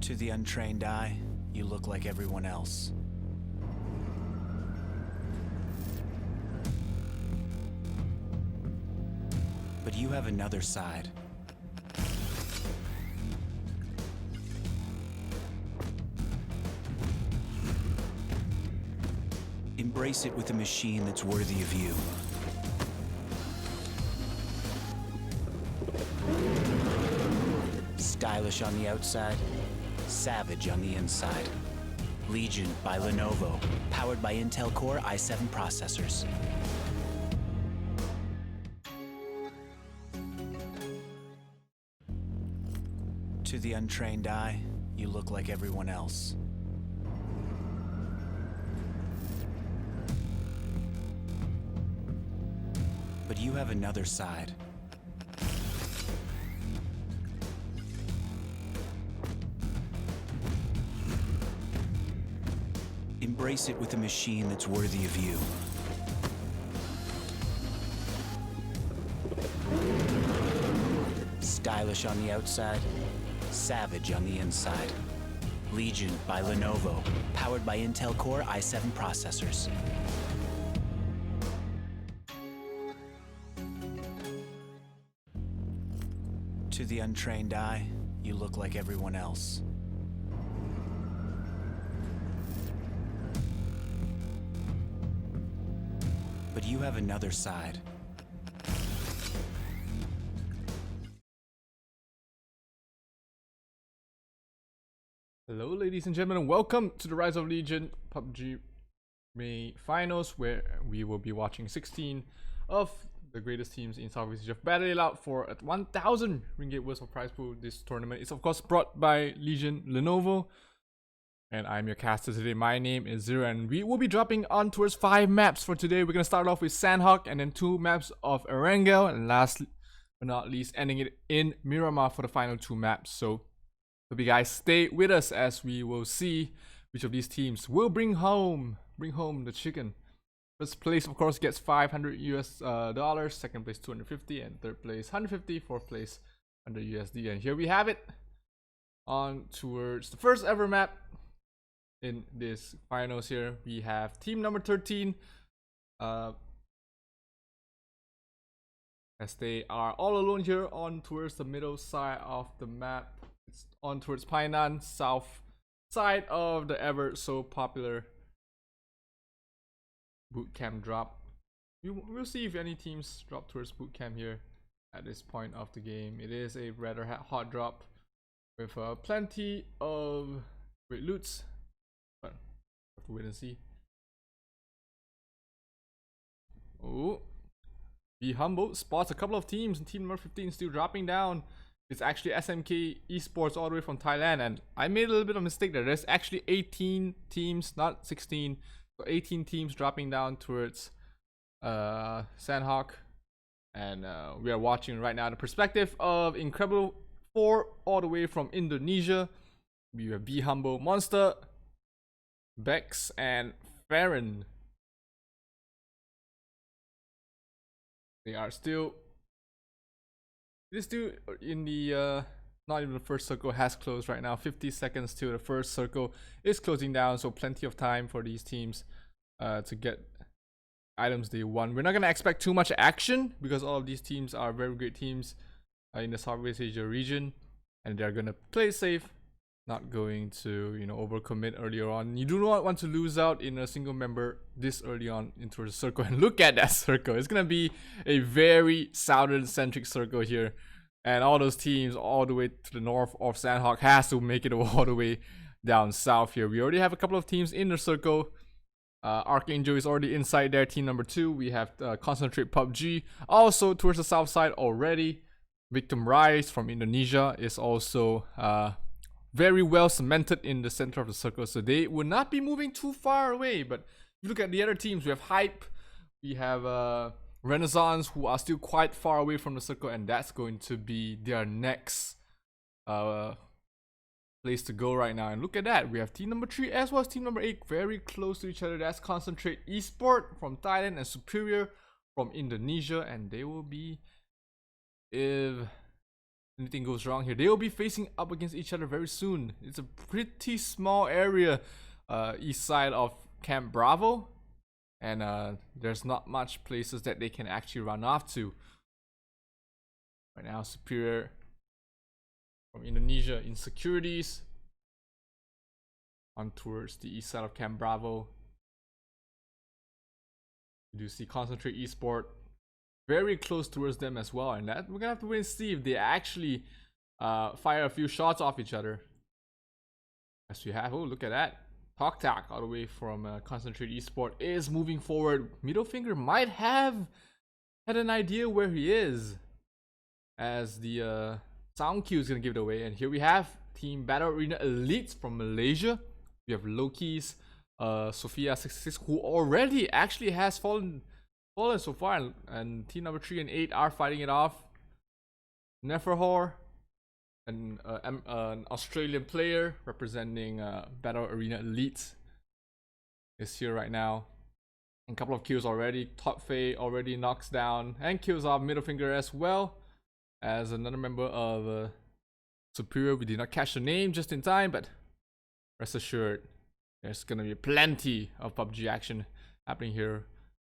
To the untrained eye, you look like everyone else. But you have another side. Embrace it with a machine that's worthy of you. Stylish on the outside, savage on the inside. Legion by Lenovo, powered by Intel Core i7 processors. To the untrained eye, you look like everyone else. But you have another side. Embrace it with a machine that's worthy of you. Stylish on the outside, savage on the inside. Legion by Lenovo, powered by Intel Core i7 processors. To the untrained eye, you look like everyone else. But you have another side. Hello ladies and gentlemen, welcome to the Rise of Legion PUBG May Finals, where we will be watching 16 of the greatest teams in Southeast Asia battle it out for a 1,000 ringgit worth of prize pool. This tournament is of course brought by Legion Lenovo, and I'm your caster today. My name is Zero, and we will be dropping on towards 5 maps for today. We're gonna start off with Sandhawk and then 2 maps of Erangel, and last but not least ending it in Miramar for the final 2 maps. So hope you guys stay with us as we will see which of these teams will bring home the chicken. First place of course gets $500 US, second place 250, and third place 150, fourth place 100 USD. And here we have it on towards the first ever map in this finals. Here we have team number 13, as they are all alone here on towards the middle side of the map. It's on towards Painan, south side of the ever so popular boot camp drop. We'll see if any teams drop towards boot camp here at this point of the game. It is a rather hot drop with plenty of great loots, but have to wait and see. Oh, be humble spots a couple of teams, and team number 15 still dropping down. It's actually SMK Esports all the way from Thailand, and I made a little bit of a mistake there. There's actually 18 teams, not 16. So 18 teams dropping down towards Sandhawk, and we are watching right now the perspective of Incredible 4 all the way from Indonesia. We have Be Humble, Monster, Bex, and Farron. They are still in the not even the first circle has closed right now. 50 seconds till the first circle is closing down, so plenty of time for these teams to get items they want. We're not gonna expect too much action because all of these teams are very great teams in the Southeast Asia region, and they're gonna play safe, not going to overcommit earlier on. You do not want to lose out in a single member this early on into the circle. And look at that circle. It's gonna be a very southern centric circle here, and all those teams all the way to the north of Sandhawk has to make it all the way down south here. We already have a couple of teams in the circle. Archangel is already inside there, team number 2. We have Concentrate PUBG also towards the south side already. Victim Rise from Indonesia is also very well cemented in the center of the circle, so they will not be moving too far away. But if you look at the other teams, we have Hype, we have Renaissance, who are still quite far away from the circle, and that's going to be their next place to go right now. And look at that, we have team number 3 as well as team number 8 very close to each other. That's Concentrate Esport from Thailand and Superior from Indonesia, and they will be, if anything goes wrong here, they will be facing up against each other very soon. It's a pretty small area, east side of Camp Bravo, and there's not much places that they can actually run off to. Right now, Superior from Indonesia in securities on towards the east side of Camp Bravo. You do see Concentrate Esport very close towards them as well, and that we're gonna have to wait and see if they actually fire a few shots off each other. As we have, oh, look at that. Talk all the way from Concentrate Esport is moving forward. Middlefinger might have had an idea where he is, as the sound cue is gonna give it away. And here we have Team Battle Arena Elites from Malaysia. We have Loki's Sophia 66, who already actually has fallen so far, and team number 3 and 8 are fighting it off. Neferhor, an Australian player representing Battle Arena Elite, is here right now. And a couple of kills already. Top Fei already knocks down and kills off Middlefinger as well as another member of Superior. We did not catch the name just in time, but rest assured, there's gonna be plenty of PUBG action happening here.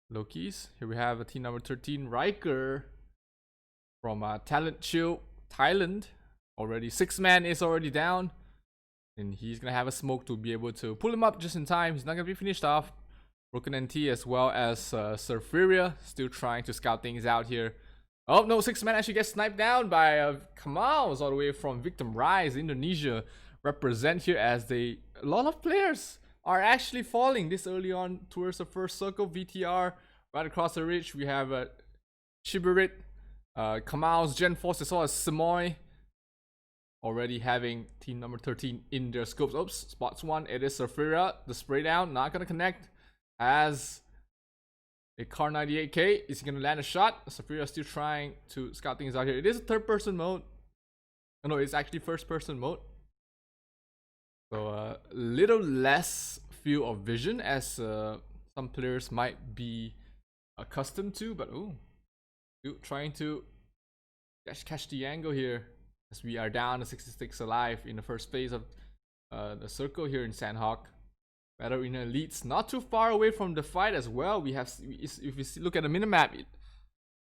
Loki's. Here we have a team number 13, Riker from Talent Chill, Thailand. Already 6-man is already down, and he's gonna have a smoke to be able to pull him up just in time. He's not gonna be finished off. Broken NT as well as Surferia still trying to scout things out here. Oh no, 6-man actually gets sniped down by Kamals all the way from Victim Rise, Indonesia. Represent here as a lot of players are actually falling this early on towards the first circle. VTR right across the ridge. We have Shiburit, Kamals, Gen Force as well as Samoy already having team number 13 in their scopes. Oops, spots one. It is Surferia. The spray down not gonna connect as a Car 98K. Is he gonna land a shot? Surferia still trying to scout things out here. It is a third-person mode. Oh, no, it's actually first-person mode. So a little less field of vision as some players might be accustomed to, but trying to catch the angle here as we are down to 66 alive in the first phase of the circle here in Sandhawk. Battle Arena Elites not too far away from the fight as well. We have, if you look at the minimap,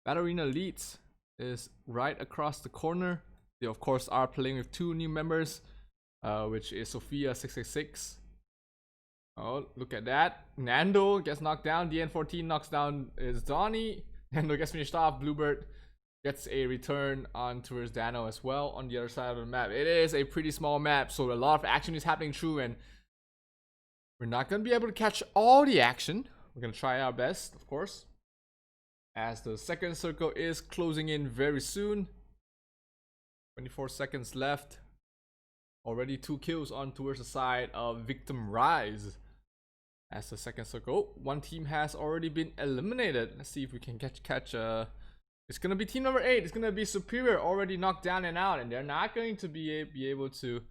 Battle Arena Elites is right across the corner. They of course are playing with 2 new members, which is Sophia 666. Oh, look at that. Nando gets knocked down. DN14 knocks down is Donnie. Nando gets finished off. Bluebird gets a return on towards Dano as well on the other side of the map. It is a pretty small map, so a lot of action is happening through, and we're not going to be able to catch all the action. We're going to try our best, of course, as the second circle is closing in very soon. 24 seconds left. Already 2 kills on towards the side of Victim Rise. As the second circle, one team has already been eliminated. Let's see if we can catch it's gonna be team number 8. It's gonna be Superior, already knocked down and out, and they're not going to be able to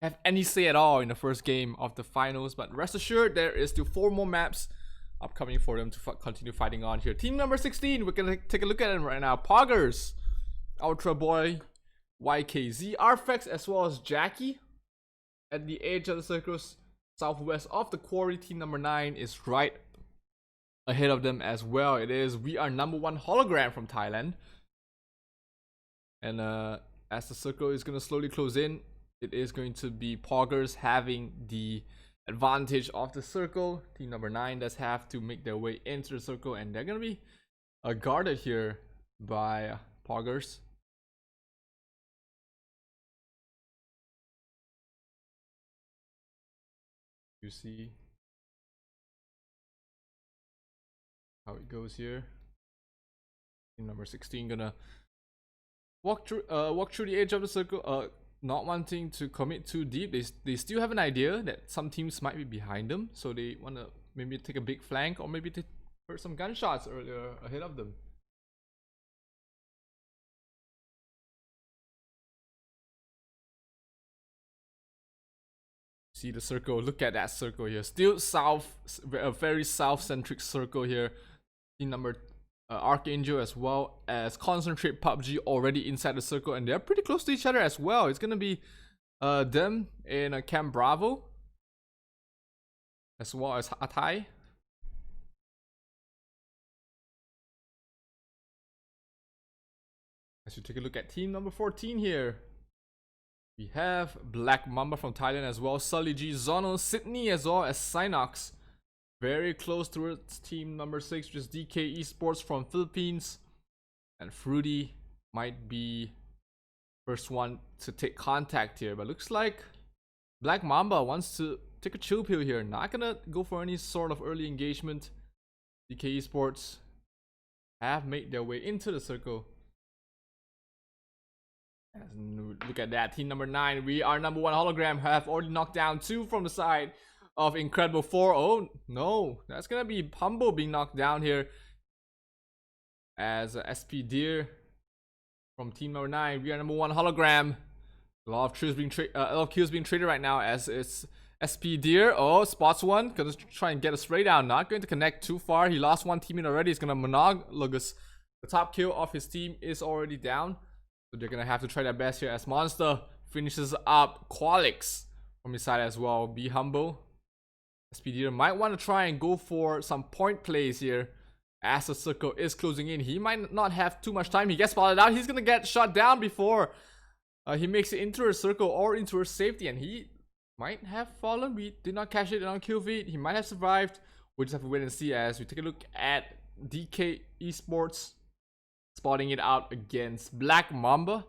have any say at all in the first game of the finals. But rest assured, there is still 4 more maps upcoming for them to continue fighting on here. Team number 16, we're gonna take a look at them right now. Poggers, Ultra Boy, YKZ, Arfex, as well as Jackie. At the edge of the circles, southwest of the quarry, team number 9 is right ahead of them as well. It is We Are Number 1 Hologram from Thailand. And as the circle is going to slowly close in, it is going to be Poggers having the advantage of the circle. Team number 9 does have to make their way into the circle, and they're going to be guarded here by Poggers. You see how it goes here. Team number 16 gonna walk through the edge of the circle, not wanting to commit too deep. They still have an idea that some teams might be behind them, so they want to maybe take a big flank, or maybe they heard some gunshots earlier ahead of them. See the circle, look at that circle here. Still south, a very south-centric circle here. Team number Archangel as well as Concentrate PUBG already inside the circle, and they're pretty close to each other as well. It's gonna be them in Camp Bravo as well as Atai. As you take a look at team number 14 here, we have Black Mamba from Thailand as well, Sully G, Zono, Sydney as well as Synox. Very close towards team number 6, which is DK Esports from Philippines. And Fruity might be first one to take contact here, but looks like Black Mamba wants to take a chill pill here. Not gonna go for any sort of early engagement. DK Esports have made their way into the circle. Look at that, team number 9. We are number 1 hologram. Have already knocked down 2 from the side of Incredible 4. Oh no, that's gonna be Humble being knocked down here. As SP Deer from team number 9. We are number 1 hologram. A lot of kills being traded right now as it's SP Deer. Oh, spots one. Gonna try and get a spray down. Not going to connect too far. He lost one teammate already. He's gonna monologus. The top kill of his team is already down. So they're gonna have to try their best here as Monster finishes up Qualix from his side as well. Be humble. SP Deer might want to try and go for some point plays here as the circle is closing in. He might not have too much time. He gets spotted out. He's gonna get shot down before he makes it into a circle or into a safety, and he might have fallen. We did not catch it on kill feed. He might have survived. We just have to wait and see as we take a look at DK Esports spotting it out against Black Mamba.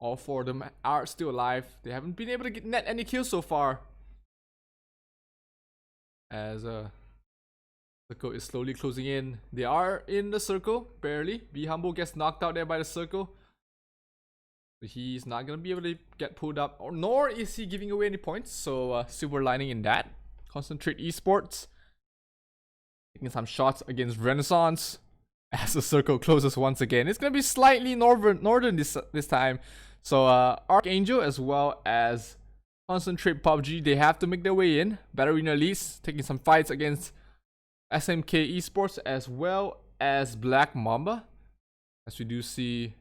All 4 of them are still alive. They haven't been able to net any kills so far. As circle is slowly closing in. They are in the circle, barely. Be Humble gets knocked out there by the circle. But he's not gonna be able to get pulled up, or nor is he giving away any points. So silver lining in that. Concentrate Esports taking some shots against Renaissance as the circle closes once again. It's gonna be slightly northern this time. So Archangel as well as Concentrate PUBG, they have to make their way in. Ballerina Elise taking some fights against SMK Esports as well as Black Mamba. As we do see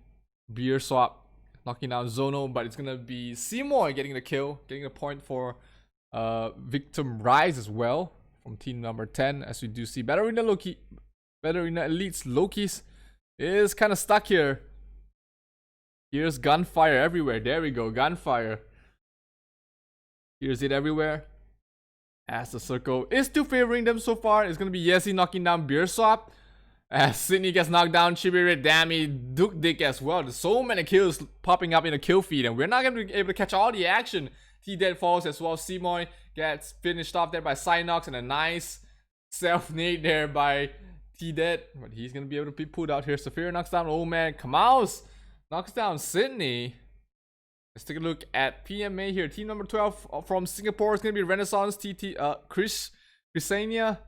Beer Swap knocking down Zono, but it's gonna be Seymour getting the kill, getting a point for Victim Rise as well from team number 10. As we do see Ballerina Elite's Lokis is kind of stuck here. Here's gunfire everywhere. There we go, gunfire. Here's it everywhere. As the circle is still favoring them so far. It's gonna be Yesi knocking down Beer Swap. As Sydney gets knocked down, Chibiri, Dammy, Duke Dick as well. There's so many kills popping up in the kill feed, and we're not gonna be able to catch all the action. T-Dead falls as well. Seymour gets finished off there by Synox, and a nice self-nade there by T-Dead. But he's gonna be able to be pulled out here. Saphira knocks down Old Man. Kamaus knocks down Sydney. Let's take a look at PMA here. Team number 12 from Singapore is gonna be Renaissance. Chrisania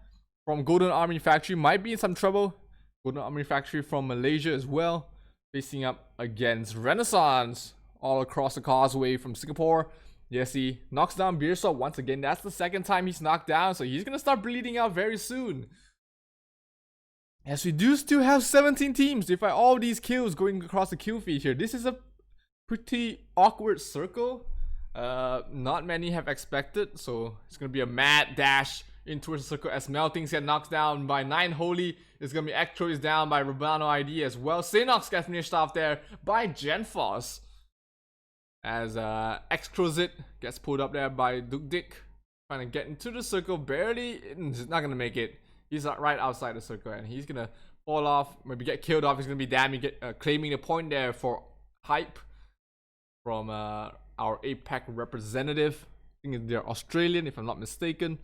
from Golden Army Factory might be in some trouble. Golden Army Factory from Malaysia as well, facing up against Renaissance all across the causeway from Singapore. Yes, he knocks down Beersaw once again. That's the second time he's knocked down, so he's gonna start bleeding out very soon. As we do still have 17 teams, despite all these kills going across the kill feed here. This is a pretty awkward circle. Not many have expected, so it's gonna be a mad dash in towards the circle as Melting get knocked down by 9 Holy. It's gonna be Electro is down by Rubano ID as well. Synox gets finished off there by Genfos. As Extrozit gets pulled up there by Duke Dick. Trying to get into the circle, barely. He's not gonna make it. He's right outside the circle, and he's gonna fall off, maybe get killed off. He's gonna be damn claiming the point there for Hype from our APAC representative. I think they're Australian, if I'm not mistaken.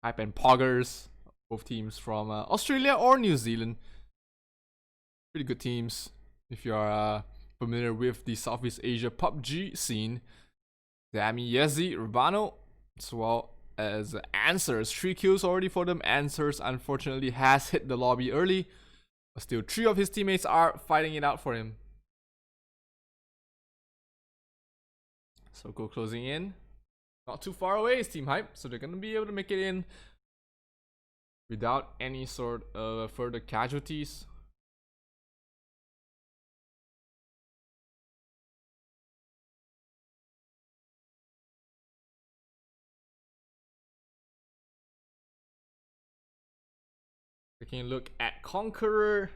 Hype and Poggers, both teams from Australia or New Zealand. Pretty good teams if you are familiar with the Southeast Asia PUBG scene. Dami, Yezi, Rubano, as well as Answers. 3 kills already for them. Answers unfortunately has hit the lobby early, but still 3 of his teammates are fighting it out for him. So go closing in. Not too far away is Team Hype, so they're gonna be able to make it in without any sort of further casualties. Taking a look at Conqueror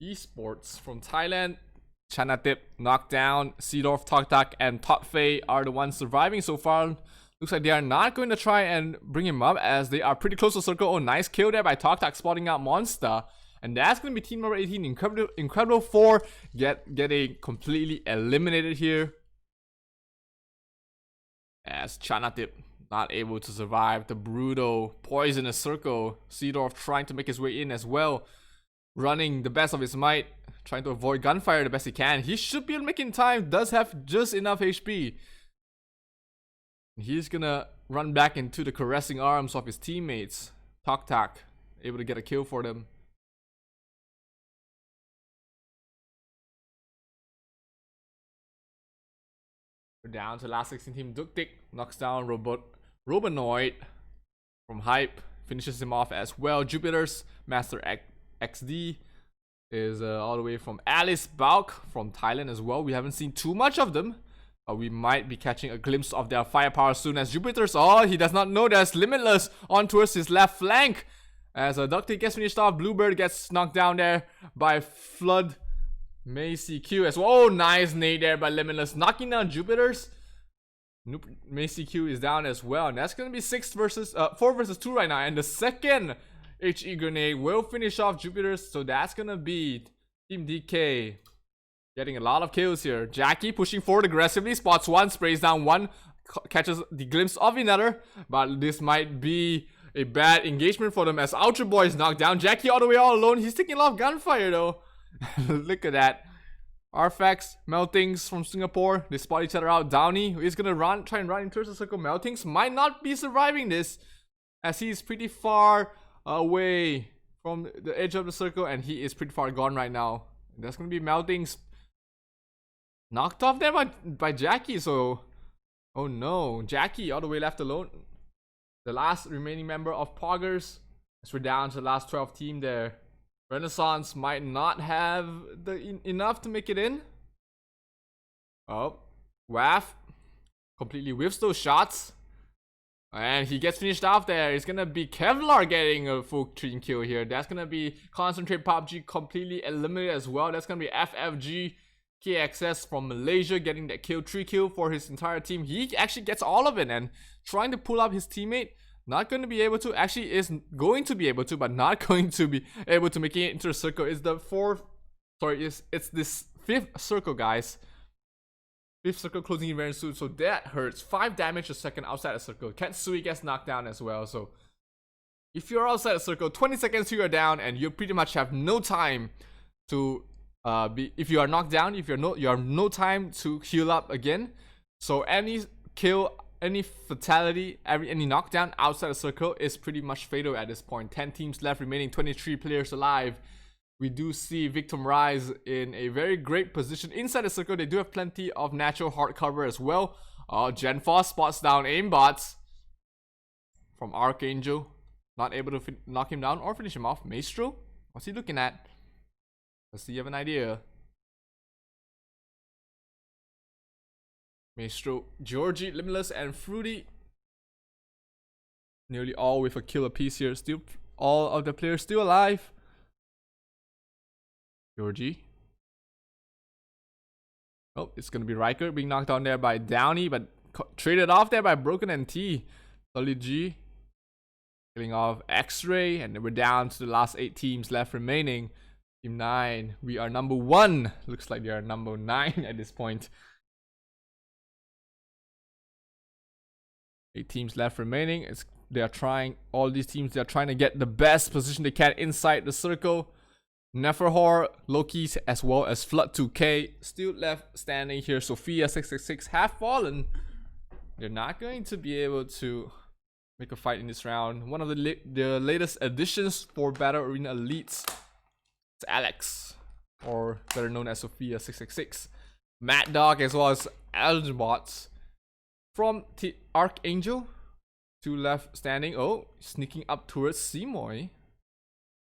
Esports from Thailand. Chanatip knocked down. Seedorf, Tok, and Totfei are the ones surviving so far. Looks like they are not going to try and bring him up as they are pretty close to circle. Oh, nice kill there by Tok spotting out Monster. And that's going to be team number 18. Incredible 4 getting completely eliminated here. As Chanatip not able to survive the brutal poisonous circle. Seedorf trying to make his way in as well. Running the best of his might. Trying to avoid gunfire the best he can. He should be making time. Does have just enough HP. He's gonna run back into the caressing arms of his teammates. Tok, able to get a kill for them. We're down to the last 16 team. Duktik knocks down Robonoid from Hype. Finishes him off as well. Jupiter's Master XD is all the way from Alice Bauk from Thailand as well. We haven't seen too much of them. We might be catching a glimpse of their firepower soon as Jupiter's. Oh, he does not know there's Limitless on towards his left flank. As Duktik gets finished off. Bluebird gets knocked down there by Flood. Macy Q as well. Oh, nice nade there by Limitless. Knocking down Jupiter's. Macy Q is down as well. And that's going to be 4 versus 2 right now. And the second HE grenade will finish off Jupiter's. So that's going to be Team DK getting a lot of kills here. Jackie pushing forward aggressively. Spots one, sprays down one. Catches the glimpse of another. But this might be a bad engagement for them as Ultra Boy is knocked down. Jackie all the way all alone. He's taking a lot of gunfire though. Look at that. Arfax, Meltings from Singapore. They spot each other out. Downey is gonna try and run into the circle. Meltings might not be surviving this as he's pretty far away from the edge of the circle and he is pretty far gone right now. That's gonna be Meltings knocked off there by Jackie. So, oh no, Jackie all the way left alone. The last remaining member of Poggers. As we're down to the last 12 team there. Renaissance might not have enough to make it in. Oh, Waff completely whiffs those shots. And he gets finished off there. It's gonna be Kevlar getting a full clean kill here. That's gonna be Concentrate PUBG completely eliminated as well. That's gonna be FFG KXS from Malaysia getting that kill, 3 kill for his entire team. He actually gets all of it and trying to pull up his teammate. Not going to be able to, actually is going to be able to, but not going to be able to make it into the circle. It's the it's this 5th circle, guys. 5th circle closing in very soon, so that hurts. 5 damage a second outside the circle. Katsui gets knocked down as well, so if you're outside the circle, 20 seconds you are down, and you pretty much have no time to if you are knocked down, you have no time to heal up again. So any kill, any fatality, any knockdown outside the circle is pretty much fatal at this point. 10 teams left remaining, 23 players alive. We do see Victim Rise in a very great position inside the circle. They do have plenty of natural hard cover as well. Genfoss spots down aimbots from Archangel. Not able to knock him down or finish him off. Maestro? What's he looking at? Let's see, you have an idea. Maestro, Georgie, Limitless, and Fruity. Nearly all with a kill apiece here. Still, all of the players still alive. Georgie. Oh, it's gonna be Riker being knocked down there by Downey, but traded off there by Broken and T. Solid G. Killing off X-Ray, and then we're down to the last 8 teams left remaining. Team 9. We are number 1. Looks like they are number 9 at this point. 8 teams left remaining. They are trying, all these teams, they are trying to get the best position they can inside the circle. Neferhor, Loki's, as well as Flood 2K still left standing here. Sophia 666 have fallen. They're not going to be able to make a fight in this round. One of the latest additions for Battle Arena Elites. It's Alex, or better known as Sophia 666. Mad Dog as well as Algenbots from Archangel. 2 left standing. Oh, sneaking up towards Simoy.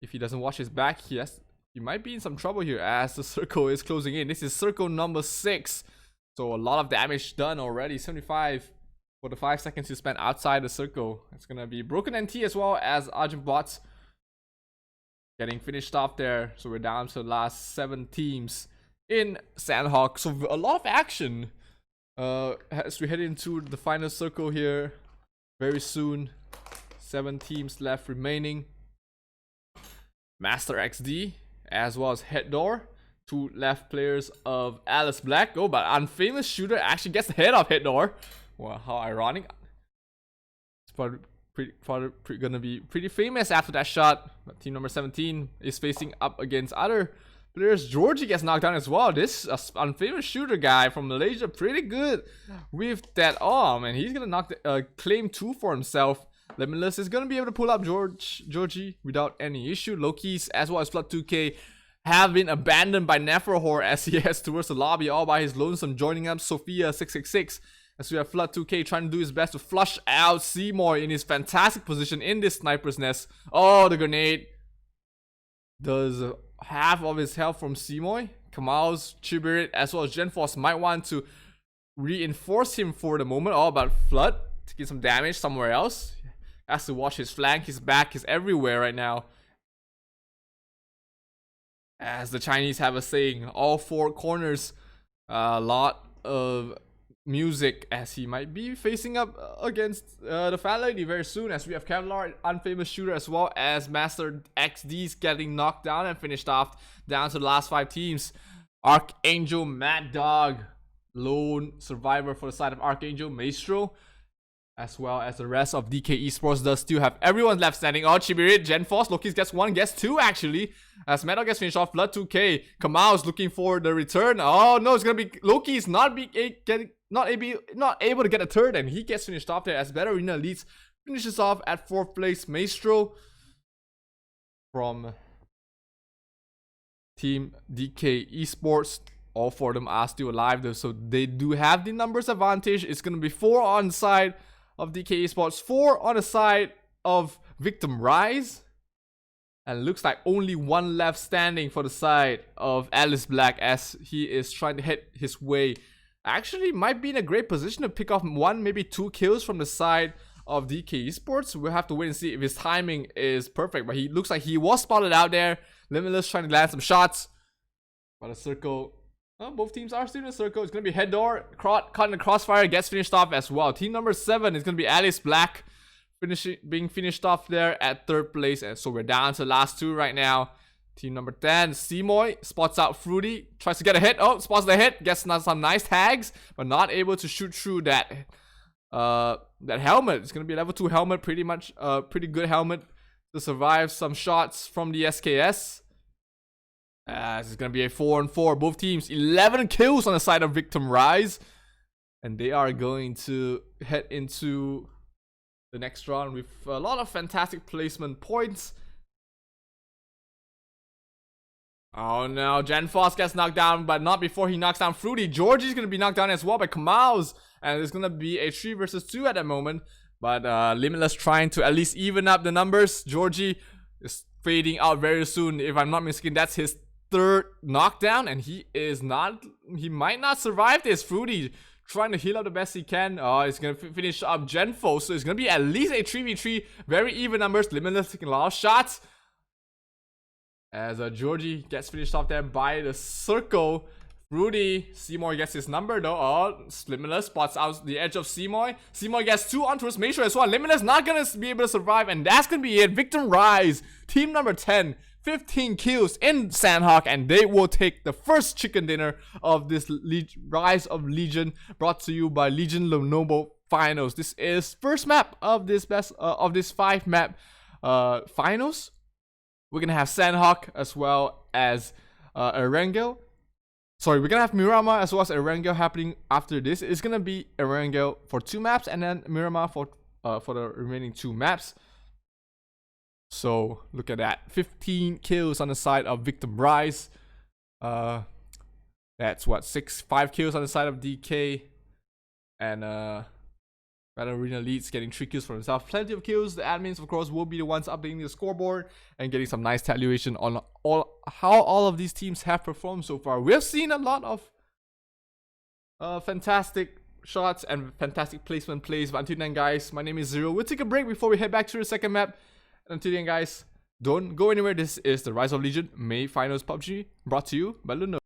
If he doesn't watch his back, he might be in some trouble here as the circle is closing in. This is circle number 6. So a lot of damage done already. 75 for the 5 seconds you spent outside the circle. It's gonna be broken NT as well as Argent bots getting finished off there. So we're down to the last 7 teams in Sandhawk. So a lot of action as we head into the final circle here very soon. 7 teams left remaining. Master XD as well as Head Door. 2 left players of Alice Black. Oh, but Unfamous Shooter actually gets the head of Head Door. Wow, how ironic. It's probably gonna be pretty famous after that shot. But team number 17 is facing up against other players. Georgie gets knocked down as well. This Unfamous Shooter guy from Malaysia, pretty good with that arm, and he's gonna knock claim 2 for himself. Limitless is gonna be able to pull up Georgie without any issue. Loki's as well as Flood 2K have been abandoned by Neferhor as he heads towards the lobby all by his lonesome, joining up Sophia 666. As we have Flood 2K trying to do his best to flush out Seymour in his fantastic position in this sniper's nest. Oh, the grenade does half of his health from Seymour. Kamal's Chibirit as well as Genforce might want to reinforce him for the moment. Oh, but Flood to get some damage somewhere else. Has to watch his flank, his back, he's everywhere right now. As the Chinese have a saying, all 4 corners, a lot of music, as he might be facing up against the Fat Lady very soon. As we have Kevlar, Unfamous Shooter, as well as Master XD's getting knocked down and finished off, down to the last 5 teams. Archangel, Mad Dog, lone survivor for the side of Archangel, Maestro, as well as the rest of DK Esports does still have everyone left standing. Oh, Chibirit, Genforce, Loki's gets 1, gets 2 actually. As Metal gets finished off, Flood 2K, Kamal's looking for the return. Oh no, it's gonna be Loki's not able to get a third, and he gets finished off there as Betterina leads, finishes off at 4th place. Maestro from Team DK Esports. All 4 of them are still alive though, so they do have the numbers advantage. It's gonna be 4 on the side of DK Esports, 4 on the side of Victim Rise, and looks like only 1 left standing for the side of Alice Black as he is trying to hit his way. Actually might be in a great position to pick off 1, maybe 2 kills from the side of DK Esports. We'll have to wait and see if his timing is perfect, but he looks like he was spotted out there. Limitless trying to land some shots, but a circle. Oh, both teams are still in the circle. It's going to be Head Door, caught in the crossfire, gets finished off as well. Team number 7 is going to be Alice Black, being finished off there at 3rd place. And so we're down to the last 2 right now. Team number 10, Seymour, spots out Fruity, tries to get a hit. Oh, spots the hit, gets some nice tags, but not able to shoot through that helmet. It's going to be a level 2 helmet, pretty much pretty good helmet to survive some shots from the SKS. This is going to be a 4-on-4. Both teams, 11 kills on the side of Victim Rise. And they are going to head into the next round with a lot of fantastic placement points. Oh no, Genforce gets knocked down, but not before he knocks down Fruity. Georgie's going to be knocked down as well by Kamals. And it's going to be a 3 versus 2 at that moment. But Limitless trying to at least even up the numbers. Georgie is fading out very soon. If I'm not mistaken, that's his 3rd knockdown, and he might not survive this. Fruity trying to heal up the best he can. Oh, he's gonna finish up Genfo, so it's gonna be at least a 3v3, very even numbers. Limitless taking a lot of shots as Georgie gets finished off there by the circle. Fruity, Seymour gets his number though. Oh, Limitless spots out the edge of Seymour. Seymour gets 2 onto his Maestro as well. Limitless not gonna be able to survive, and that's gonna be it. Victim Rise, team number 10, 15 kills in Sandhawk, and they will take the first chicken dinner of this Rise of Legion, brought to you by Legion Lenovo Finals. This is first map of this 5 map finals. We're gonna have Sandhawk as well as Erangel. Sorry, we're gonna have Miramar as well as Erangel happening after this. It's gonna be Erangel for 2 maps and then Miramar for the remaining 2 maps. So look at that, 15 kills on the side of Victim Rise. That's what, 5 kills on the side of DK, and Battle Arena leads, getting 3 kills for himself. Plenty of kills. The admins, of course, will be the ones updating the scoreboard and getting some nice tabulation on how all of these teams have performed so far. We have seen a lot of fantastic shots and fantastic placement plays. But until then, guys, my name is Zero. We'll take a break before we head back to the second map. And until then, guys, don't go anywhere. This is the Rise of Legion May Finals PUBG, brought to you by Lenovo.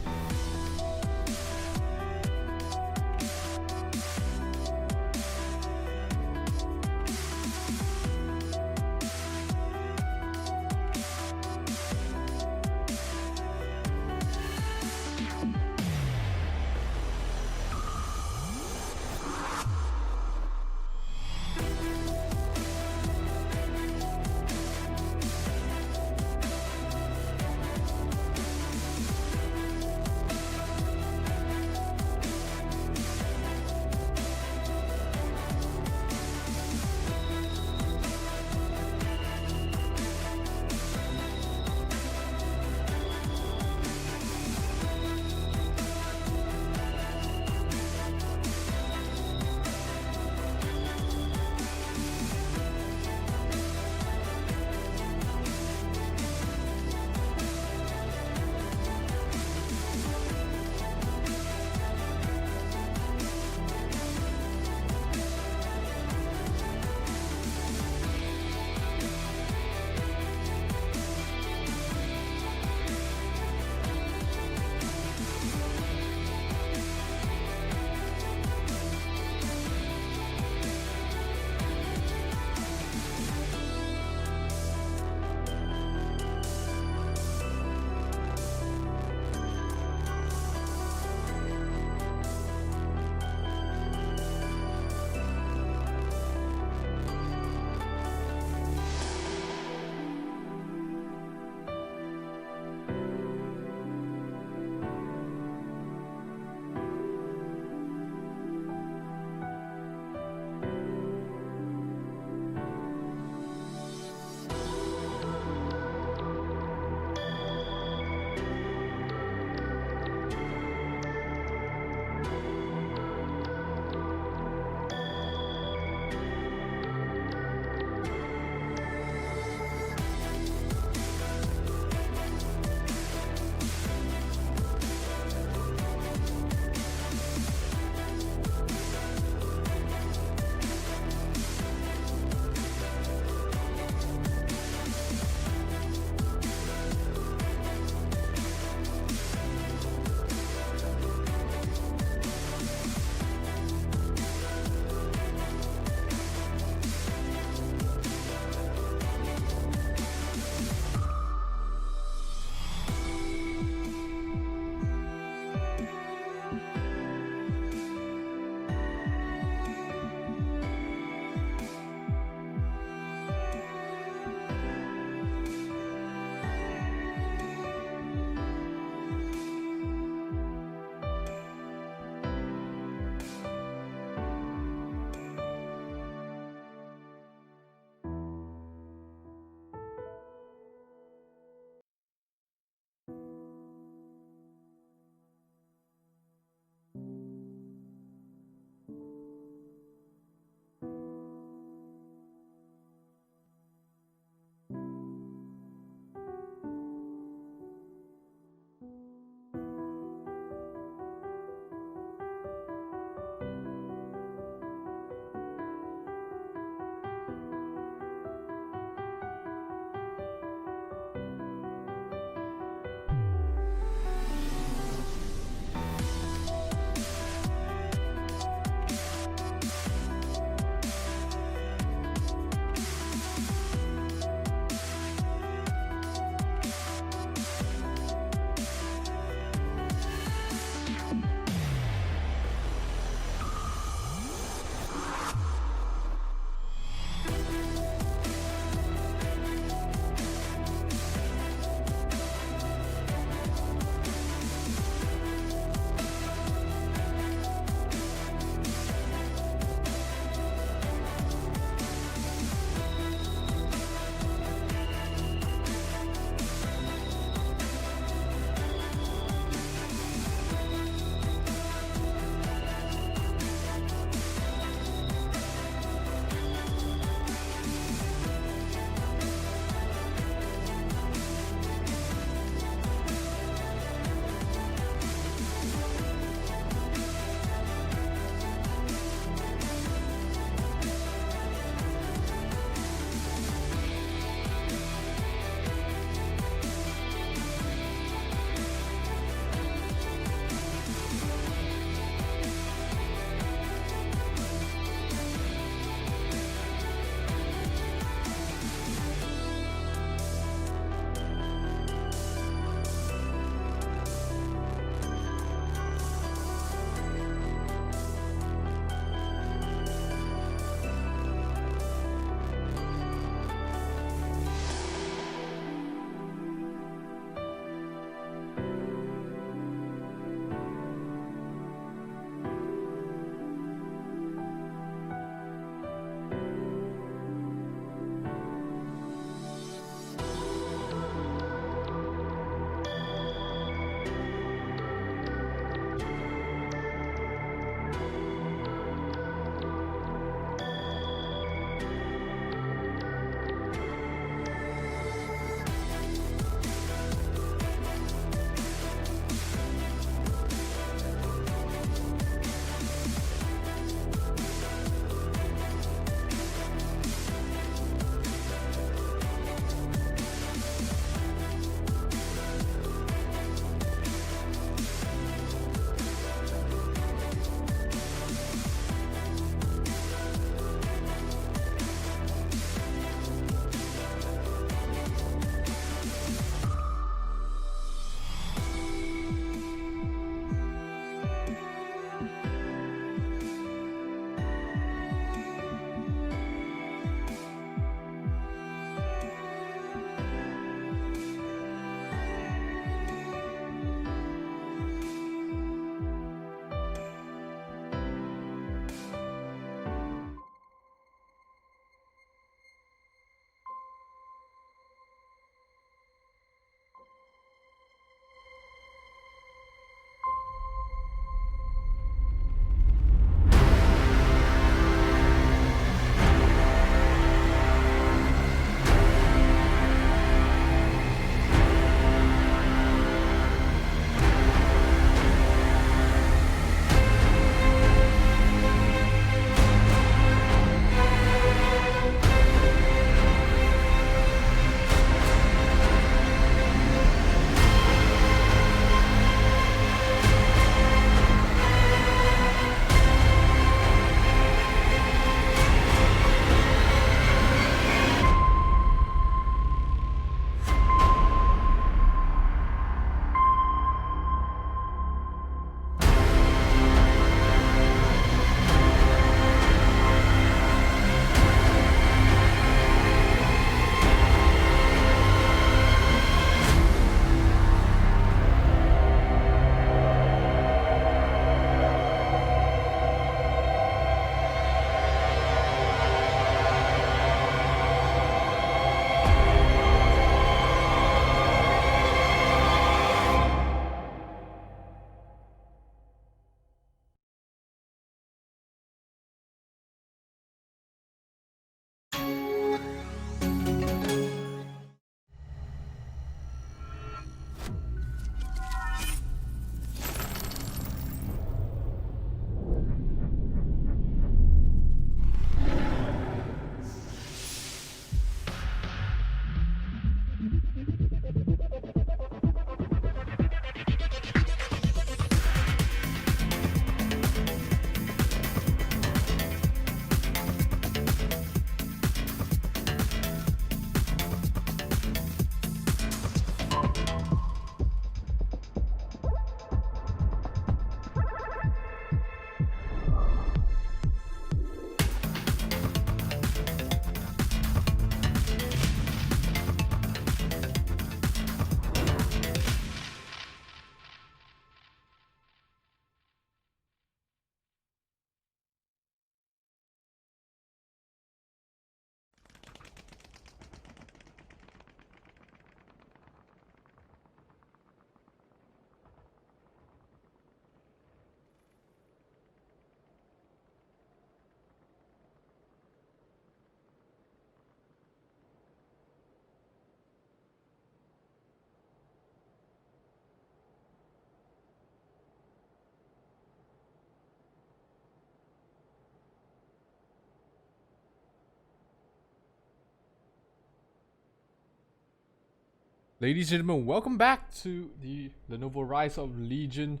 Ladies and gentlemen, welcome back to the Lenovo Rise of Legion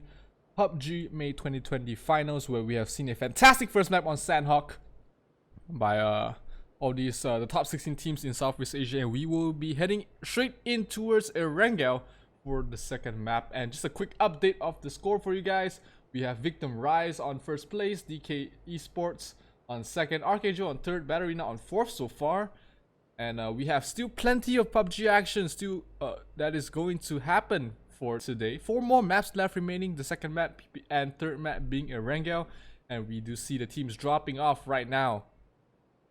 PUBG May 2020 finals, where we have seen a fantastic first map on Sandhawk by all these the top 16 teams in Southeast Asia, and we will be heading straight in towards Erangel for the second map. And just a quick update of the score for you guys. We have Victim Rise on first place, DK Esports on second, Archangel on third, Batterina on fourth so far. And we have still plenty of PUBG action still that is going to happen for today. 4 more maps left remaining, the second map and third map being Erangel. And we do see the teams dropping off right now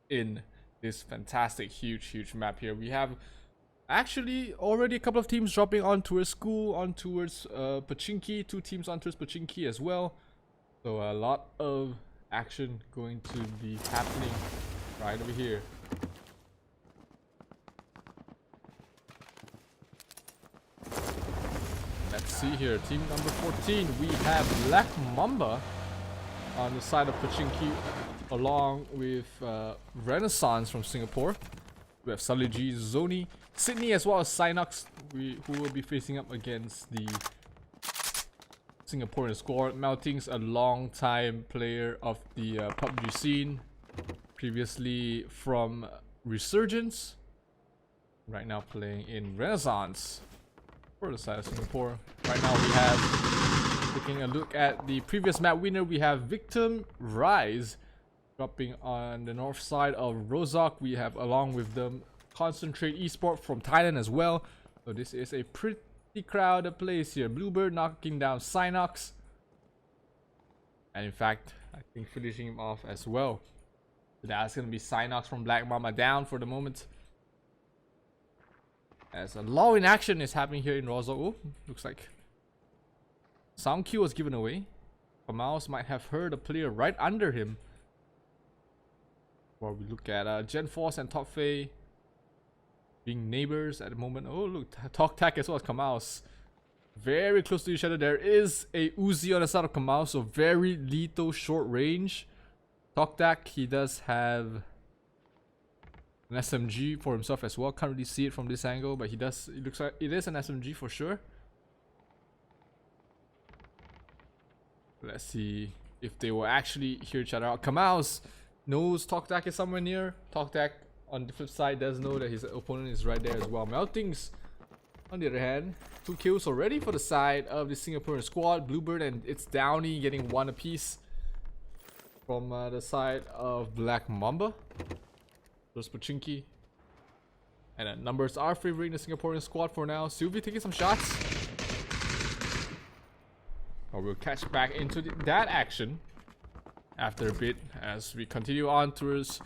in this fantastic, huge map here. We have actually already a couple of teams dropping on towards school, on towards Pachinki, 2 teams on towards Pachinki as well. So a lot of action going to be happening right over here. Let's see here, team number 14, we have Black Mamba on the side of Pachinki, along with Renaissance from Singapore. We have Sully G, Zoni, Sydney, as well as Synox, who will be facing up against the Singaporean squad. Melting's a long-time player of the PUBG scene, previously from Resurgence, right now playing in Renaissance for the side of Singapore. Right now we have, taking a look at the previous map winner, we have Victim Rise dropping on the north side of Rozok. We have along with them Concentrate Esport from Thailand as well. So this is a pretty crowded place here. Bluebird knocking down Synox, and in fact I think finishing him off as well. So that's gonna be Synox from Black Mamba down for the moment, as a lull in action is happening here in Rozok. Oh, looks like sound cue was given away. Kamals might have heard a player right under him. While we look at Genforce and Top Fei being neighbors at the moment. Oh look, Talk Tac as well as Kamals very close to each other. There is a Uzi on the side of Kamals, so very lethal short range. Talk Tac, he does have an SMG for himself as well. Can't really see it from this angle, but he does. It looks like it is an SMG for sure. Let's see if they will actually hear each other out. Kamals knows Talk Tac is somewhere near. Talk Tac on the flip side does know that his opponent is right there as well. Meltings, on the other hand, 2 kills already for the side of the Singaporean squad. Bluebird and it's Downey getting 1 apiece from the side of Black Mamba. There's Pachinki. And numbers are favoring the Singaporean squad for now. Sylvie taking some shots. Oh, we'll catch back into that action after a bit as we continue on towards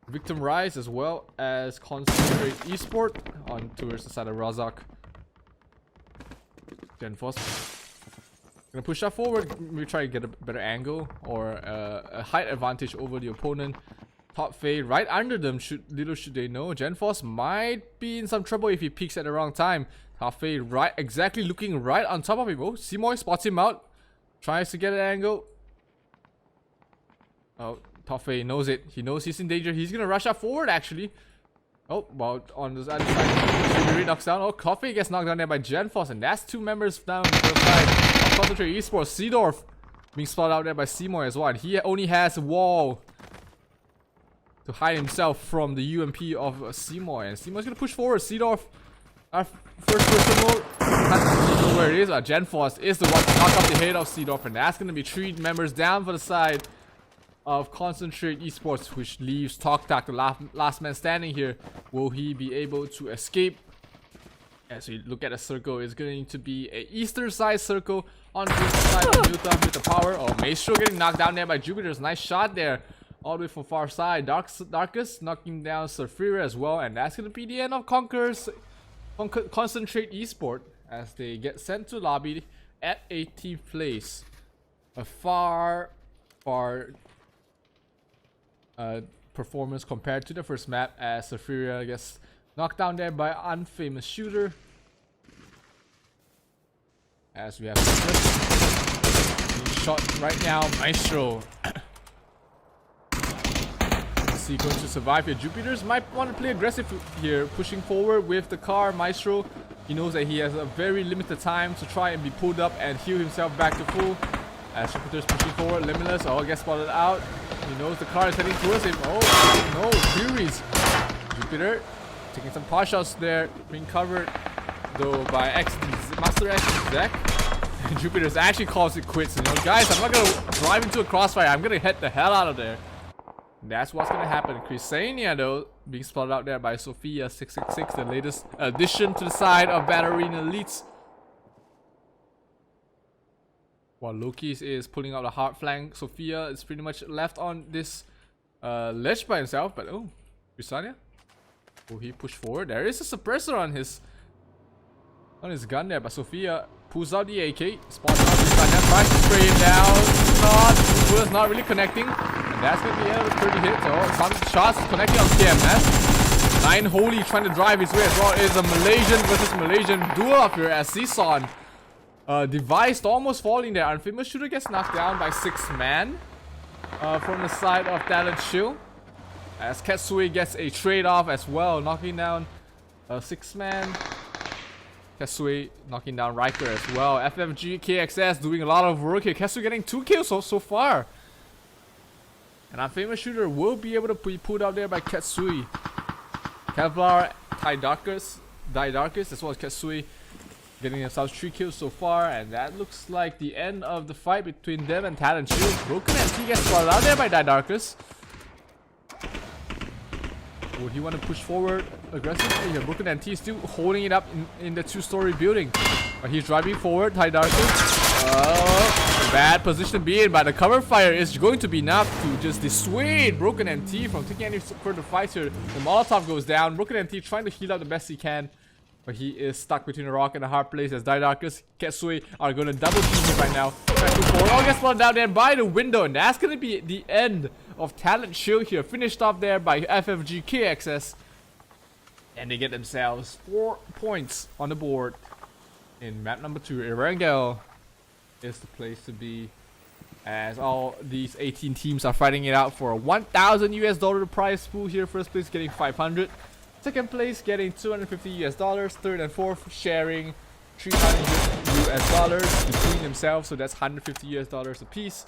Victim Rise as well as Concentrate Esport on towards the side of Razak. Genforce gonna push that forward. Maybe try to get a better angle or a height advantage over the opponent. Top Fei right under them. Little should they know, Genforce might be in some trouble if he peeks at the wrong time. Top Fei right, exactly looking right on top of him. Oh, Seymour spots him out, tries to get an angle. Oh, Top Fei knows it. He knows he's in danger. He's gonna rush up forward actually. Oh, well, on the other side, Shibiri knocks down. Oh, Top Fei gets knocked down there by Genforce, and that's 2 members down on the first side of Concentrate Esports. Seedorf being spotted out there by Seymour as well, and he only has a wall to hide himself from the UMP of Seymour, and Seymour's gonna push forward. Seedorf, our first person mode, can't know where it is. Genforce is the one to knock off the head of Seedorf, and that's gonna be 3 members down for the side of Concentrate Esports, which leaves Talk Tac, the last man standing here. Will he be able to escape? As we look at the circle, it's going to be a eastern side circle on the side of Utah with the power. Oh, Maestro getting knocked down there by Jupiter's. Nice shot there, all the way from far side. Darkest knocking down Surfira as well, and that's going to be the end of Concentrate Esport as they get sent to lobby at 18th place. A far performance compared to the first map, as Surfira gets knocked down there by unfamous shooter. As we have shot right now, Maestro. Is he going to survive here? Jupiters might want to play aggressive here, pushing forward with the car. Maestro He knows that he has a very limited time to try and be pulled up and heal himself back to full. As Jupiter's pushing forward, Limitless, gets spotted out. He knows the car is heading towards him. Oh, no, Furies. Jupiter taking some pot shots there, being covered though by Master X and Zek. And Jupiter's actually calls it quits. You know, guys, I'm not gonna drive into a crossfire. I'm gonna head the hell out of there. And that's what's gonna happen. Chrysania though, being spotted out there by Sophia 666, the latest addition to the side of Batterina Elites. While Loki is pulling out the hard flank, Sophia is pretty much left on this ledge by himself. But oh, Chrysania, will he push forward? There is a suppressor on his gun there, but Sophia pulls out the AK, spots out Chrysania, tries to spray him down. The bullet's not really connecting, and that's gonna be the end of the 30 hits. Oh, some shots connecting on KMS. Nine Holy trying to drive his way as well. It is a Malaysian versus Malaysian duel up here as Season. Device almost falling there. Infamous Shooter gets knocked down by 6 man from the side of Talent Shield. As Ketsui gets a trade off as well, knocking down 6 man. Ketsui knocking down Riker as well. FFG KXS doing a lot of work here. Ketsui getting 2 kills so far. And Infamous Shooter will be able to be pulled out there by Ketsui. Kevlar, Didarkus as well as Ketsui getting themselves 3 kills so far, and that looks like the end of the fight between them and Talent Shield. Broken MT gets spotted out there by Didarkus. Would he want to push forward aggressively here? Broken MT is still holding it up in the 2-story building. But he's driving forward, Didarkus. Bad position to be in, but the cover fire is going to be enough to just dissuade Broken MT from taking any further fights here. The Molotov goes down. Broken MT trying to heal up the best he can. But he is stuck between a rock and a hard place as Didarkus, Ketsui are going to double team him right now. Gets spotted down there by the window, and that's going to be the end of Talent Shield here. Finished off there by FFG KXS. And they get themselves 4 points on the board in map number 2. Erangel is the place to be, as all these 18 teams are fighting it out for a $1,000 prize pool here. First place getting 500. Second place getting $250. Third and fourth sharing $300 between themselves, so that's $150 a piece.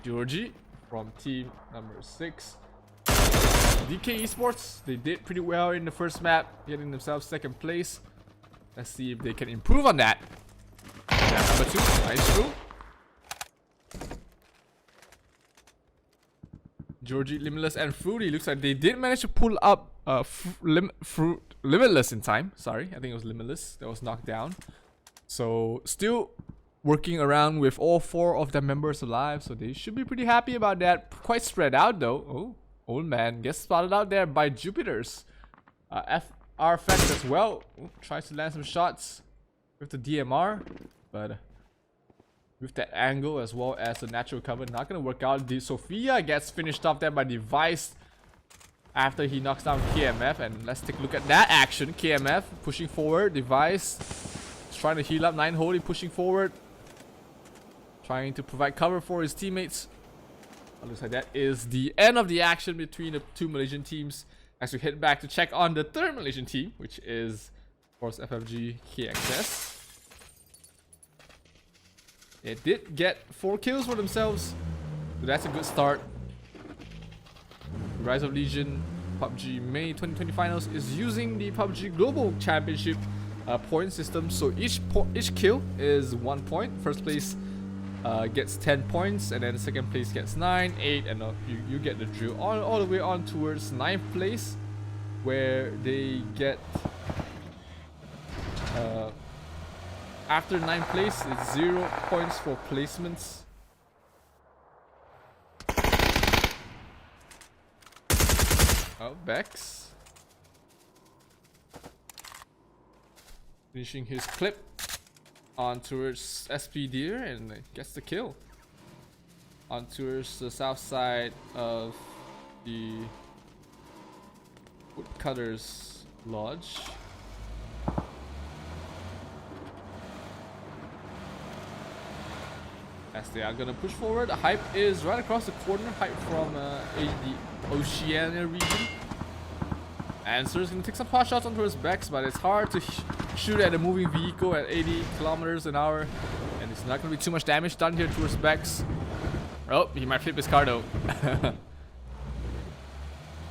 Georgie from team number 6. DK Esports, they did pretty well in the first map, getting themselves second place. Let's see if they can improve on that. Map number 2, nice through. Georgie, Limitless, and Fruity. Looks like they did manage to pull up Limitless in time. Sorry, I think it was Limitless that was knocked down. So still working around with all 4 of their members alive. So they should be pretty happy about that. Quite spread out though. Oh, Old Man gets spotted out there by Jupiter's. FR Fest as well. Ooh, tries to land some shots with the DMR. But with that angle as well as the natural cover, not gonna work out. The Sophia gets finished off there by Device after he knocks down KMF. And let's take a look at that action. KMF pushing forward. Device is trying to heal up. 9 Holy pushing forward, trying to provide cover for his teammates. It looks like that is the end of the action between the 2 Malaysian teams. As we head back to check on the 3rd Malaysian team, which is of course FFG KXS. They did get 4 kills for themselves, so that's a good start. Rise of Legion PUBG May 2020 finals is using the PUBG Global Championship point system. So each kill is 1 point. First place gets 10 points, and then second place gets 9, 8, and you get the drill. All the way on towards 9th place, where they get after 9th place, it's 0 points for placements. Oh, Bex finishing his clip on towards SP Deer and gets the kill on towards the south side of the Woodcutter's Lodge. As they are gonna push forward. Hype is right across the corner. Hype from the Oceania region. And Sir's gonna take some pot shots onto his backs, but it's hard to shoot at a moving vehicle at 80 kilometers an hour. And it's not gonna be too much damage done here towards Bex. Oh, he might flip his car though.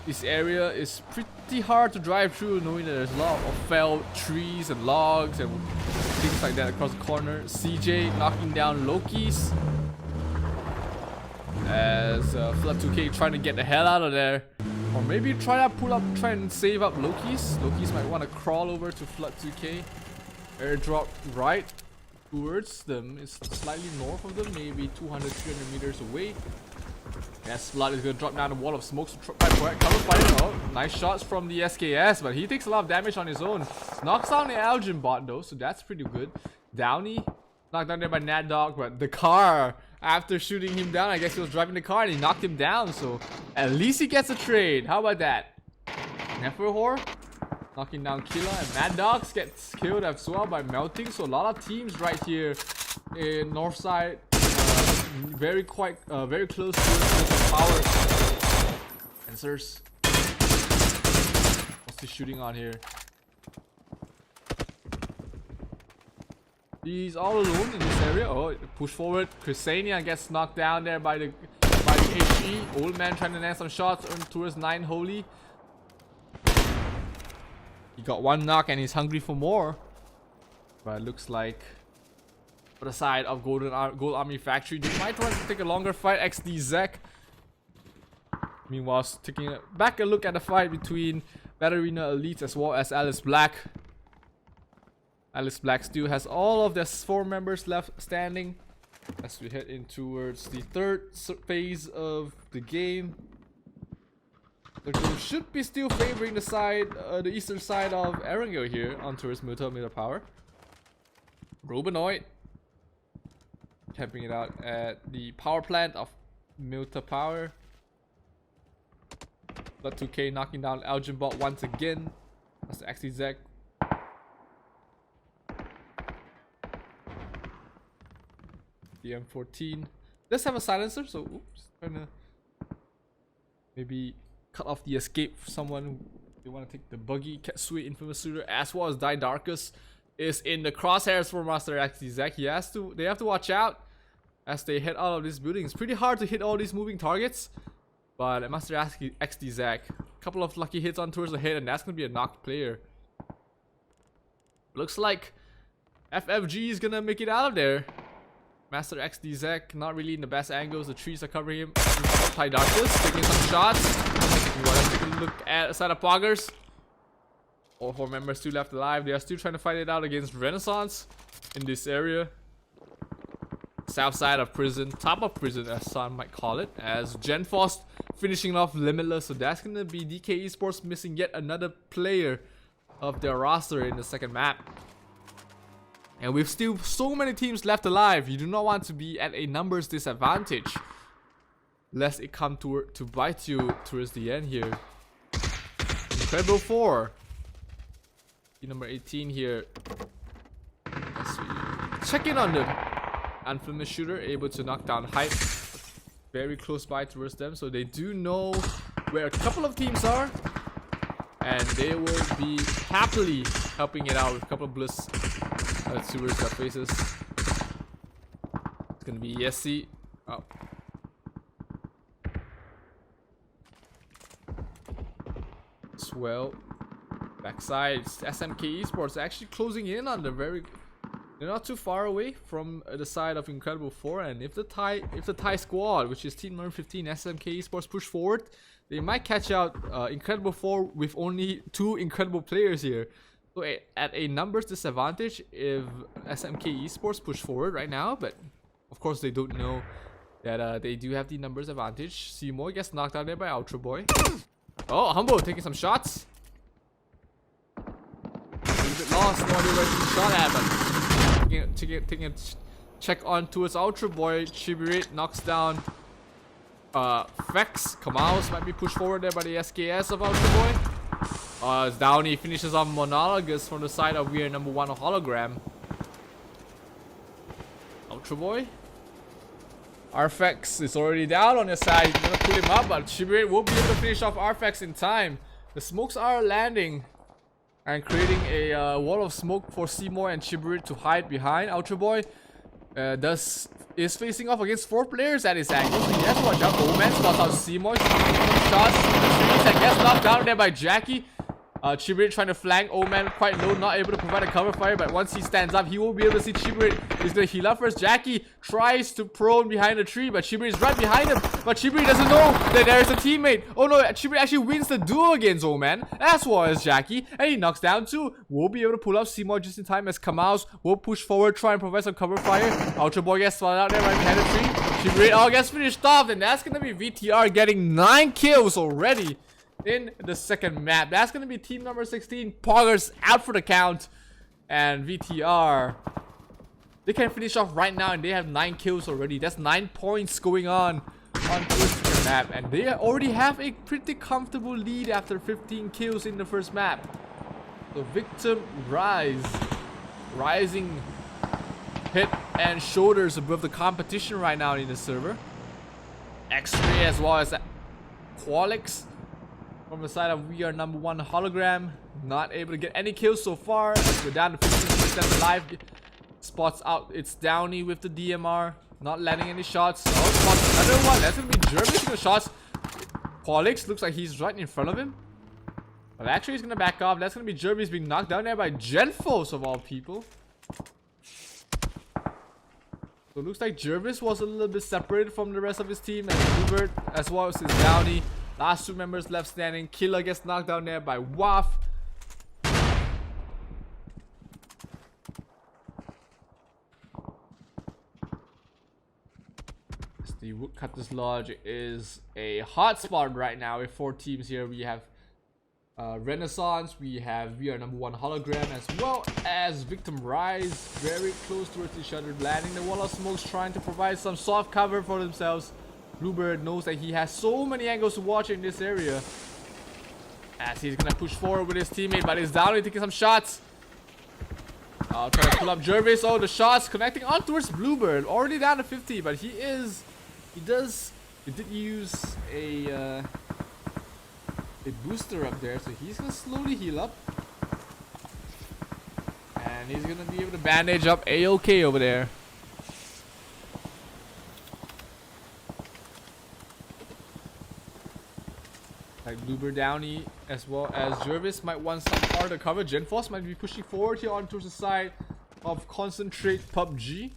This area is pretty hard to drive through, knowing that there's a lot of felled trees and logs and things like that across the corner. CJ knocking down Loki's as Flood2K trying to get the hell out of there. Or maybe try and save up Loki's. Loki's might want to crawl over to Flood2K. Airdrop right towards them. It's slightly north of them, maybe 200, 300 meters away. Yes, Flood is going to drop down a wall of smoke. Covered by it. Oh, nice shots from the SKS, but he takes a lot of damage on his own. Knocks down the Algin bot though, so that's pretty good. Downey knocked down there by Nat Dog, but the car, after shooting him down, I guess he was driving the car and he knocked him down, so at least he gets a trade. How about that? Neferhor knocking down Killa, and Mad Dogs gets killed as well by melting, so a lot of teams right here in north side, very close to the power. And Sirs, what's he shooting on here? He's all alone in this area. Oh, push forward. Chrysania gets knocked down there by the HE. Old man trying to land some shots towards 9 Holy. He got one knock and he's hungry for more. But it looks like for the side of Gold Army Factory, they might want to take a longer fight. XD Zek. Meanwhile, taking a look at the fight between Batterina Elite as well as Alice Black. Alice Black still has all of their 4 members left standing as we head in towards the third phase of the game. The game should be still favoring the eastern side of Erangel here on towards Milta Power. Robinoid camping it out at the power plant of Milta Power. Flood2K knocking down Elgin bot once again. That's the XTZ. The M14 does have a silencer, so oops, trying to maybe cut off the escape for someone who they want to take the buggy. Ketsui Infamous Shooter as well as Didarkus is in the crosshairs for Master XD. They have to watch out as they head out of this building. It's pretty hard to hit all these moving targets, but Master XD Zach, a couple of lucky hits on towards the head, and that's gonna be a knocked player. Looks like FFG is gonna make it out of there. Master XD Zach not really in the best angles. The trees are covering him. Didarkus taking some shots. We want to take a look at a side of Poggers. All 4 members still left alive. They are still trying to fight it out against Renaissance in this area. South side of prison, top of prison as some might call it, as Genforce finishing off Limitless. So that's going to be DK Esports missing yet another player of their roster in the second map. And with still so many teams left alive, you do not want to be at a numbers disadvantage, lest it come to bite you towards the end here. Incredible 4. Number 18 here. Check in on the Infamous Shooter, able to knock down Hype. Very close by towards them, so they do know where a couple of teams are. And they will be happily helping it out with a couple of bliss towards their faces. It's gonna be Yessi. Oh. Swell. Backside, SMK Esports actually closing in on the they're not too far away from the side of Incredible 4, and if the Thai squad, which is Team number 15, SMK Esports, push forward, they might catch out Incredible 4 with only 2 incredible players here. So at a numbers disadvantage if SMK Esports push forward right now, but of course they don't know that they do have the numbers advantage. Seymour gets knocked out there by Ultra Boy. Oh, Humble taking some shots. A little bit lost, no idea where the shot at, but taking a check on towards Ultra Boy. Chibirit knocks down Vex. Kamaos might be pushed forward there by the SKS of Ultra Boy. As Downey finishes off Monologus from the side of Weird number 1 hologram. Ultra Boy. Arfex is already down on the side. He's gonna pull him up, but Chibirit will be able to finish off Arfex in time. The smokes are landing and creating a wall of smoke for Seymour and Chiburit to hide behind. Ultra Boy is facing off against 4 players at his angle. So he has to watch out. Omen spots out Seymour. Shots in the trees and gets knocked down there by Jackie. Chiburit trying to flank Omen quite low, not able to provide a cover fire, but once he stands up, he will be able to see Chiburit. He's gonna heal up first. Jackie tries to prone behind the tree, but Chiburit is right behind him. But Chiburit doesn't know that there is a teammate. Oh no, Chiburit actually wins the duel against Omen, as well as Jackie, and he knocks down 2. We'll be able to pull up Seymour just in time as Kamals will push forward, try and provide some cover fire. Ultra Boy gets spotted out there right behind the tree. Chiburit gets finished off, and that's gonna be VTR getting 9 kills already in the second map. That's gonna be team number 16. Poggers out for the count, and VTR, they can finish off right now, and they have 9 kills already. That's 9 points going on this map, and they already have a pretty comfortable lead after 15 kills in the first map. So Victim rising head and shoulders above the competition right now in the server. X-Ray as well as Qualix from the side of We Are Number 1 Hologram, not able to get any kills so far. We're down to 15% alive. Spots out it's Downey with the DMR, not landing any shots. Oh, spots another one. That's gonna be Jervis with the shots. Qualix looks like he's right in front of him, but actually he's gonna back off. That's gonna be Jervis being knocked down there by Genfos of all people. So it looks like Jervis was a little bit separated from the rest of his team, and Hubert as well as his Downey. Last 2 members left standing. Killer gets knocked down there by Waff. The Woodcutter's Lodge is a hotspot right now with 4 teams here. We have Renaissance, we have We Are Number 1 Hologram, as well as Victim Rise, very close towards each other, landing the wall of smokes, trying to provide some soft cover for themselves. Bluebird knows that he has so many angles to watch in this area, as he's gonna push forward with his teammate, but he's down, taking some shots. Trying to pull up Jervis. Oh, the shots connecting on towards Bluebird, already down to 50, but he did use a booster up there, so he's gonna slowly heal up, and he's gonna be able to bandage up A-OK over there. Like Bluebird, Downey, as well as Jervis might want some harder cover. Genforce might be pushing forward here on towards the side of Concentrate PUBG.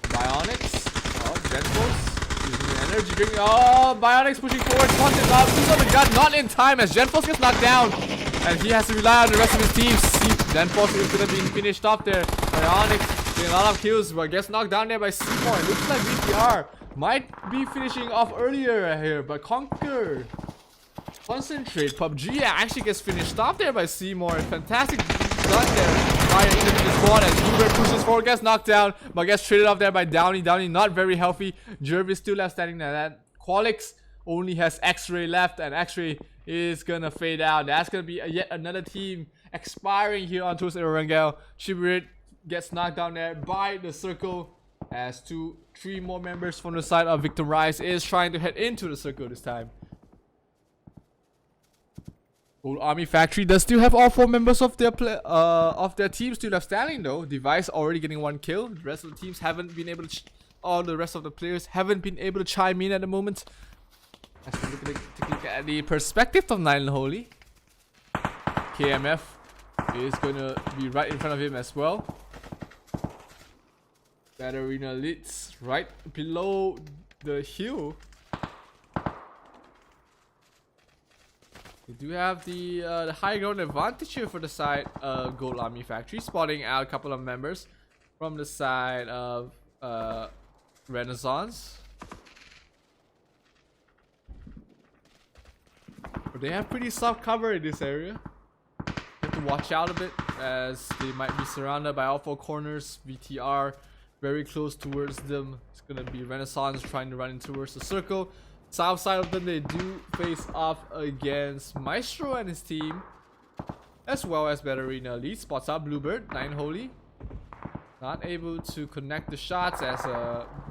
Bionics. Oh, Genforce using the energy drink. Oh, Bionics pushing forward. Spots it up. He's on the gun. Not in time as Genforce gets knocked down. And he has to rely on the rest of his team. Genforce is going to be finished off there. Bionics getting a lot of kills, but gets knocked down there by Seymour. It looks like VTR might be finishing off earlier here, but Conquer. Concentrate PUBG actually gets finished off there by Seymour. Fantastic done there by the squad as Hubert pushes forward, gets knocked down, but gets traded off there by Downey. Downey not very healthy. Jervis still left standing there. That Qualix only has X-Ray left, and X-Ray is gonna fade out. That's gonna be yet another team expiring here on towards Erangel. Chiburit gets knocked down there by the circle as 3 more members from the side of Victim Rise is trying to head into the circle this time. Gold Army Factory does still have all 4 members of their team still left standing though. Device already getting 1 kill. The rest of the teams haven't been able to, all the rest of the players haven't been able to chime in at the moment. Let's take a look at the perspective of Nine Holy. KMF is gonna be right in front of him as well. Batterina Litz right below the hill. We do have the high ground advantage here for the side of Gold Army Factory, spotting out a couple of members from the side of Renaissance. But they have pretty soft cover in this area. You have to watch out a bit as they might be surrounded by all 4 corners. VTR very close towards them. It's gonna be Renaissance trying to run in towards the circle. South side of them, they do face off against Maestro and his team, as well as Batterina Lead. Spots out Bluebird. Nine Holy not able to connect the shots as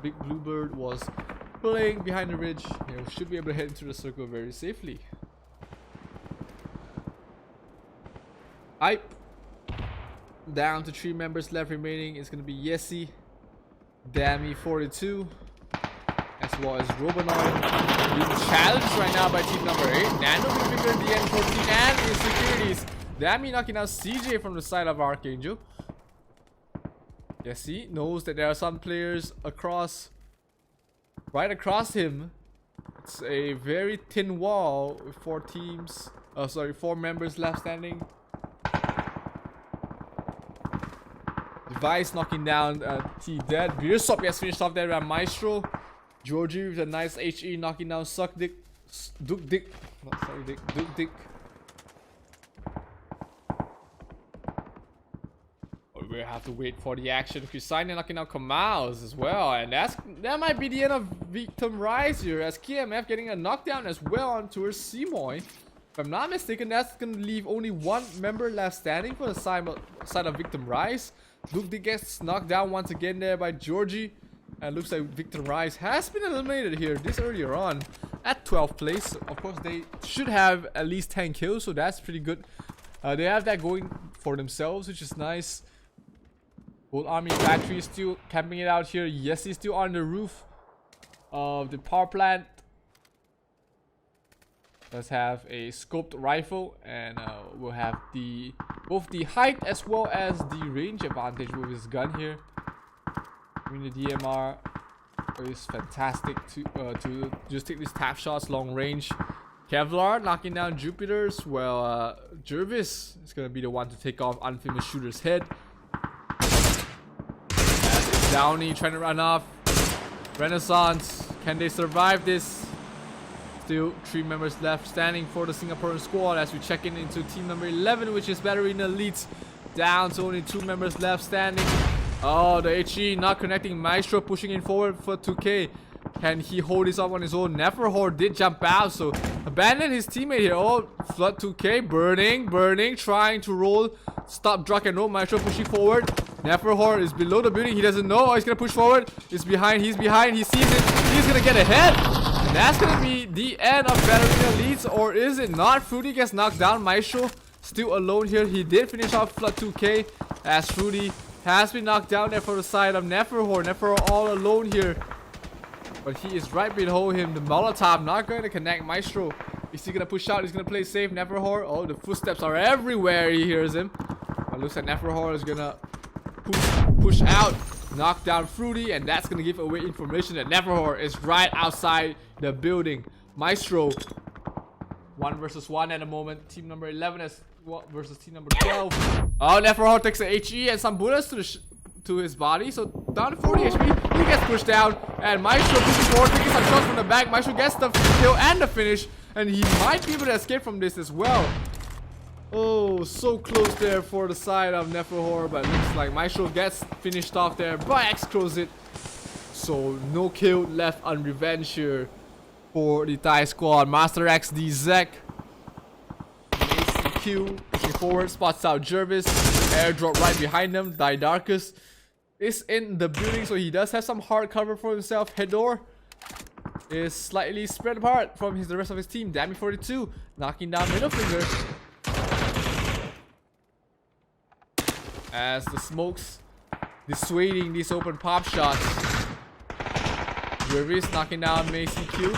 Big Bluebird was playing behind the ridge. He should be able to head into the circle very safely. Hype. Down to 3 members left remaining. It's gonna be Yessi, Dammy 42, as well as Robanoid. Being challenged right now by team number 8. Nano Finger, DN14, and Insecurities. Dammy knocking out CJ from the side of Archangel. Yessi knows that there are some players right across him. It's a very thin wall with 4 members left standing. Device knocking down T Dead. Beersop gets finished off there by Maestro. Georgie with a nice HE knocking down Duke Dick. Duke Dick. We have to wait for the action. Kusine knocking out Kamals as well. And that might be the end of Victim Rise here, as KMF getting a knockdown as well on towards Simoy. If I'm not mistaken, that's going to leave only 1 member left standing for the side of Victim Rise. Duke Dick gets knocked down once again there by Georgie. And looks like Victim Rise has been eliminated here this earlier on at 12th place. Of course, they should have at least 10 kills, so that's pretty good. They have that going for themselves, which is nice. Both Army Battery is still camping it out here. Yes, he's still on the roof of the power plant. Let's have a scoped rifle, and we'll have both the height as well as the range advantage with his gun here. I mean, the DMR is fantastic to just take these tap shots long range. Kevlar knocking down Jupiter's. Well, Jervis is gonna be the one to take off Unfamous Shooter's head. Downey trying to run off. Renaissance, can they survive this? Still 3 members left standing for the Singaporean squad as we check in into team number 11, which is Ballerina Elites. Down to only 2 members left standing. Oh, the HE not connecting. Maestro pushing in forward for 2K. Can he hold this up on his own? Neverhor did jump out, so abandoned his teammate here. Oh, Flood 2K burning, trying to roll. Stop, drag and roll. Maestro pushing forward. Neverhor is below the building. He doesn't know. Oh, he's gonna push forward. He's behind. He sees it. He's gonna get ahead. And that's gonna be the end of Ballerina Elites, or is it not? Fruity gets knocked down. Maestro still alone here. He did finish off Flood 2K as Fruity has been knocked down there for the side of Neverhor. Neverhor all alone here. But he is right below him. The Molotov not going to connect. Maestro, is he going to push out? He's going to play safe. Neverhor. Oh, the footsteps are everywhere. He hears him. But looks like Neverhor is going to push out. Knock down Fruity. And that's going to give away information that Neverhor is right outside the building. Maestro. 1 versus 1 at the moment. Team number 11 versus team number 12. Oh, Neverhor takes a HE and some bullets to his body, so down to 40 HP. He gets pushed down, and Maestro pushing forward, taking some shots from the back. Maestro gets the kill and the finish, and he might be able to escape from this as well. Oh, so close there for the side of Neverhor, but looks like Maestro gets finished off there by Exquisite. So no kill left on revenge here for the Thai squad. Master X, the Zek. ACQ pushing forward, spots out Jervis. Airdrop right behind them. Didarkus is in the building, so he does have some hard cover for himself. Hedor is slightly spread apart from the rest of his team. Dammy 42 knocking down Middle Finger as the smokes dissuading these open pop shots. Jervis knocking down Macy Q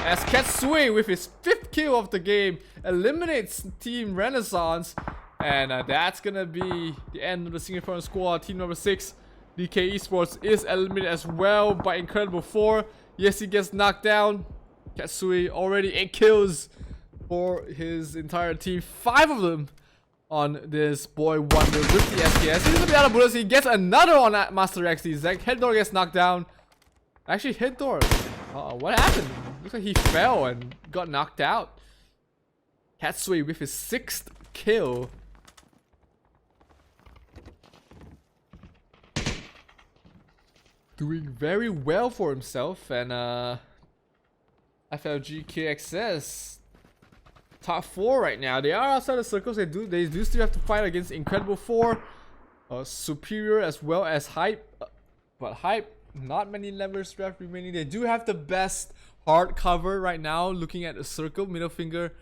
as Katsui with his 5th kill of the game eliminates Team Renaissance. And that's gonna be the end of the Singaporean squad. Team number 6, DK Esports, is eliminated as well by Incredible 4. Yes, he gets knocked down. Katsui already 8 kills for his entire team. 5 of them on this boy Wonder with the SKS. He doesn't be out of bullets. He gets another on that Master XD. Zach Heddor gets knocked down. Actually, Heddor. What happened? Looks like he fell and got knocked out. Katsui with his 6th kill. Doing very well for himself, and FLG KXS top 4 right now. They are outside the circles. They do still have to fight against Incredible 4, Superior as well as Hype, but Hype not many levers left remaining. They do have the best hard cover right now. Looking at the circle, Middle Finger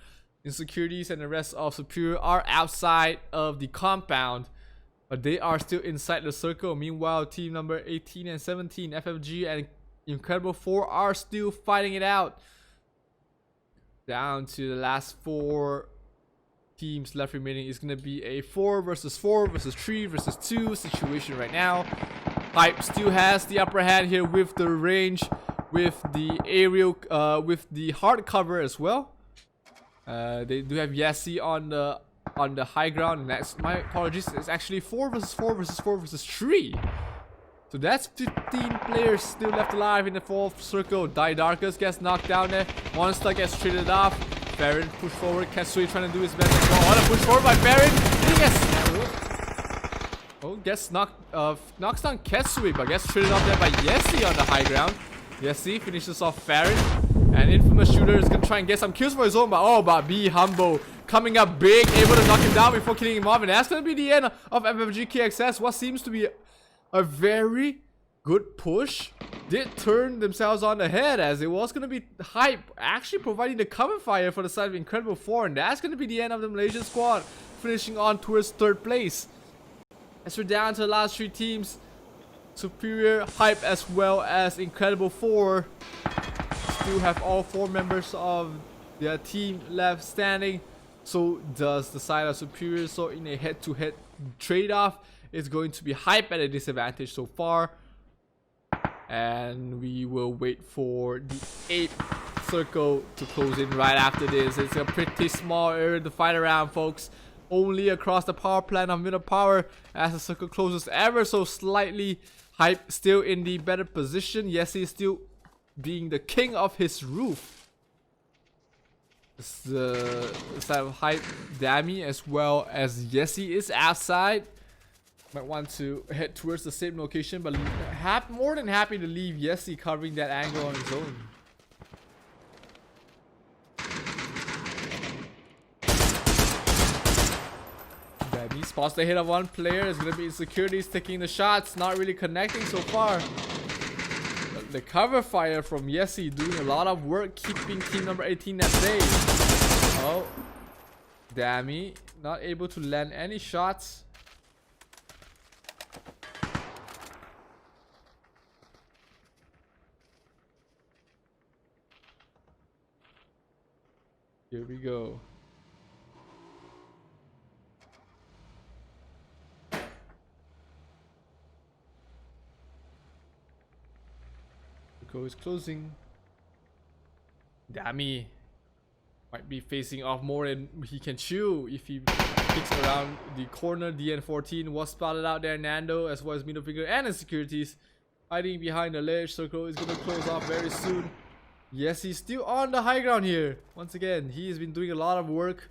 Insecurities and the rest of Superior are outside of the compound, but they are still inside the circle. Meanwhile, team number 18 and 17, FFG and Incredible 4 are still fighting it out. Down to the last 4 teams left remaining. Is going to be a 4 versus 3 versus 2 situation right now. Hype still has the upper hand here with the range, with the aerial, with the hard cover as well. They do have Yessi on the high ground. And that's, my apologies, it's actually 4 versus 4 versus 4 versus 3. So that's 15 players still left alive in the 4th circle. Darkus gets knocked down there. Monster gets traded off. Baron push forward. Ketsui trying to do his best. Oh, the push forward by Baron. He gets knocks down Ketsui, but gets traded off there by Yessi on the high ground. Yessi finishes off Baron. And Infamous Shooter is gonna try and get some kills for his own, but be humble. Coming up big, able to knock him down before killing him off. And that's gonna be the end of FFG KXS. What seems to be a very good push did turn themselves on the head, as it was going to be Hype actually providing the cover fire for the side of Incredible 4, and that's going to be the end of the Malaysian squad, finishing on towards 3rd place. As we're down to the last 3 teams, Superior, Hype, as well as Incredible 4 still have all 4 members of their team left standing. So does the side of Superior. So in a head-to-head trade-off, it's going to be Hype at a disadvantage so far. And we will wait for the 8th circle to close in right after this. It's a pretty small area to fight around, folks. Only across the power plant of middle power as the circle closes ever so slightly. Hype still in the better position. Yessi is still being the king of his roof. It's the side of Hype, Dami, as well as Yessi is outside. Might want to head towards the same location, but more than happy to leave Yessi covering that angle on his own. He spots the hit of one player. It's going to be Insecurities taking the shots, not really connecting so far. But the cover fire from Yessi doing a lot of work, keeping team number 18 at bay. Oh, Dami not able to land any shots. Here we go. Circle is closing. Dami might be facing off more than he can chew if he kicks around the corner. DN14 was spotted out there. Nando, as well as middle finger and Insecurities hiding behind the ledge. Circle is going to close off very soon. Yes, he's still on the high ground here. Once again, he has been doing a lot of work,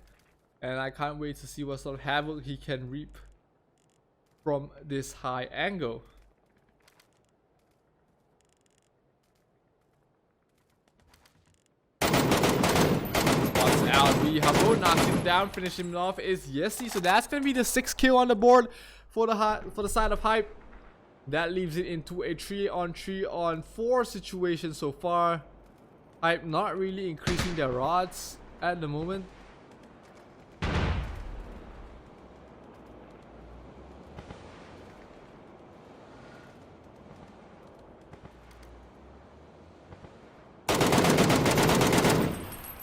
and I can't wait to see what sort of havoc he can reap from this high angle. Spots out, be humble, knocks him down, finish him off is Yessi. So that's gonna be the 6th kill on the board for the side of Hype. That leaves it into a 3-on-3-on-4 situation so far. Hype not really increasing their rods at the moment.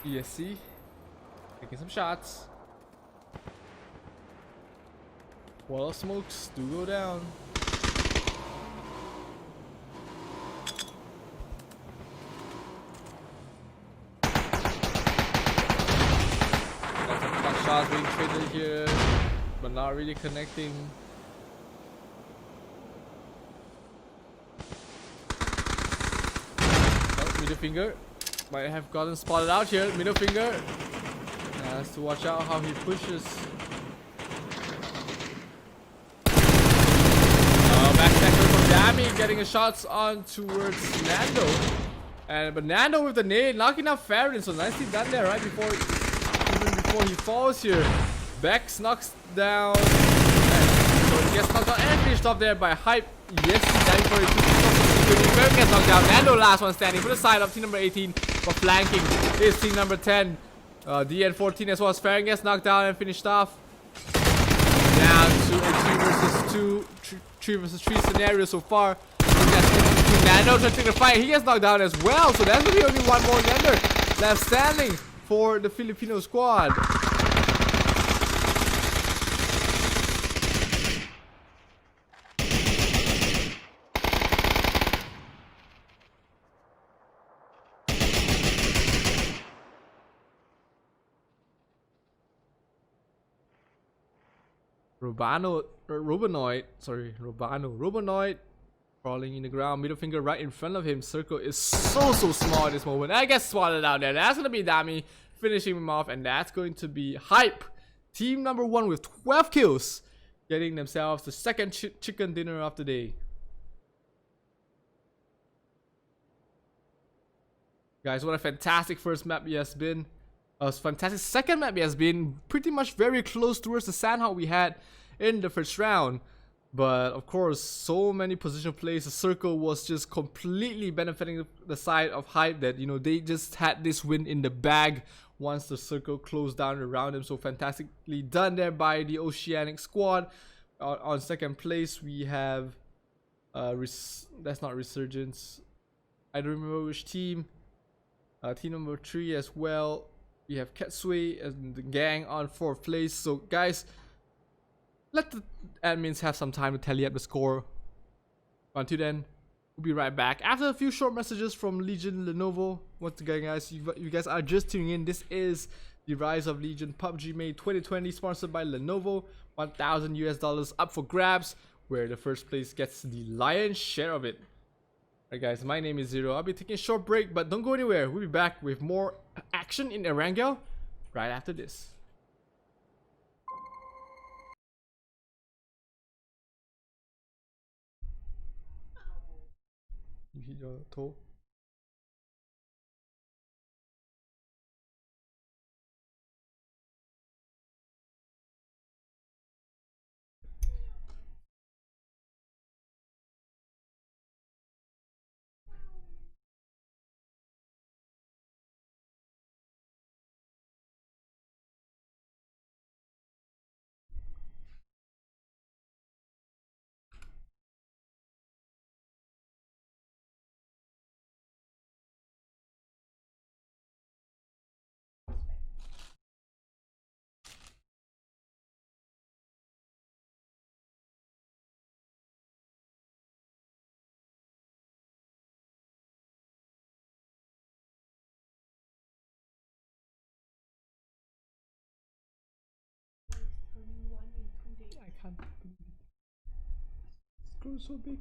ESC taking some shots. Wall of smokes do go down. Shots being traded here, but not really connecting. Oh, middle finger might have gotten spotted out here. Middle finger has to watch out how he pushes. Backtacker from Dami getting his shots on towards Nando, but Nando with the nade knocking out Farron. So nicely done there, right before he falls here. Bex knocks down. So he gets knocked down and finished off there by Hype. Yes, dying for it. Farron gets knocked down. Nando last one standing for the side of team number 18. But flanking is team number 10. DN14 as well as Farron gets knocked down and finished off. Down to a 2 versus 2, 3 versus 3 scenario so far. Nano trying to take the fight. He gets knocked down as well. So that's gonna be only one more Nender left standing for the Filipino squad. Robanoid crawling in the ground, middle finger right in front of him. Circle is so small at this moment. I get swatted out there. That's gonna be Dami finishing him off, and that's going to be Hype. Team number 1 with 12 kills, getting themselves the second chicken dinner of the day. Guys, what a fantastic first map it has been. A fantastic second map it has been. Pretty much very close towards the Sandhawk we had in the first round. But of course, so many position plays. The circle was just completely benefiting the side of Hype, that, you know, they just had this win in the bag once the circle closed down around them. So fantastically done there by the Oceanic squad. On second place we have that's not Resurgence. I don't remember which team. Team number 3 as well. We have Ketsui and the gang on 4th place. So guys, let the admins have some time to tally up the score. Until then, we'll be right back after a few short messages from Legion Lenovo. Once again, guys, you guys are just tuning in. This is the Rise of Legion PUBG May 2020, sponsored by Lenovo. $1,000 up for grabs, where the first place gets the lion's share of it. Alright guys, my name is Zero. I'll be taking a short break, but don't go anywhere. We'll be back with more action in Erangel right after this. You hit your toe? I can't believe it. It's grown so big.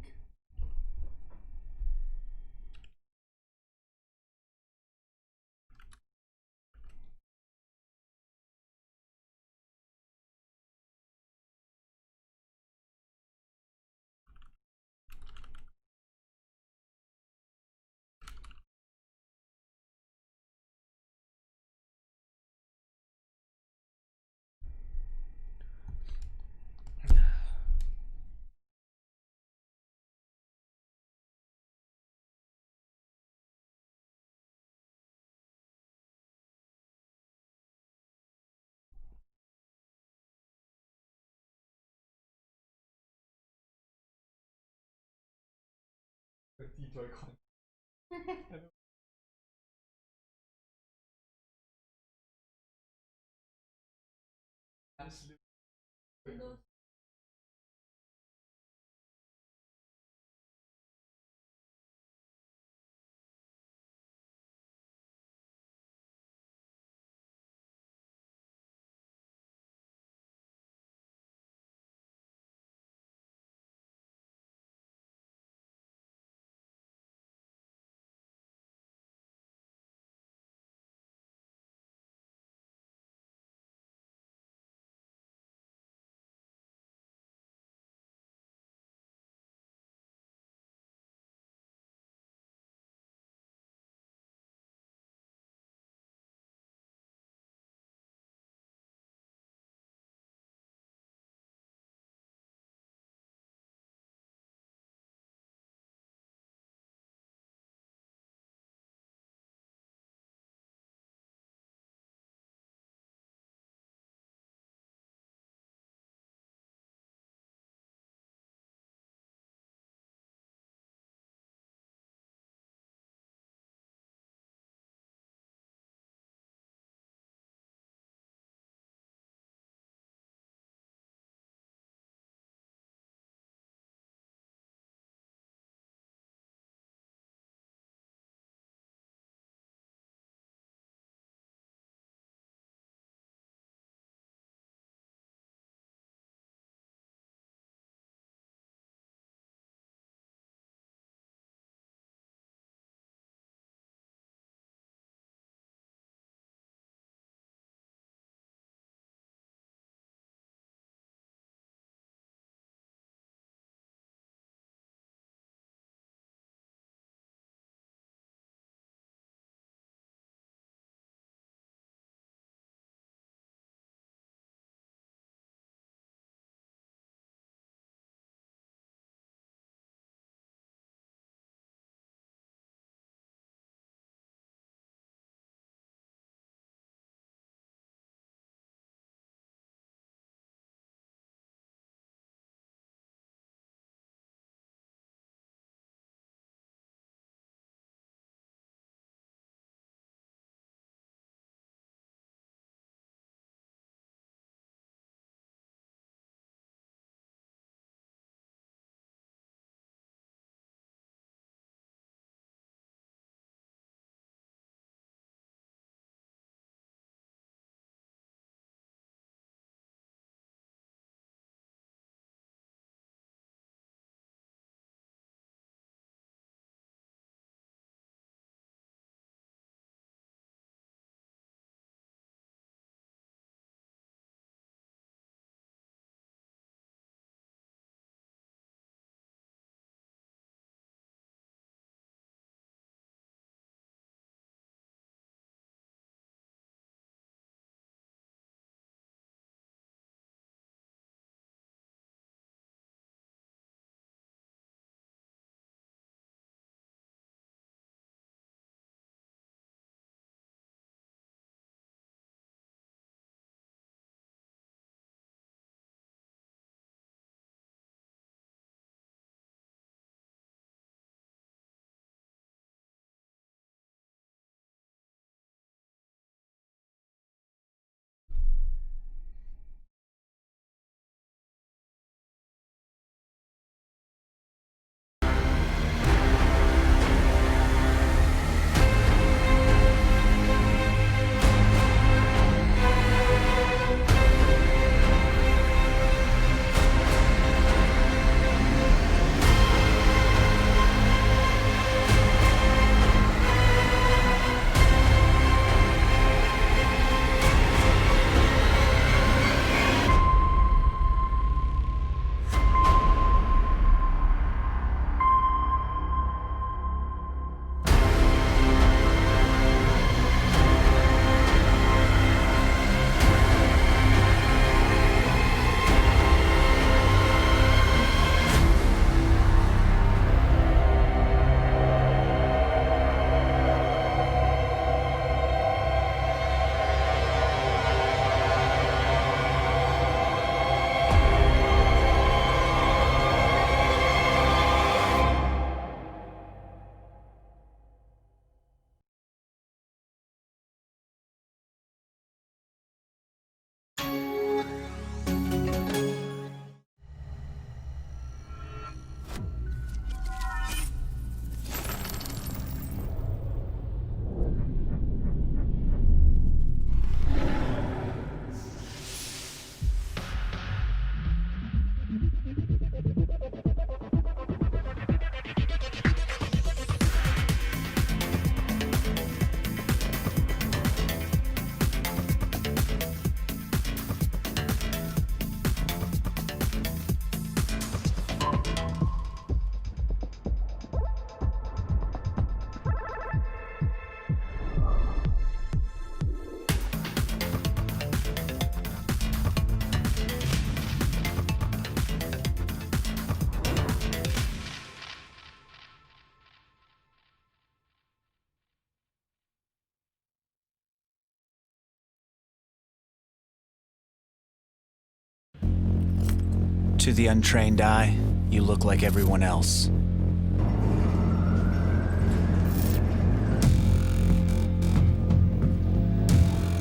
To the untrained eye, you look like everyone else.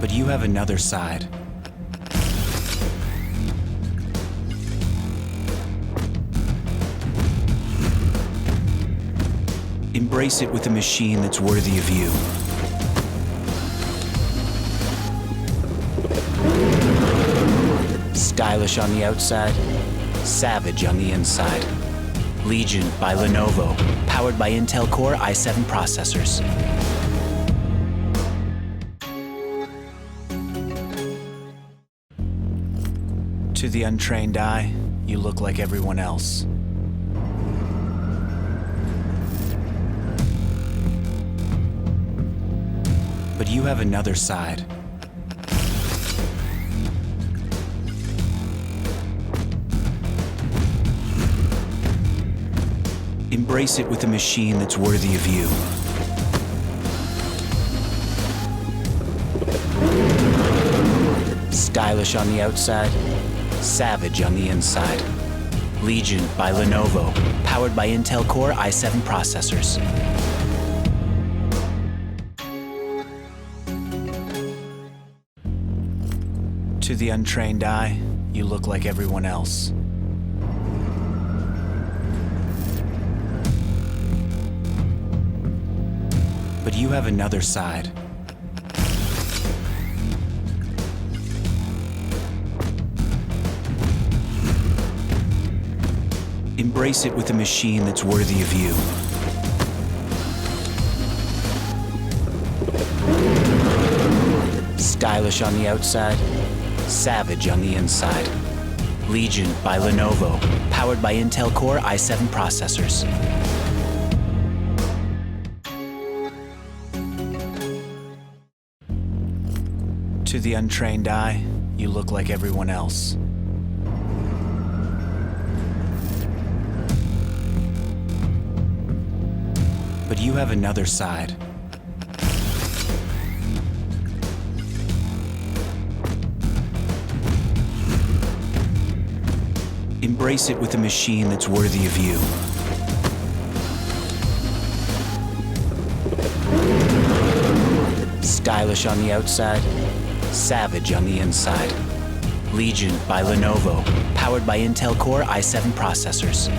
But you have another side. Embrace it with a machine that's worthy of you. Stylish on the outside, savage on the inside. Legion by Lenovo, powered by Intel Core i7 processors. To the untrained eye, you look like everyone else. But you have another side. Embrace it with a machine that's worthy of you. Stylish on the outside, savage on the inside. Legion by Lenovo, powered by Intel Core i7 processors. To the untrained eye, you look like everyone else. But you have another side. Embrace it with a machine that's worthy of you. Stylish on the outside, savage on the inside. Legion by Lenovo, powered by Intel Core i7 processors. To the untrained eye, you look like everyone else. But you have another side. Embrace it with a machine that's worthy of you. Stylish on the outside, savage on the inside. Legion by Lenovo, powered by Intel Core i7 processors.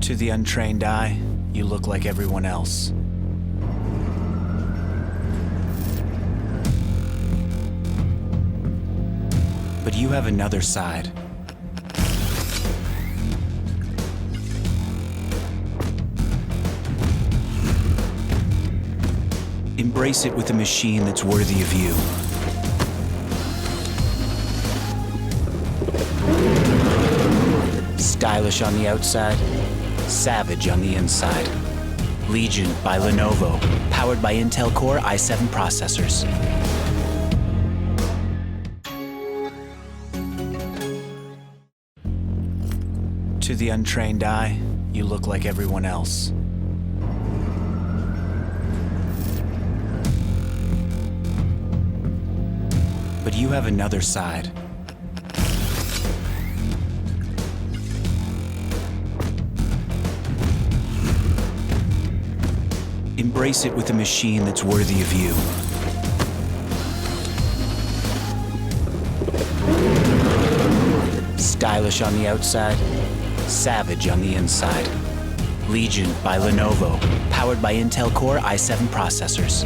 To the untrained eye, you look like everyone else. But you have another side. Embrace it with a machine that's worthy of you. Stylish on the outside, savage on the inside. Legion by Lenovo, powered by Intel Core i7 processors. To the untrained eye, you look like everyone else. But you have another side. Embrace it with a machine that's worthy of you. Stylish on the outside, savage on the inside. Legion by Lenovo, powered by Intel Core i7 processors.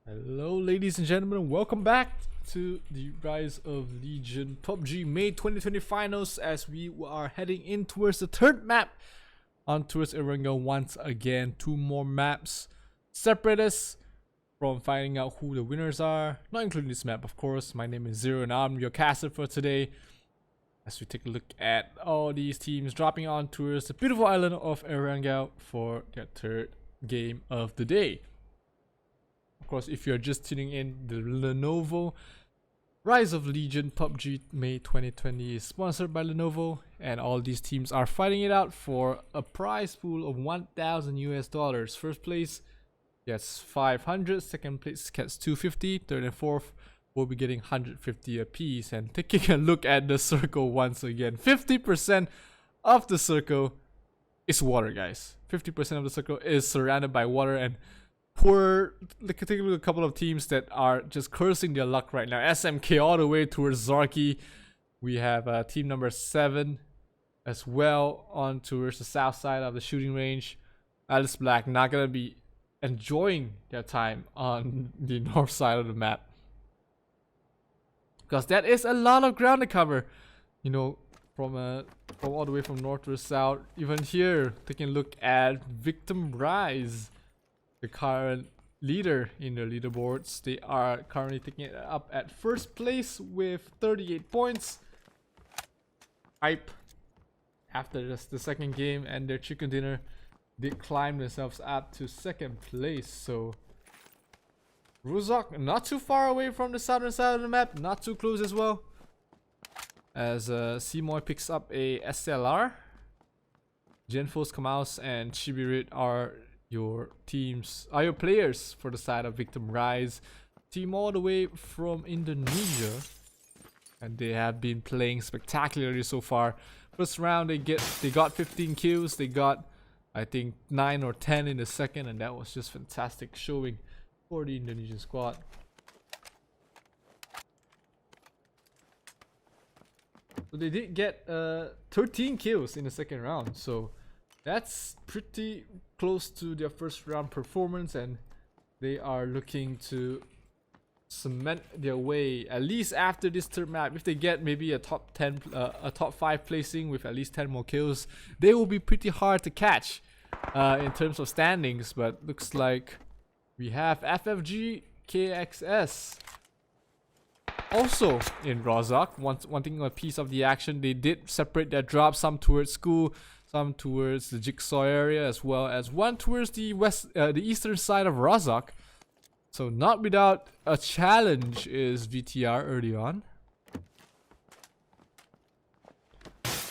Hello ladies and gentlemen, welcome back to the Rise of Legion PUBG May 2020 finals, as we are heading in towards the third map on towards Erangel once again. 2 more maps separate us from finding out who the winners are, not including this map of course. My name is Zero and I'm your caster for today, as we take a look at all these teams dropping on towards the beautiful island of Erangel for their third game of the day. Of course, if you're just tuning in, the Lenovo Rise of Legion PUBG May 2020 is sponsored by Lenovo, and all these teams are fighting it out for a prize pool of $1,000 US. First place gets 500, second place gets 250, third and fourth will be getting 150 apiece. And taking a look at the circle once again, 50% of the circle is water, guys. 50% of the circle is surrounded by water, and take a look at a couple of teams that are just cursing their luck right now. SMK all the way towards Zarki. We have team number 7 as well on towards the south side of the shooting range. Alice Black not gonna be enjoying their time on the north side of the map, because that is a lot of ground to cover, you know, from all the way from north to south. Even here, taking a look at Victim Rise, the current leader in the leaderboards. They are currently taking it up at first place with 38 points. Hype, after just the second game and their chicken dinner, did climb themselves up to second place. So Ruzok not too far away from the southern side of the map, not too close as well, as Seymour picks up a SLR. Genfos, Kamaus and Chibirit are your players for the side of Victim Rise. Team all the way from Indonesia, and they have been playing spectacularly so far. First round they got 15 kills. They got, I think, 9 or 10 in the second, and that was just fantastic showing for the Indonesian squad. So they did get 13 kills in the second round, so that's pretty close to their first round performance, and they are looking to cement their way, at least after this third map. If they get maybe a top 5 placing with at least 10 more kills, they will be pretty hard to catch in terms of standings. But looks like we have FFG KXS also in Rozak, wanting a piece of the action. They did separate their drops, some towards school, some towards the Jigsaw area, as well as one towards the eastern side of Rozak. So not without a challenge is VTR early on.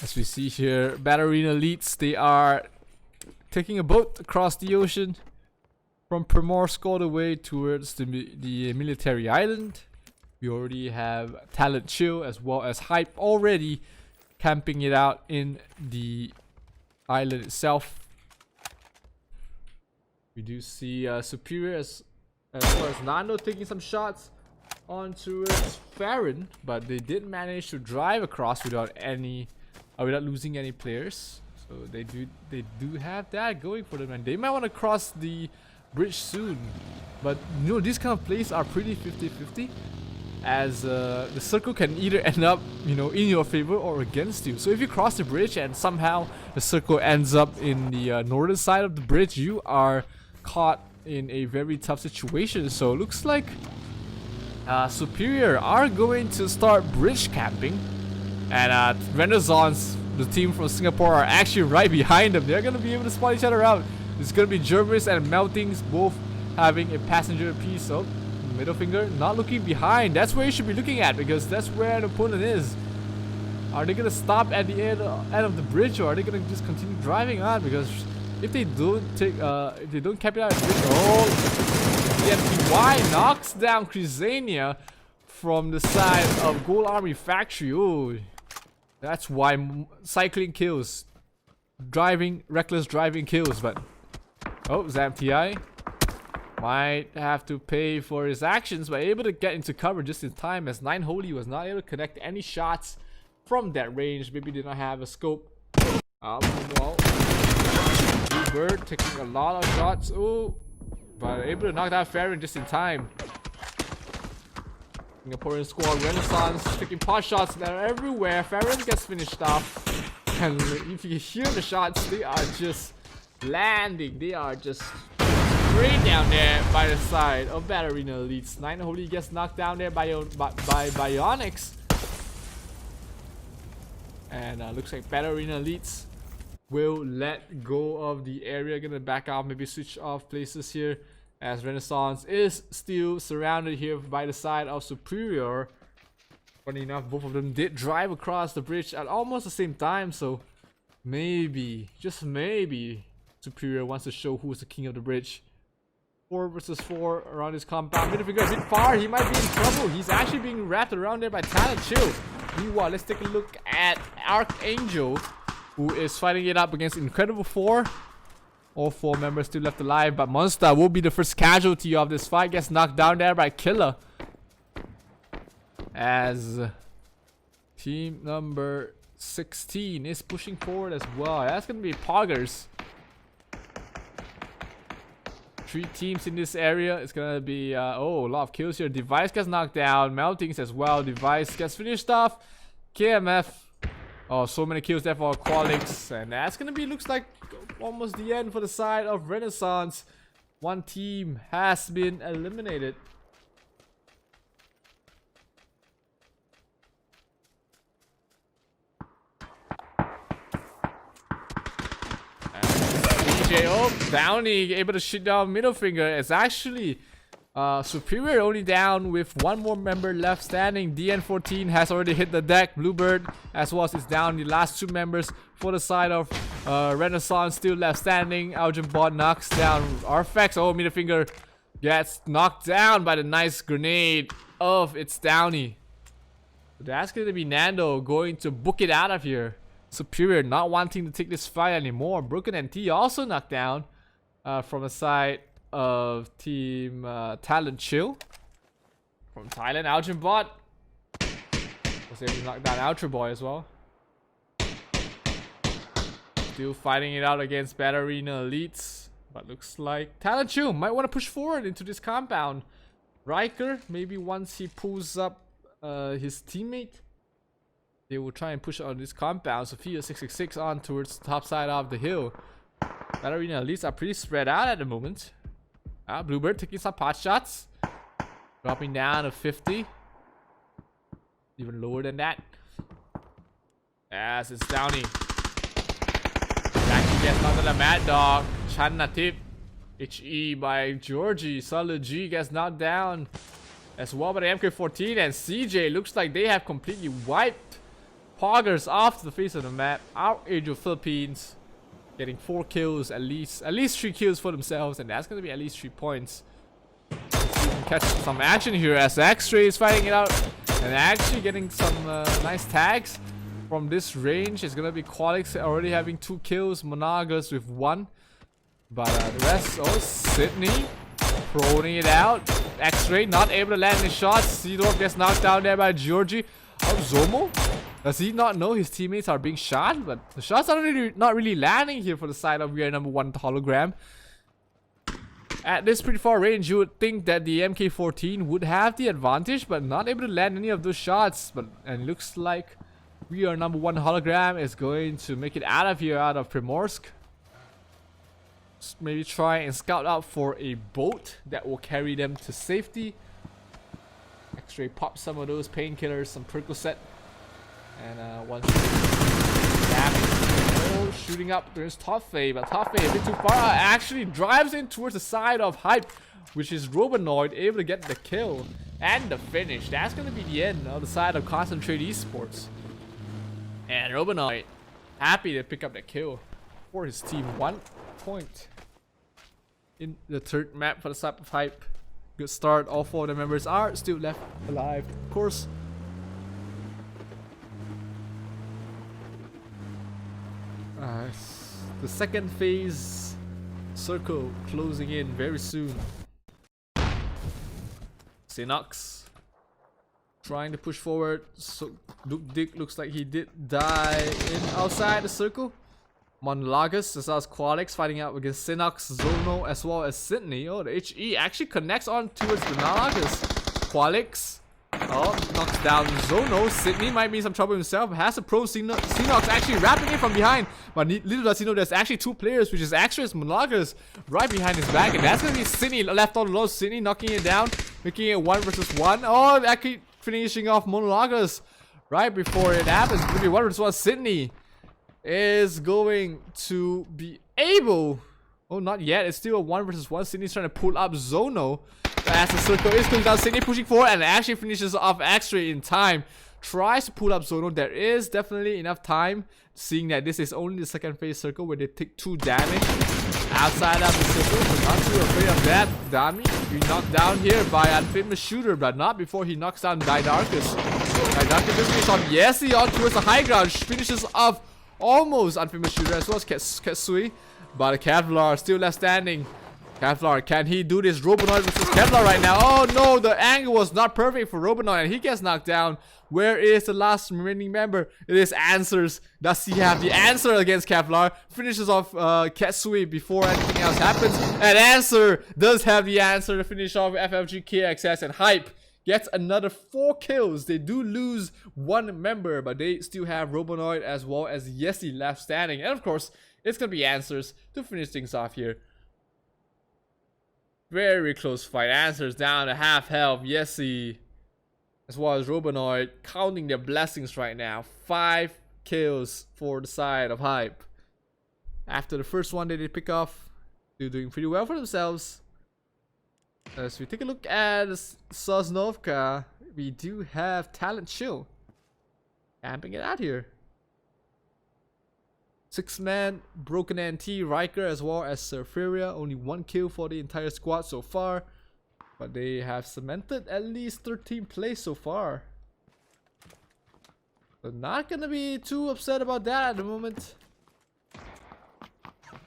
As we see here, Batterina Elites, they are taking a boat across the ocean from Primorsk all the way towards the military island. We already have Talent Chill as well as Hype already camping it out in the island itself. We do see Superior as well as Nando taking some shots on towards Farron, but they did manage to drive across without losing any players. So they do have that going for them, and they might want to cross the bridge soon. But you know, these kind of plays are pretty 50-50, as the circle can either end up, you know, in your favor or against you. So if you cross the bridge and somehow the circle ends up in the northern side of the bridge, you are caught in a very tough situation. So it looks like Superior are going to start bridge camping, and Renaissance, the team from Singapore, are actually right behind them. They're going to be able to spot each other out. It's going to be Jervis and Meltings both having a passenger piece. So middle finger, not looking behind. That's where you should be looking at, because that's where an opponent is. Are they gonna stop at the end of the bridge, or are they gonna just continue driving on? Because if they don't cap it out at the bridge, oh, the MTY knocks down Crisania from the side of Gold Army Factory. Oh, that's why cycling kills, reckless driving kills. But oh, ZamTI might have to pay for his actions, but able to get into cover just in time, as 9 Holy was not able to connect any shots from that range. Maybe did not have a scope. Well, Blue Bird taking a lot of shots. Oh, but able to knock down Farron just in time. Singaporean squad, Renaissance, taking pot shots that are everywhere. Farron gets finished off. And if you hear the shots, they are just landing. They are just straight down there by the side of Batterina Elites. Nine Holy gets knocked down there by Bionics. And looks like Batterina Elites will let go of the area. Gonna back out, maybe switch off places here, as Renaissance is still surrounded here by the side of Superior. Funny enough, both of them did drive across the bridge at almost the same time, so maybe, just maybe, Superior wants to show who's the king of the bridge. 4 versus 4 around his compound. Middle finger a bit far, he might be in trouble. He's actually being wrapped around there by Talent Chill. Meanwhile, let's take a look at Archangel, who is fighting it up against Incredible 4. All 4 members still left alive, but Monster will be the first casualty of this fight. Gets knocked down there by Killer. As team number 16 is pushing forward as well. That's gonna be Poggers. 3 teams in this area. It's gonna be oh, a lot of kills here. Device gets knocked down. Meltings as well. Device gets finished off. KMF. Oh, so many kills there for Qualix. And that's gonna be, looks like, almost the end for the side of Renaissance. 1 team has been eliminated. Oh, Downey able to shoot down middle finger. It's actually Superior only down with 1 more member left standing. DN14 has already hit the deck. Bluebird as well as is down. The last 2 members for the side of Renaissance still left standing. Algin Bot knocks down Arfex. Oh, middle finger gets knocked down by the nice grenade of its Downey. That's going to be Nando going to book it out of here. Superior not wanting to take this fight anymore. Broken NT also knocked down from the side of team Talent Chill. From Thailand, Algin Bot was able to knock down Ultra Boy as well. Still fighting it out against Batterina Elites. But looks like Talent Chill might want to push forward into this compound. Riker, maybe once he pulls up his teammate, they will try and push on this compound. Sophia 666 on towards the top side of the hill. Batterina Elites are pretty spread out at the moment. Bluebird taking some pot shots. Dropping down to 50. Even lower than that. As it's Downey. Actually gets knocked to the Mad Dog. Chan Natip. HE by Georgie. Solid G gets knocked down as well by the MK14. And CJ looks like they have completely wiped Poggers off the face of the map. Archangel Philippines getting 4 kills, at least 3 kills for themselves, and that's gonna be at least 3 points. Let's see if we can catch some action here as X-Ray is fighting it out and actually getting some nice tags from this range. It's gonna be Qualix already having 2 kills, Monagas with 1, but the rest, oh, Sydney proning it out. X-Ray not able to land his shots. Seedorf gets knocked down there by Georgie. Oh, Zomo, does he not know his teammates are being shot? But the shots are not really landing here for the side of we are number 1 hologram. At this pretty far range, you would think that the MK14 would have the advantage, but not able to land any of those shots. And it looks like we are number 1 hologram is going to make it out of here, out of Primorsk. Just maybe try and scout out for a boat that will carry them to safety. X-Ray pop some of those painkillers, some Percocet. And once damage, shooting up, there's Toffee, but Toffee a bit too far, actually drives in towards the side of Hype, which is Robinoid, able to get the kill and the finish. That's going to be the end of the side of Concentrate Esports. And Robinoid happy to pick up the kill for his team. 1 point in the 3rd map for the side of Hype. Good start. All 4 of the members are still left alive, of course. The 2nd phase circle closing in very soon. Sinox trying to push forward. So Luke Dick looks like he did die in outside the circle. Monlagus as well as Qualix fighting out against Sinox, Zono as well as Sydney. Oh, the HE actually connects on towards the Monlagus. Qualix Oh, knocks down Zono. Sydney might be in some trouble himself. Has a pro Xenox actually wrapping it from behind. But little does he know there's actually two players, which is Extras, Monologus, right behind his back. And that's going to be Sydney left all alone. Sydney knocking it down, making it 1 versus 1. Oh, actually finishing off Monologus right before it happens. It's going to be 1 versus 1. Sydney is going to be able... Oh, not yet. It's still a 1 versus 1. Sydney's trying to pull up Zono. As the circle is going down, Sydney pushing forward and actually finishes off X-Ray in time. Tries to pull up Zono. There is definitely enough time, seeing that this is only the second phase circle where they take 2 damage outside of the circle. So not too afraid of that. Dami, be knocked down here by Unfamous Shooter, but not before he knocks down Didarkus. Didarkus just finishes off Yessi on towards the high ground. Finishes off almost Unfamous Shooter as well as Ketsui. But Kevlar still left standing. Kevlar, can he do this? Robonoid versus Kevlar right now. Oh no, the angle was not perfect for Robonoid and he gets knocked down. Where is the last remaining member? It is Answers. Does he have the answer against Kevlar? Finishes off Ketsui before anything else happens. And Answer does have the answer to finish off FFG, KXS, and Hype. Gets another 4 kills. They do lose 1 member, but they still have Robonoid as well as Yessi left standing. And of course, it's going to be Answers to finish things off here. Very close fight. Answers down to half health. Yessi as well as Robonoid counting their blessings right now. 5 kills for the side of Hype. After the first one they did pick off, they're doing pretty well for themselves. As we take a look at Sosnovka, we do have Talent Chill camping it out here. 6-man, Broken NT, Riker, as well as Surferia. Only 1 kill for the entire squad so far. But they have cemented at least 13th place so far. So not gonna be too upset about that at the moment.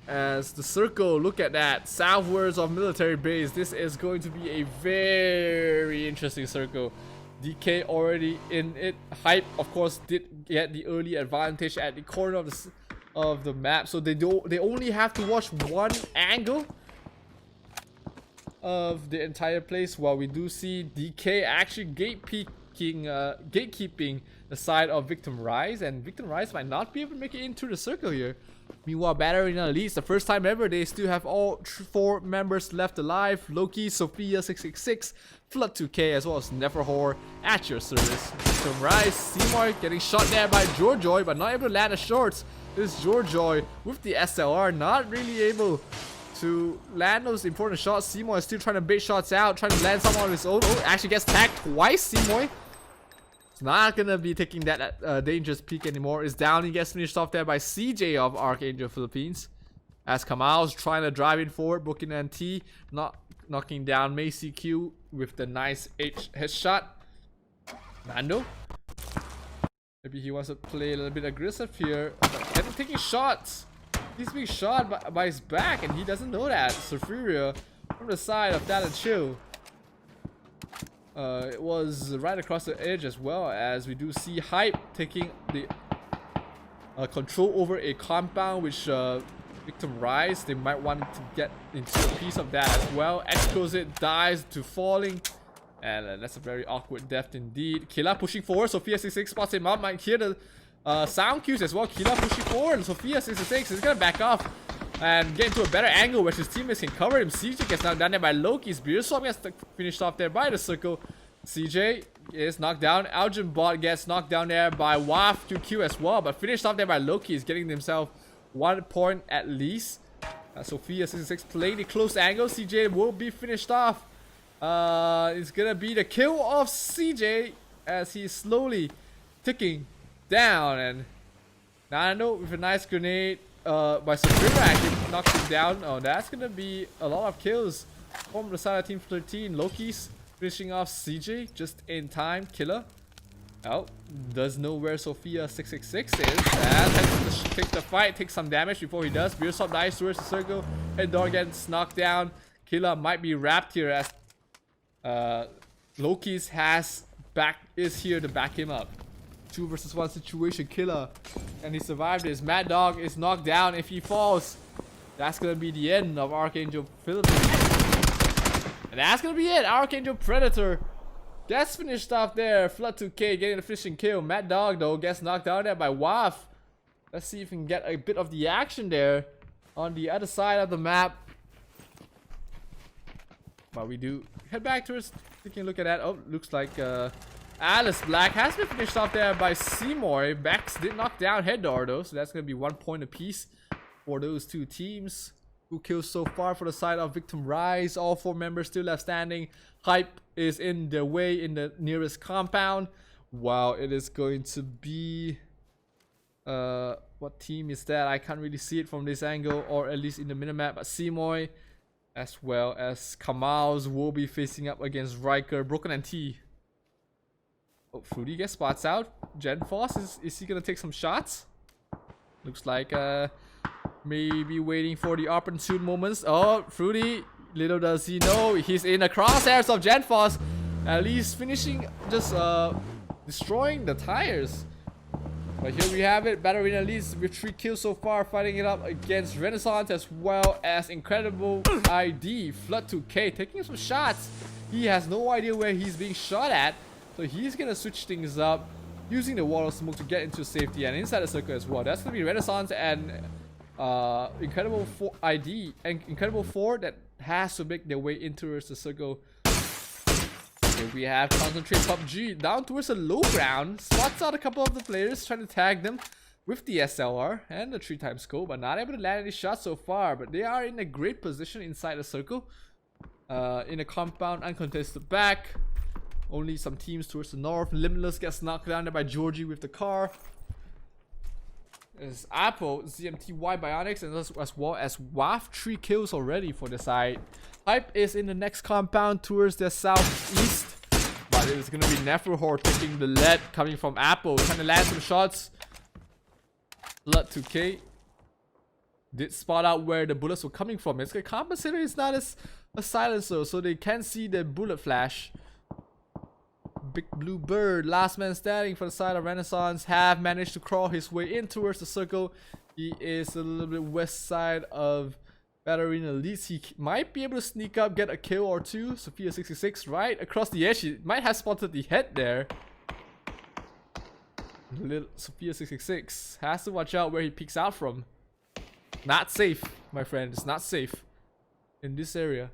As the circle, look at that. Southwards of military base. This is going to be a very interesting circle. DK already in it. Hype, of course, did get the early advantage at the corner of the map, so they only have to watch one angle of the entire place, while we do see DK actually gatekeeping the side of Victim Rise, and Victim Rise might not be able to make it into the circle here. Meanwhile, Battery Elite, the first time ever, they still have all 4 members left alive. Loki, Sophia 666, Flood 2K, as well as Neverhor at your service. Victim Rise, Seymour getting shot there by Jorjoy, but not able to land the shorts. This Jorjoy with the SLR, not really able to land those important shots. Seymour is still trying to bait shots out, trying to land someone on his own. Oh, actually gets tagged twice. Seymour is not gonna be taking that dangerous peek anymore. Is down. He gets finished off there by CJ of Archangel Philippines. As Kamal's trying to drive it forward, booking NT, not knocking down Macy Q with the nice headshot. Nando. Maybe he wants to play a little bit aggressive here. But taking shots. He's being shot by his back and he doesn't know that. Surferia from the side of Talent Chill. It was right across the edge, as well as we do see Hype taking the control over a compound, which Victim Rise, they might want to get into a piece of that as well. Explosive dies to falling. And that's a very awkward death indeed. Killa pushing forward. Sophia 66 spots him out. Might hear the sound cues as well. Killa pushing forward. Sophia 66 is going to back off and get into a better angle where his teammates can cover him. CJ gets knocked down there by Loki's. Beerswap gets finished off there by the circle. CJ is knocked down. Algin Bot gets knocked down there by WAF 2Q as well. But finished off there by Loki. Is getting himself 1 point at least. Sophia 66 playing the close angle. CJ will be finished off. It's gonna be the kill of CJ as he's slowly ticking down, and Nano with a nice grenade by Sabrina actually knocks him down. Oh, that's gonna be a lot of kills from the side of Team 13. Loki's finishing off CJ just in time. Killer, oh, does know where Sophia 666 is, and has to take the fight, take some damage before he does. Beerswap dies towards the circle, and Dor gets knocked down. Killer might be wrapped here as Loki's is here to back him up. 2 versus 1 situation. Killer, and he survived this. Mad Dog is knocked down. If he falls, that's gonna be the end of Archangel Philippines, and that's gonna be it. Archangel Predator Gets finished off there. Flood 2K getting the finishing kill. Mad Dog though gets knocked down there by Waf. Let's see if we can get a bit of the action there on the other side of the map. But we do head back towards taking a look at that. Oh, looks like Alice Black has been finished off there by Seymour. Bex did knock down Heddor though, so that's gonna be 1 point apiece for those two teams. 2 kills so far for the side of Victim Rise. All 4 members still left standing. Hype is in their way in the nearest compound. Wow, it is going to be what team is that? I can't really see it from this angle, or at least in the minimap. But Seymour as well as Kamals will be facing up against Riker, Broken and T. Oh, Fruity gets spots out. Genfoss, is he gonna take some shots? Looks like maybe waiting for the opportune moments. Oh, Fruity, little does he know, he's in the crosshairs of Genfoss. At least finishing, just destroying the tires. But here we have it, Battle Arena leads with 3 kills so far, fighting it up against Renaissance as well as Incredible ID. Flood 2K taking some shots. He has no idea where he's being shot at, so he's gonna switch things up, using the wall of smoke to get into safety and inside the circle as well. That's gonna be Renaissance and Incredible 4 ID and Incredible 4 that has to make their way into the circle. Here we have Concentrate PUBG down towards the low ground, spots out a couple of the players trying to tag them with the SLR and the 3x scope, but not able to land any shots so far. But they are in a great position inside the circle, in a compound, uncontested back. Only some teams towards the north. Limitless gets knocked down there by Georgie with the car. There's Apple, ZMTY Bionics, and as well as WAF. 3 kills already for the side. Hype is in the next compound towards the southeast, but it is going to be Neferhor taking the lead, coming from Apple, trying to land some shots. Blood 2K did spot out where the bullets were coming from. It's compensator is not as a silencer, so they can see the bullet flash. Big Blue Bird, last man standing for the side of Renaissance, have managed to crawl his way in towards the circle. He is a little bit west side of Battle Arena leads. He might be able to sneak up, get a kill or two. Sophia 66 right across the edge. He might have spotted the head there. Little Sophia 66 has to watch out where he peeks out from. Not safe, my friend. It's not safe in this area.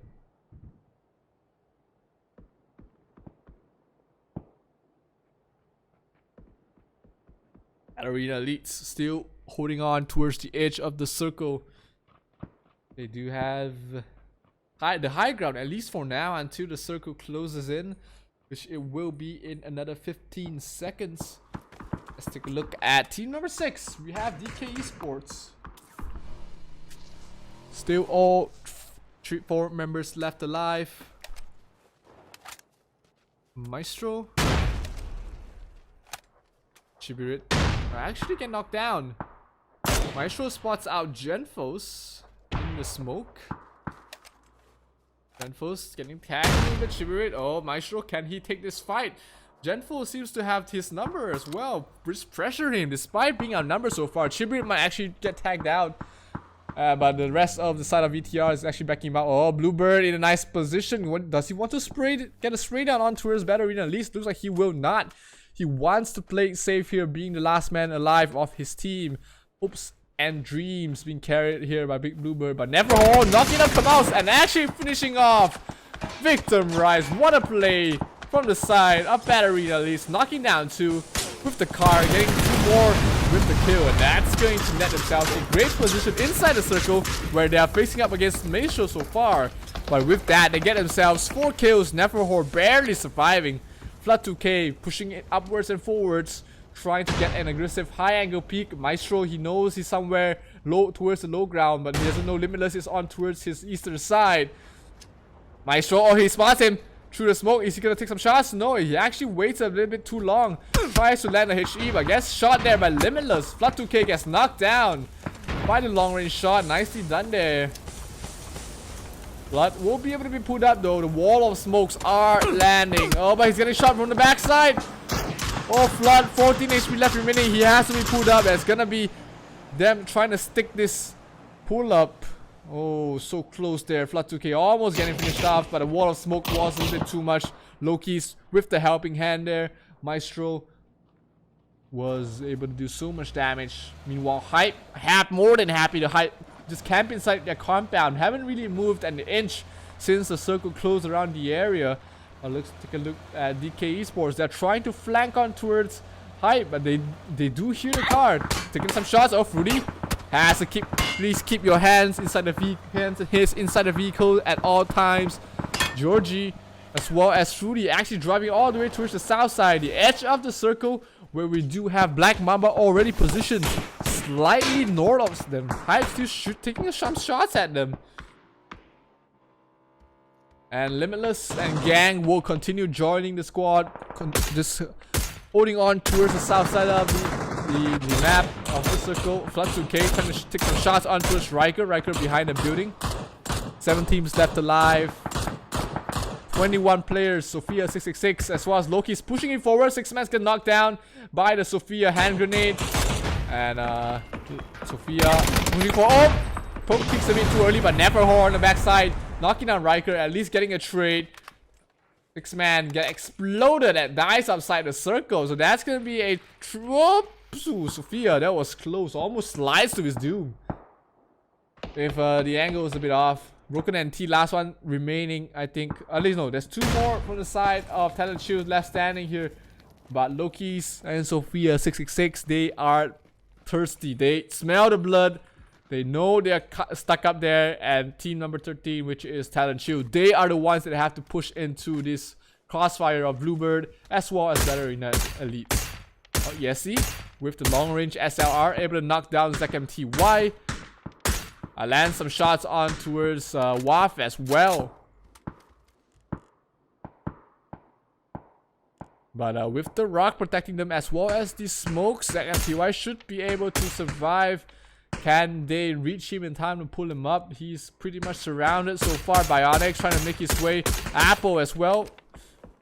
Arena Elites still holding on towards the edge of the circle. They do have the high ground, at least for now, until the circle closes in, which it will be in another 15 seconds. Let's take a look at team number 6. We have DK Esports. Still all 4 members left alive. Maestro. Chibirit actually get knocked down. Maestro spots out Genfos in the smoke. Genfos getting tagged a little bit. Chibirit. Oh, Maestro, can he take this fight? Genfos seems to have his number as well. Just pressure him despite being outnumbered so far. Chibirit might actually get tagged out. But the rest of the side of VTR is actually backing him out. Oh, Bluebird in a nice position. Does he want to get a spray down onto his Battle Arena? At least looks like he will not. He wants to play it safe here, being the last man alive of his team. Hopes and dreams being carried here by Big Bluebird, but Neverhorn knocking up Kamals and actually finishing off Victim Rise. What a play from the side of Battle Arena, at least knocking down 2 with the car, getting 2 more with the kill, and that's going to net themselves a great position inside the circle where they are facing up against Maestro so far. But with that, they get themselves 4 kills. Neverhorn barely surviving. Flood 2K pushing it upwards and forwards, trying to get an aggressive high angle peek. Maestro, he knows he's somewhere low towards the low ground, but he doesn't know Limitless is on towards his eastern side. Maestro, oh, he spots him through the smoke. Is he gonna take some shots? No, he actually waits a little bit too long. Tries to land a HE, but gets shot there by Limitless. Flood 2K gets knocked down by the long range shot. Nicely done there. Blood will be able to be pulled up though. The wall of smokes are landing. Oh, but he's getting shot from the backside. Oh, Flood, 14 HP left remaining. He has to be pulled up. It's gonna be them trying to stick this pull up. Oh, so close there. Flood 2K almost getting finished off, but the wall of smoke was a little bit too much. Loki's with the helping hand there. Maestro was able to do so much damage. Meanwhile, Hype, more than happy to Hype just camp inside their compound. Haven't really moved an inch since the circle closed around the area. Let's take a look at DK Esports. They're trying to flank on towards Hype, but they do hear the car. Taking some shots. Oh, Fruity has to please keep your hands inside the vehicle at all times. Georgie, as well as Fruity, actually driving all the way towards the south side, the edge of the circle, where we do have Black Mamba already positioned slightly north of them. Hype still taking some shots at them. And Limitless and Gang will continue joining the squad, just holding on towards the south side of the map of the circle. Flood 2K trying to take some shots on towards Riker. Riker behind the building. 7 teams left alive. 21 players. Sophia 666, as well as Loki's pushing it forward. 6 men get knocked down by the Sophia hand grenade. And Sophia moving for poke kicks a bit too early, but Neverhorn on the backside, knocking down Riker, at least getting a trade. 6 man get exploded at dice outside the circle, so that's gonna be a Sophia, that was close, almost slides to his doom. If the angle is a bit off. Broken NT, last one remaining, I think. At least no, there's 2 more from the side of Talent Shield left standing here. But Loki's and Sophia 666, they are thirsty. They smell the blood. They know they're stuck up there. And team number 13, which is Talent Shield, they are the ones that have to push into this crossfire of Bluebird, as well as Batterina Elite. Oh, Yessie with the long range SLR, able to knock down ZMTY. I land some shots on towards WAF as well. But with the rock protecting them, as well as the smokes, ZMTY should be able to survive. Can they reach him in time to pull him up? He's pretty much surrounded so far. Bionics trying to make his way. Apple as well.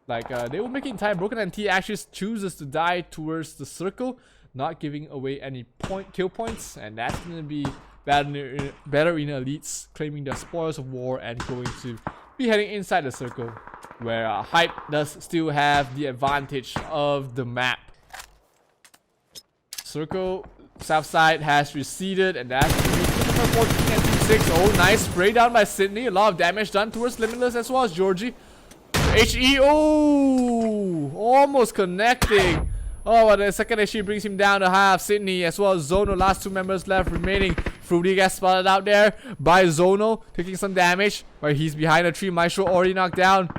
Like, they were making time. Broken NT actually chooses to die towards the circle, not giving away any kill points. And that's going to be Batterina Elites claiming the spoils of war and going to be heading inside the circle, where Hype does still have the advantage of the map. Circle south side has receded, and that's number 14 and 2-6. Oh, nice spray down by Sydney. A lot of damage done towards Limitless as well as Georgie. HE, oh, almost connecting. Oh, but the second HE brings him down to half. Sydney as well as Zono, last 2 members left remaining. Fruity gets spotted out there by Zono, taking some damage, but he's behind a tree. Maestro already knocked down.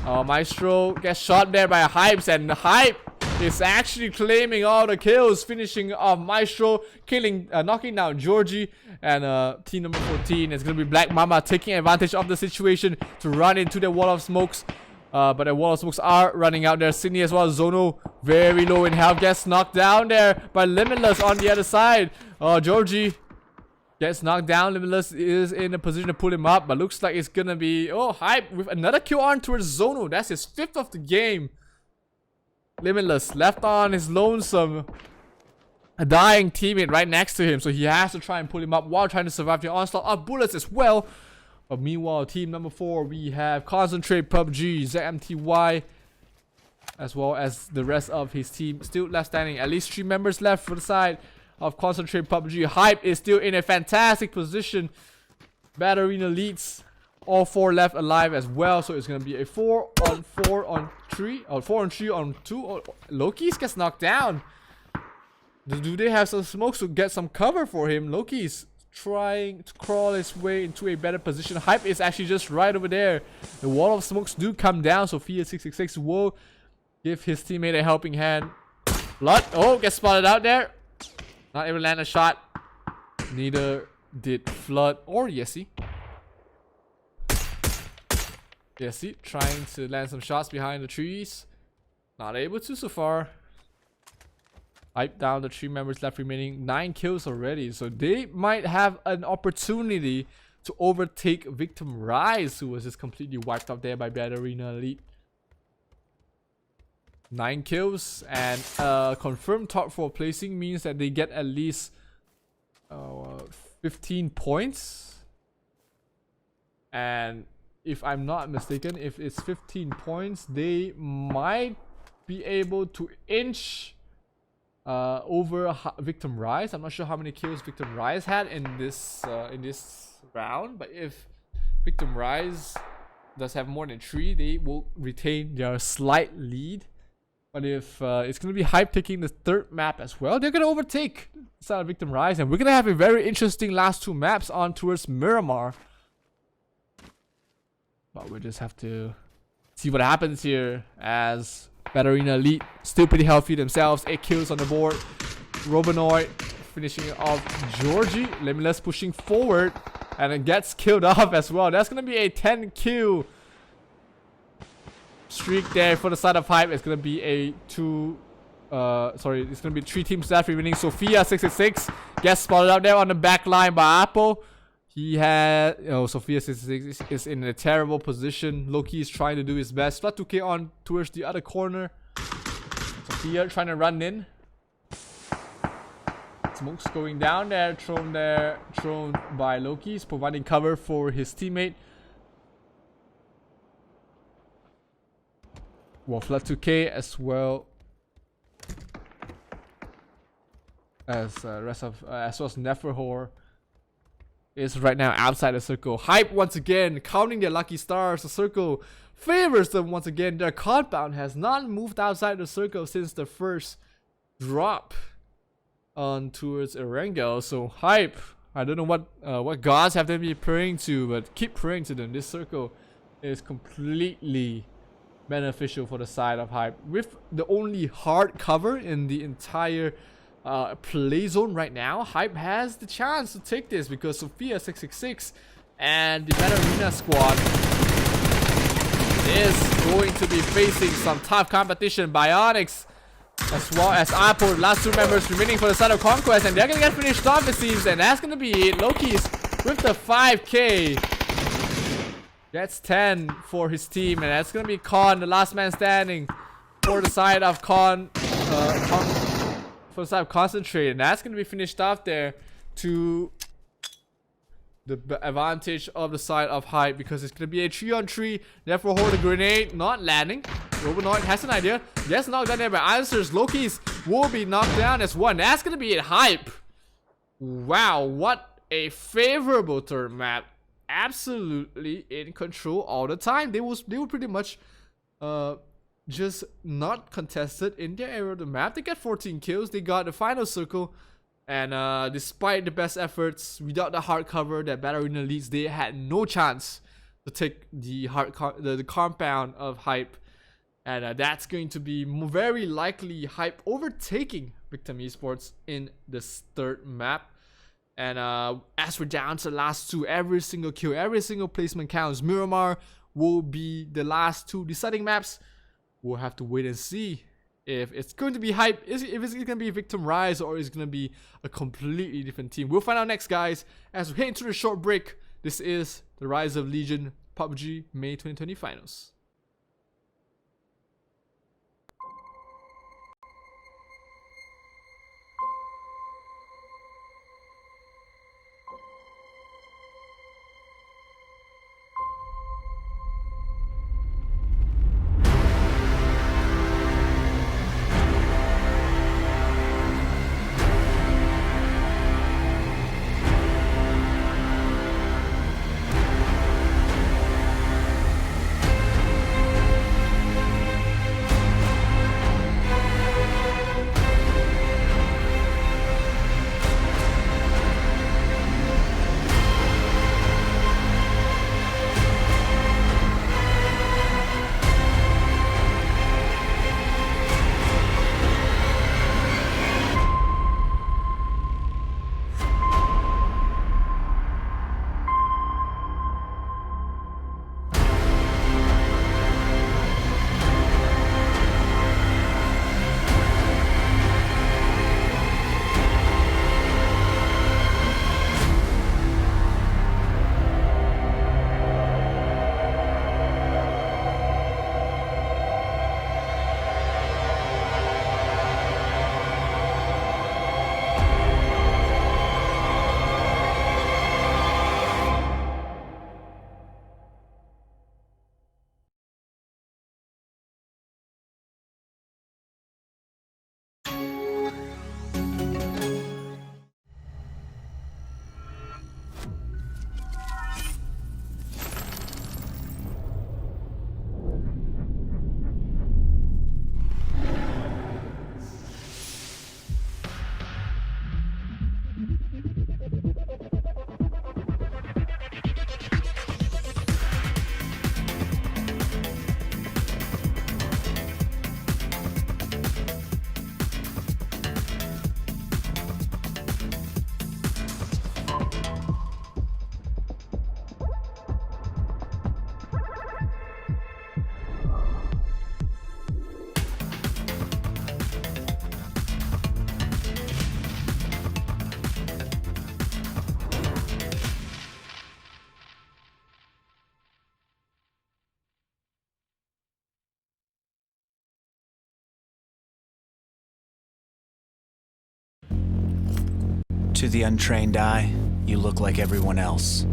Maestro gets shot there by Hypes, and Hype is actually claiming all the kills, finishing off Maestro, knocking down Georgie. And team number 14 is going to be Black Mama, taking advantage of the situation to run into the wall of smokes. But the wall of smokes are running out there. Sydney as well as Zono, very low in health, gets knocked down there by Limitless on the other side. Georgie gets knocked down. Limitless is in a position to pull him up, but looks like it's gonna be Hype with another kill on towards Zono. That's his 5th of the game. Limitless left on his lonesome, a dying teammate right next to him, so he has to try and pull him up while trying to survive the onslaught of bullets as well. But meanwhile, team number 4, we have Concentrate PUBG, ZMTY, as well as the rest of his team still left standing. At least 3 members left for the side of Concentrate PUBG. Hype is still in a fantastic position. Batterina leads, all 4 left alive as well. So it's gonna be a 4 on 4 on 3, or 4 on 3 on 2. Loki's gets knocked down. Do they have some smokes to get some cover for him? Loki's trying to crawl his way into a better position. Hype is actually just right over there. The wall of smokes do come down. Sophia 666 will give his teammate a helping hand. Blood, gets spotted out there. Not able to land a shot. Neither did Flood or Yessie. Yessie trying to land some shots behind the trees. Not able to so far. Hype down the 3 members left remaining. 9 kills already. So they might have an opportunity to overtake Victim Rise, who was just completely wiped out there by Batterina Elite. 9 kills and confirmed top 4 placing means that they get at least 15 points. And if I'm not mistaken, if it's 15 points, they might be able to inch over Victim Rise. I'm not sure how many kills Victim Rise had in this round, but if Victim Rise does have more than 3, they will retain their slight lead. But if it's going to be Hype taking the 3rd map as well, they're going to overtake the side of Victim Rise, and we're going to have a very interesting last 2 maps on towards Miramar. But we just have to see what happens here, as Batarina Elite still pretty healthy themselves. 8 kills on the board. Robinoid finishing off Georgie. Limitless pushing forward, and it gets killed off as well. That's going to be a 10 kill streak there for the side of Hype. It's going to be a it's going to be 3 teams left remaining. Sophia 666 gets spotted out there on the back line by Apple. He had, Sophia 66 is in a terrible position. Loki is trying to do his best. Flat 2K on towards the other corner. Sophia trying to run in. Smoke's going down there, thrown by Loki. He's providing cover for his teammate. Well, Flat 2K as well as rest of as well as Neferhor is right now outside the circle. Hype once again counting their lucky stars. The circle favors them once again. Their compound has not moved outside the circle since the first drop on towards Erangel. So Hype, I don't know what gods have they been praying to, but keep praying to them. This circle is completely beneficial for the side of Hype, with the only hard cover in the entire play zone right now. Hype has the chance to take this because Sophia 666 and the Batarina squad is going to be facing some tough competition. Bionics as well as Apple, last 2 members remaining for the side of Conquest, and they're gonna get finished off it seems, and that's gonna be it. Loki's with the 5k. That's 10 for his team, and that's gonna be Con, the last man standing for the side of for the side of Concentrate, and that's gonna be finished off there to the advantage of the side of Hype, because it's gonna be a 3-on-3. Therefore, hold the grenade, not landing. Robinoid has an idea, gets knocked down there by answers. Loki's will be knocked down as one. That's gonna be it. Hype. Wow, what a favorable turn map. Absolutely in control all the time. They were pretty much just not contested in their area of the map. They got 14 kills. They got the final circle, and despite the best efforts, without the hard cover that Batarina leads, they had no chance to take the the compound of Hype, and that's going to be very likely Hype overtaking Victim Esports in this 3rd map. And as we're down to the last 2, every single kill, every single placement counts. Miramar will be the last 2 deciding maps. We'll have to wait and see if it's going to be Hype, if it's going to be Victim Rise, or it's going to be a completely different team. We'll find out next, guys, as we head into the short break. This is the Rise of Legion PUBG May 2020 Finals. To the untrained eye, you look like everyone else.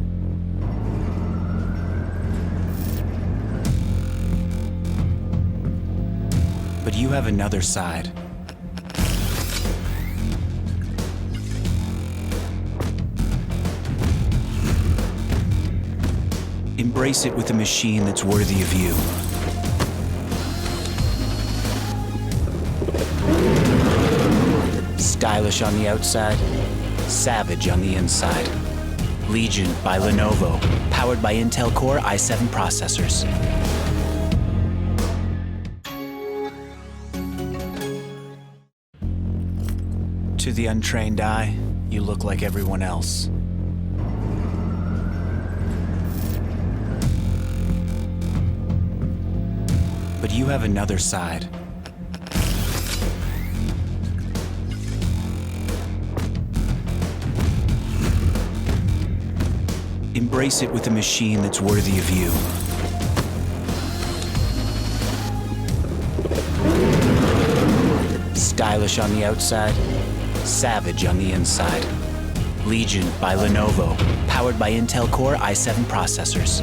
But you have another side. Embrace it with a machine that's worthy of you. Stylish on the outside, savage on the inside. Legion by Lenovo, powered by Intel Core i7 processors. To the untrained eye, you look like everyone else. But you have another side. Embrace it with a machine that's worthy of you. Stylish on the outside, savage on the inside. Legion by Lenovo, powered by Intel Core i7 processors.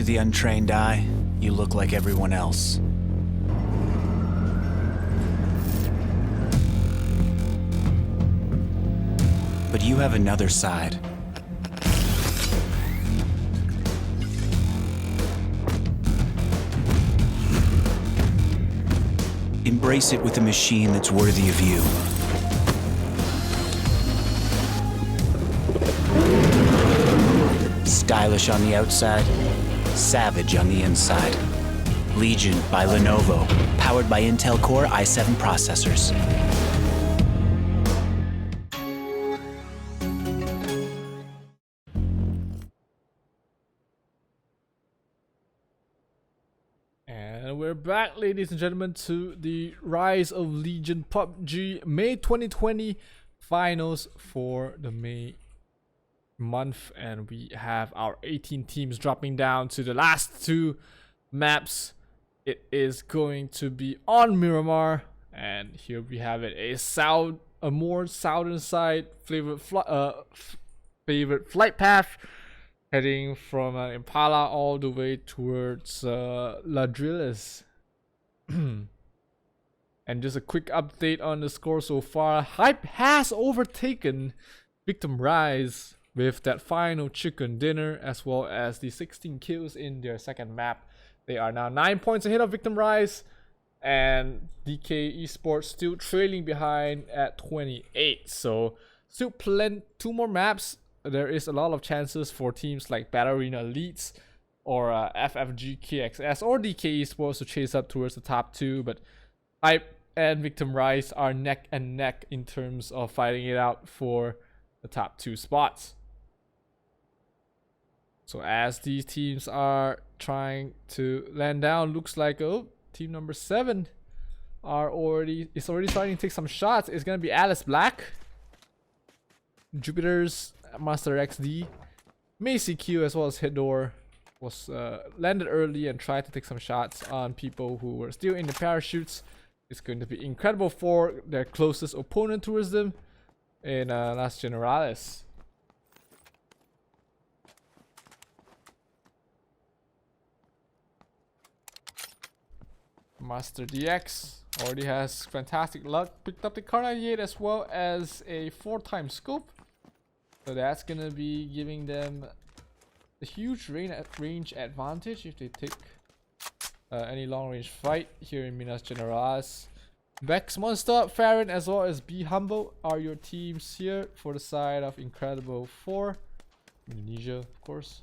To the untrained eye, you look like everyone else. But you have another side. Embrace it with a machine that's worthy of you. Stylish on the outside, savage on the inside. Legion by Lenovo, powered by Intel Core i7 processors. And we're back, ladies and gentlemen, to the Rise of Legion PUBG May 2020 finals for the May month, and we have our 18 teams dropping down to the last two maps. It is going to be on Miramar, and here we have it, a more southern side favorite flight path, heading from Impala all the way towards Ladrillas. And just a quick update on the score so far. Hype has overtaken Victim Rise with that final chicken dinner, as well as the 16 kills in their second map. They are now 9 points ahead of Victim Rise, and DK Esports still trailing behind at 28. So still two more maps. There is a lot of chances for teams like Battle Arena Elites or FFG KXS or DK Esports to chase up towards the top two, but Hype and Victim Rise are neck and neck in terms of fighting it out for the top two spots. So as these teams are trying to land down, looks like team number 7 is already starting to take some shots. It's gonna be Alice Black, Jupiter's Master XD, Macy Q, as well as Hidor was landed early and tried to take some shots on people who were still in the parachutes. It's going to be incredible for their closest opponent towards them in Las Generales. Master DX already has fantastic luck, picked up the Kar 98 as well as a 4-time scope, so that's gonna be giving them a huge range advantage if they take any long range fight here in Minas Generales. Bex Monster, Farron, as well as Be Humble are your teams here for the side of Incredible 4, Indonesia of course.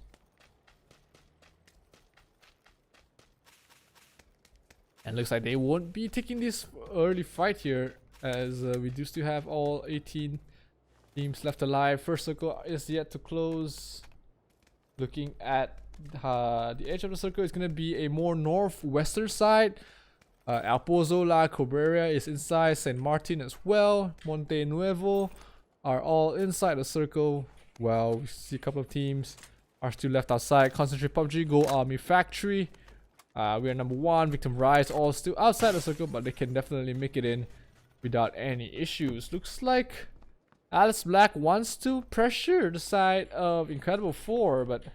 And looks like they won't be taking this early fight here, as we do still have all 18 teams left alive. First circle is yet to close. Looking at the edge of the circle, is going to be a more northwestern side. Alpozola, Cabrera is inside, San Martin as well. Monte Nuevo are all inside the circle. Well, we see a couple of teams are still left outside. Concentrate PUBG, Go Army Factory. We are number 1, Victim Rise, all still outside the circle, but they can definitely make it in without any issues. Looks like Alice Black wants to pressure the side of Incredible 4, but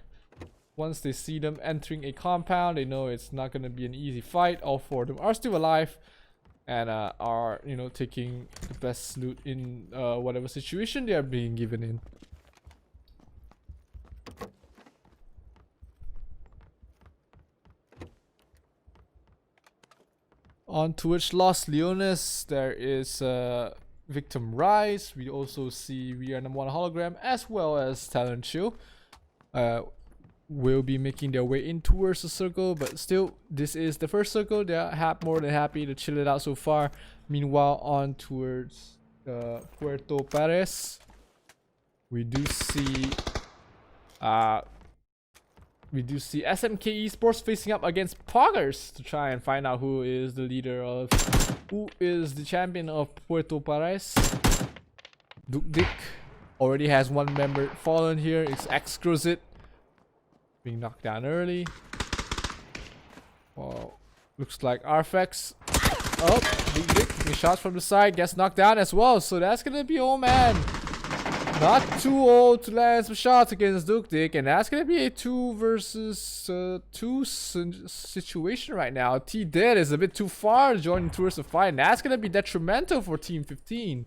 once they see them entering a compound, they know it's not going to be an easy fight. All 4 of them are still alive and are, taking the best loot in whatever situation they are being given in. On towards Los Leones, there is Victim Rise. We also see we are number 1 hologram as well as Talent Show. Will be making their way in towards the circle, but still, this is the first circle. They are more than happy to chill it out so far. Meanwhile, on towards Puerto Pares, we do see SMK Esports facing up against Poggers to try and find out who is the champion of Puerto Pares. Duke Dick already has 1 member fallen here. It's Exquisite being knocked down early. Well, looks like Arfex. Duke Dick taking shots from the side, gets knocked down as well. So that's gonna be, oh man, Not too old to land some shots against Dukdik, and that's gonna be a 2 versus 2 situation right now. T-Dead is a bit too far joining towards the fight, and that's gonna be detrimental for Team 15.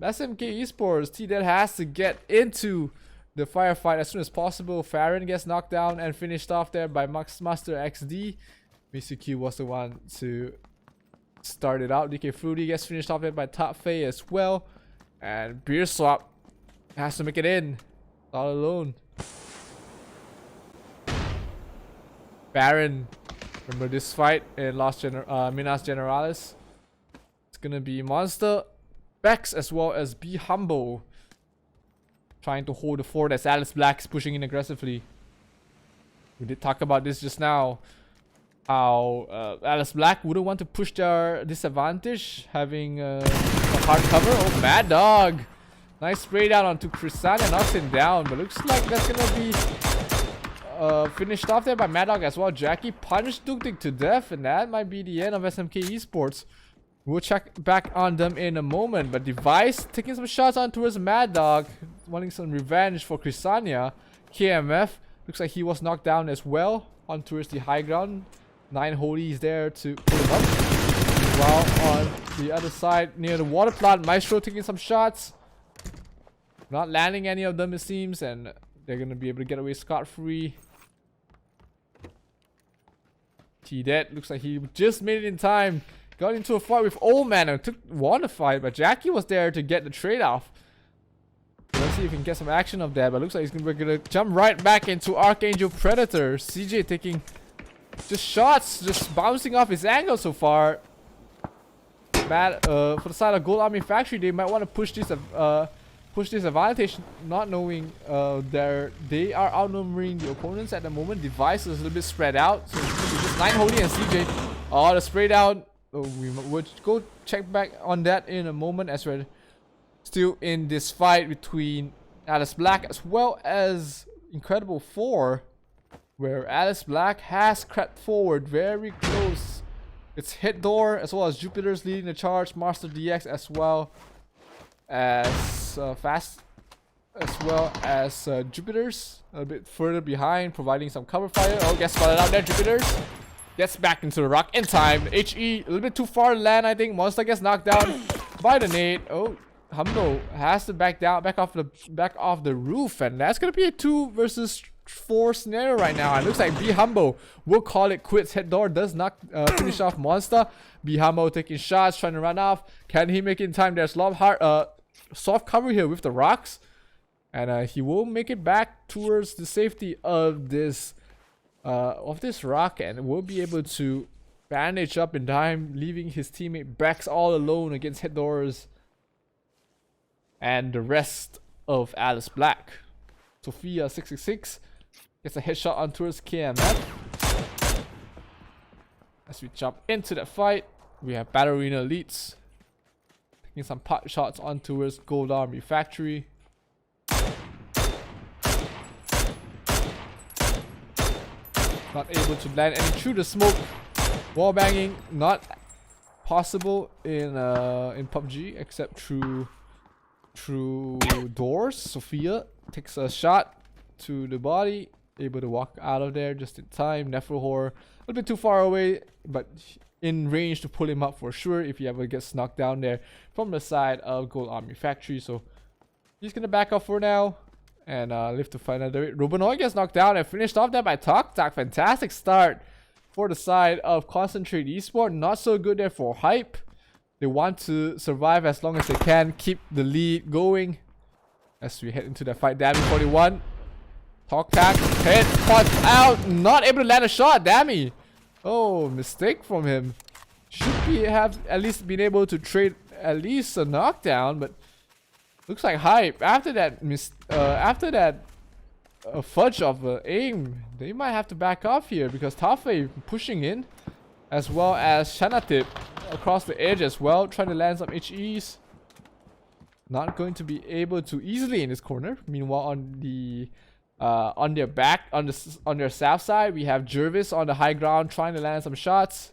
SMK Esports, T-Dead has to get into the firefight as soon as possible. Farron gets knocked down and finished off there by Master XD. Misuki was the one to start it out. DK Fruity gets finished off there by Top Faye as well. And Beer Swap has to make it in. All alone. Baron. Remember this fight in Minas Generalis? It's gonna be Monster, Bex, as well as Be Humble. Trying to hold the fort as Alice Black is pushing in aggressively. We did talk about this just now. How Alice Black wouldn't want to push their disadvantage, having a hard cover. Oh, Mad Dog! Nice spray down onto Chrisana, knocks him down, but looks like that's gonna be finished off there by Mad Dog as well. Jackie punched Dukdik to death, and that might be the end of SMK Esports. We'll check back on them in a moment, but Device taking some shots on towards Mad Dog, wanting some revenge for Chrisania. KMF looks like he was knocked down as well on towards the high ground. 9 Holies there to pull him up. While on the other side near the water plant, Maestro taking some shots. Not landing any of them it seems, and they're gonna be able to get away scot-free. T-Dead looks like he just made it in time. Got into a fight with Old Man and won the fight, but Jackie was there to get the trade off. Let's see if we can get some action of that, but looks like we're gonna jump right back into Archangel Predator. CJ taking just shots, just bouncing off his angle so far. Bad for the side of Gold Army Factory, they might want to push this advantage, not knowing they are outnumbering the opponents at the moment. Device is a little bit spread out, so it's just 9 Holy and CJ. Oh, the spray down. Oh, we will go check back on that in a moment as we're still in this fight between Alice Black as well as Incredible 4, where Alice Black has crept forward very close. It's Hit Door as well as Jupiter's leading the charge, Master DX as well as Fast as well as Jupiter's a bit further behind, providing some cover fire. Oh, gets spotted out there. Jupiter's gets back into the rock in time. HE a little bit too far to land, I think. Monster gets knocked down by the nade. Oh, Humbo has to back off the roof, and that's gonna be a 2 versus 4 scenario right now. It looks like Be Humble will call it quits. Head Door does not finish off Monster. Be Humble taking shots, trying to run off. Can he make it in time? There's a lot of hard soft cover here with the rocks, and he will make it back towards the safety of this rock, and will be able to bandage up in time, leaving his teammate Bex all alone against Head Doors and the rest of Alice Black. Sophia 666 gets a headshot on towards KMF. As we jump into that fight, we have Battle Arena Elites taking some pot shots on towards Gold Army Factory. Not able to land any through the smoke. Wall banging not possible in PUBG except through doors. Sophia takes a shot to the body, able to walk out of there just in time. Neferhor a little bit too far away, but in range to pull him up for sure if he ever gets knocked down there from the side of Gold Army Factory. So he's gonna back up for now and live to fight another. Robinoy gets knocked down and finished off there by Tok Tak. Fantastic start for the side of Concentrate Esport. Not so good there for Hype. They want to survive as long as they can, keep the lead going as we head into the fight. Dammy 41. Tok Tak hit, punch out, not able to land a shot. Dammy. Oh, mistake from him. Should have at least been able to trade at least a knockdown, but looks like Hype after that fudge of aim, they might have to back off here because Tafe pushing in, as well as Shanatip across the edge as well, trying to land some HEs. Not going to be able to easily in this corner. Meanwhile, on the on their south side, we have Jervis on the high ground trying to land some shots.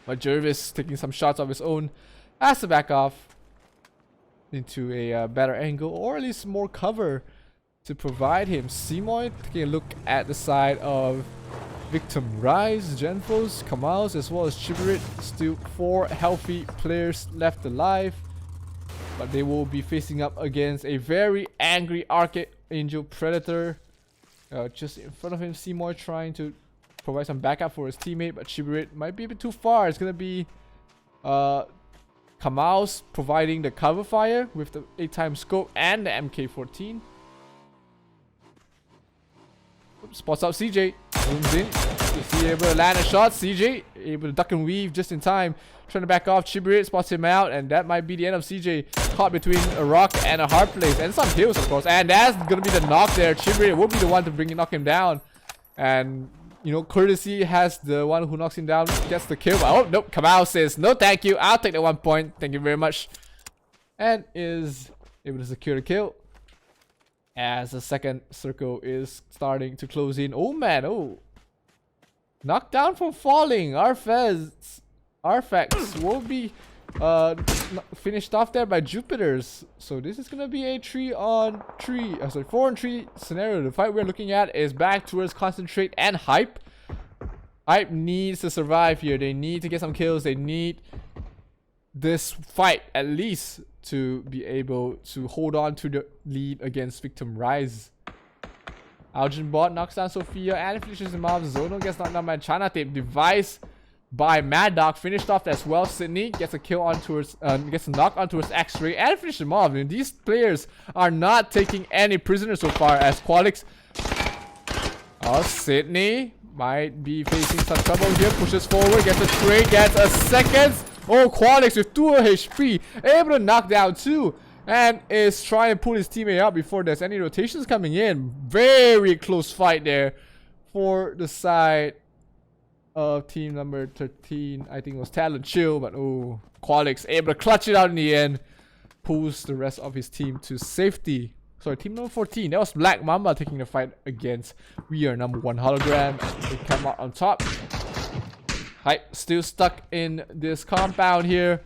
But Jervis taking some shots of his own has to back off into a better angle, or at least more cover to provide him. Simoy taking a look at the side of Victim Rise, Genfos, Kamals, as well as Chibirit. Still 4 healthy players left alive, but they will be facing up against a very angry Archangel Predator. Just in front of him, Simoy trying to provide some backup for his teammate, but Chibirit might be a bit too far. It's gonna be Kamals providing the cover fire with the 8x scope and the MK14. Spots out CJ, zooms in. Is he able to land a shot? CJ able to duck and weave just in time. Trying to back off. Chibirit spots him out, and that might be the end of CJ. Caught between a rock and a hard place, and some kills, of course. And that's gonna be the knock there. Chibirit will be the one to knock him down, and you know, Courtesy has the one who knocks him down, gets the kill. But, oh nope, Kamau says no, thank you. I'll take the 1 point. Thank you very much, and is able to secure the kill. As the second circle is starting to close in. Oh man, oh. Knocked down from falling. Arfax will be finished off there by Jupiters. So this is gonna be a 4-on-3 scenario. The fight we're looking at is back towards Concentrate and Hype. Hype needs to survive here. They need to get some kills. They need this fight at least to be able to hold on to the lead against Victim Rise. Algin Bot knocks down Sophia and finishes him off. Zono gets knocked down by China Tape. Device by Mad Dog finished off as well. Sydney gets a kill onto his, gets a knock onto his X-ray and finishes him off. And these players are not taking any prisoners so far, as Qualix. Oh, Sydney might be facing some trouble here. Pushes forward, gets a trade, gets a second. Oh, Qualix with 2 HP, able to knock down 2, and is trying to pull his teammate out before there's any rotations coming in. Very close fight there for the side of team number 13. I think it was Talent Chill, but oh, Qualix able to clutch it out in the end. Pulls the rest of his team to safety. Sorry, team number 14. That was Black Mamba taking the fight against We Are Number 1 Hologram. They come out on top. Hype still stuck in this compound here.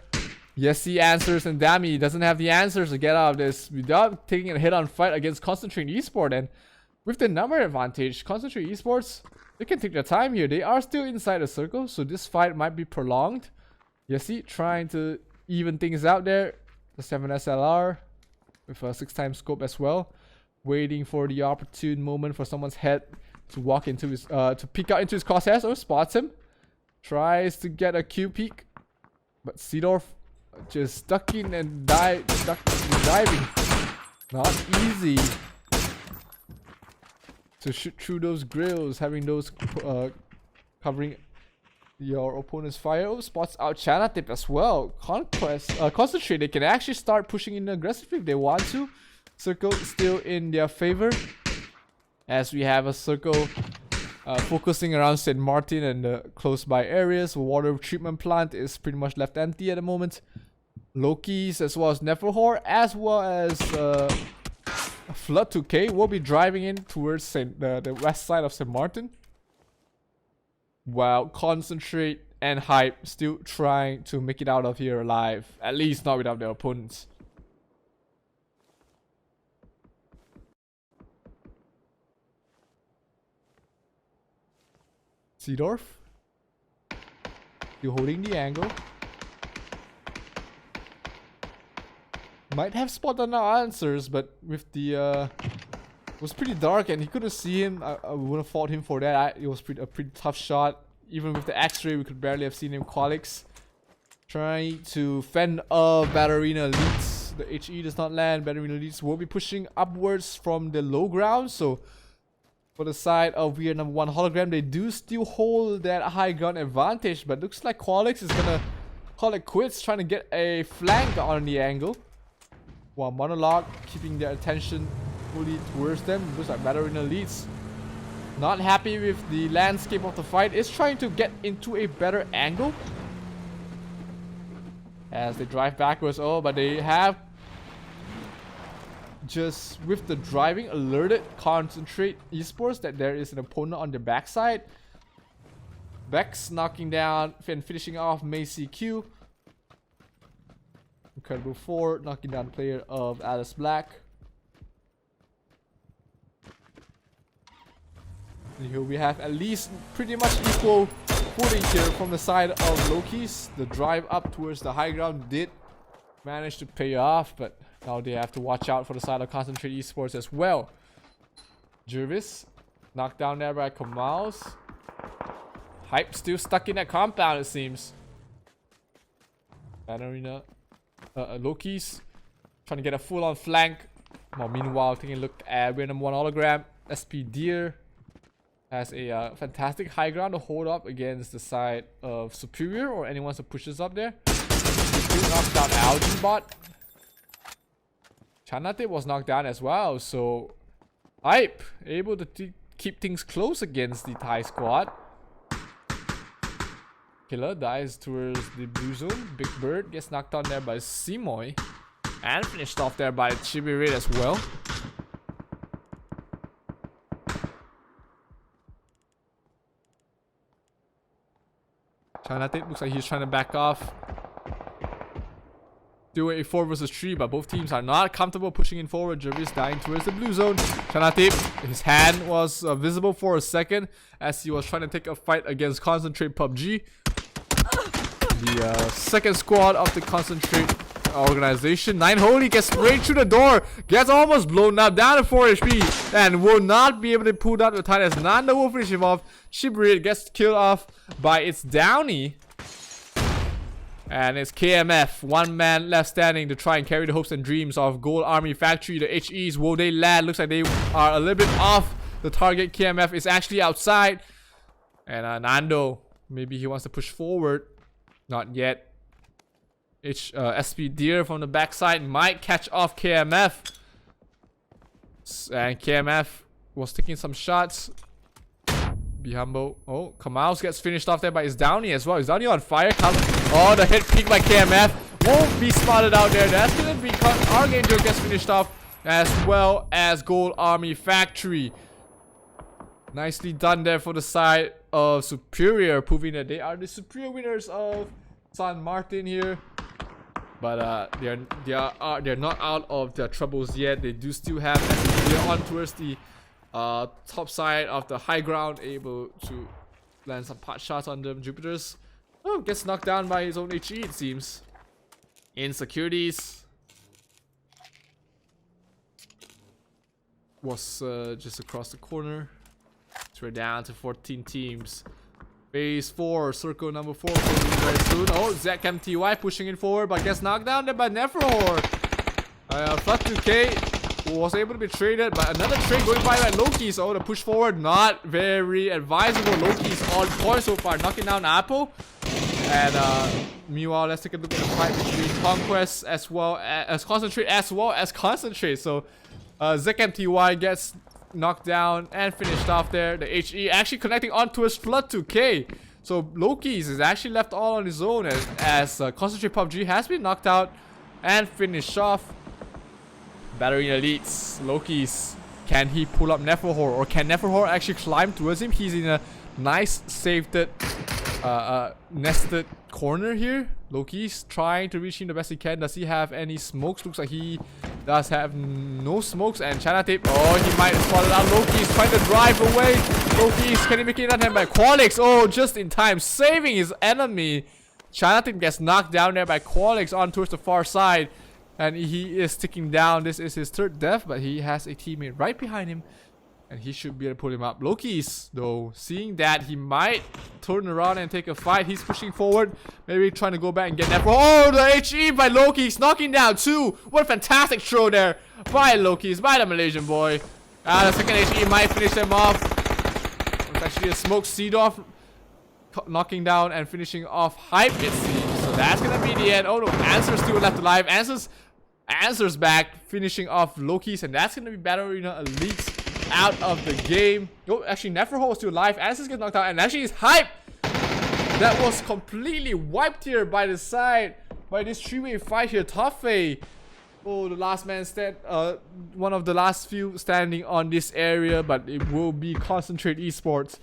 Yes, he answers, and Dami doesn't have the answers to get out of this without taking a hit-on fight against Concentrate Esports. And with the number advantage, Concentrate Esports, they can take their time here. They are still inside the circle, so this fight might be prolonged. Yessi trying to even things out there. The 7 SLR with a 6x scope as well. Waiting for the opportune moment for someone's head to walk into his, to peek out into his crosshairs. Oh, spots him. Tries to get a Q peek, but Seedorf just ducking and diving. Not easy to shoot through those grills, having those covering your opponent's fire. Oh, spots out Chanatip as well. Concentrate, they can actually start pushing in aggressively if they want to. Circle still in their favor, as we have a circle focusing around St. Martin and the close by areas. Water treatment plant is pretty much left empty at the moment. Loki's as well as Neferhor, as well as Flood 2K will be driving in towards the west side of St. Martin, while Concentrate and Hype still trying to make it out of here alive, at least not without their opponents. Seedorf still holding the angle. Might have spot on our answers, but with the it was pretty dark and he couldn't see him. I wouldn't fault him for that. It was a pretty tough shot. Even with the X-ray, we could barely have seen him. Qualix trying to fend off Batterina Leads. The HE does not land. Batterina Leads will be pushing upwards from the low ground. So for the side of We Are Number 1 Hologram, they do still hold that high ground advantage, but looks like Qualix is gonna call it quits, trying to get a flank on the angle, while Monologue keeping their attention fully towards them. Looks like Batterina Leads not happy with the landscape of the fight, is trying to get into a better angle as they drive backwards. Oh, but they have just with the driving alerted Concentrate Esports that there is an opponent on the backside. Bex knocking down and finishing off Macy Q. Incredible 4 knocking down the player of Alice Black. And here we have at least pretty much equal footing here from the side of Loki's. The drive up towards the high ground did manage to pay off, but now they have to watch out for the side of Concentrate Esports as well. Jervis knocked down there by Kamals. Hype still stuck in that compound, it seems. Bannerina, Loki's trying to get a full-on flank. Well, meanwhile, taking a look at random 1 hologram. SP Deer has a fantastic high ground to hold up against the side of Superior or anyone that pushes up there. Still knocked down Algae Bot. Chanate was knocked down as well, so Hype able to keep things close against the Thai squad. Killer dies towards the blue zone. Big Bird gets knocked down there by Simoy. And finished off there by Chibi Raid as well. Chanate looks like he's trying to back off. Do a 4 versus 3, but both teams are not comfortable pushing in forward. Jervis dying towards the blue zone. Chanate, his hand was visible for a second as he was trying to take a fight against Concentrate PUBG. The second squad of the Concentrate organization. 9 Holy gets sprayed through the door, gets almost blown up, down to 4 HP, and will not be able to pull down the Titan as Nanda will finish him off. Shibrid gets killed off by its Downy. And it's KMF, 1 man left standing to try and carry the hopes and dreams of Gold Army Factory. The HEs, will they land? Looks like they are a little bit off the target. KMF is actually outside. And Nando, maybe he wants to push forward. Not yet. SP Deer from the backside might catch off KMF. And KMF was taking some shots. Be humble. Oh, Kamals gets finished off there by his Downy as well. His Downy on fire. Oh, the hit peak by KMF. Won't be spotted out there. That's gonna be Archangel gets finished off, as well as Gold Army Factory. Nicely done there for the side of Superior, proving that they are the superior winners of San Martin here. But they're not out of their troubles yet. They do still have, they're on towards the top side of the high ground, able to land some pot shots on them. Jupiter's gets knocked down by his own HE, it seems. Insecurities was just across the corner. So we're down to 14 teams. Phase 4, circle number 4 very soon. Oh, ZMTY pushing in forward, but gets knocked down there by Neferhor. Flood 2K was able to be traded, but another trade going by Loki's. Oh, the push forward, not very advisable. Loki's on point so far, knocking down Apple. And meanwhile, let's take a look at the fight between Conquest as well as Concentrate. So ZMTY gets knocked down and finished off there. The HE actually connecting onto his Flood 2K. So Loki's is actually left all on his own as Concentrate PUBG has been knocked out and finished off. Battery Elites, Loki's. Can he pull up Neferhor, or can Neferhor actually climb towards him? He's in a nice saved nested corner here. Loki's trying to reach him the best he can. Does he have any smokes? Looks like he does have no smokes. And Chanatip, oh, he might have spotted out. Loki's trying to drive away. Loki's, can he make it on him by Qualix? Oh, just in time, saving his enemy. Chanatip gets knocked down there by Qualix on towards the far side. And he is ticking down. This is his 3rd death, but he has a teammate right behind him. And he should be able to pull him up. Loki's, though, seeing that, he might turn around and take a fight. He's pushing forward. Maybe trying to go back and get that. Oh, the HE by Loki's, knocking down 2. What a fantastic throw there by Loki's, by the Malaysian boy. The second HE might finish them off. It's actually a smoke seed off, knocking down and finishing off Hype, it seems. So that's gonna be the end. Oh no, Answer's still left alive. Answer's back, finishing off Loki's, and that's gonna be Battle Arena Elites out of the game. Oh, actually, Neferhor was still alive. Answer's gets knocked out, and actually it's Hype that was completely wiped here by the side by this 3-way fight here. Toughe, oh, the last man stand, one of the last few standing on this area, but it will be Concentrate Esports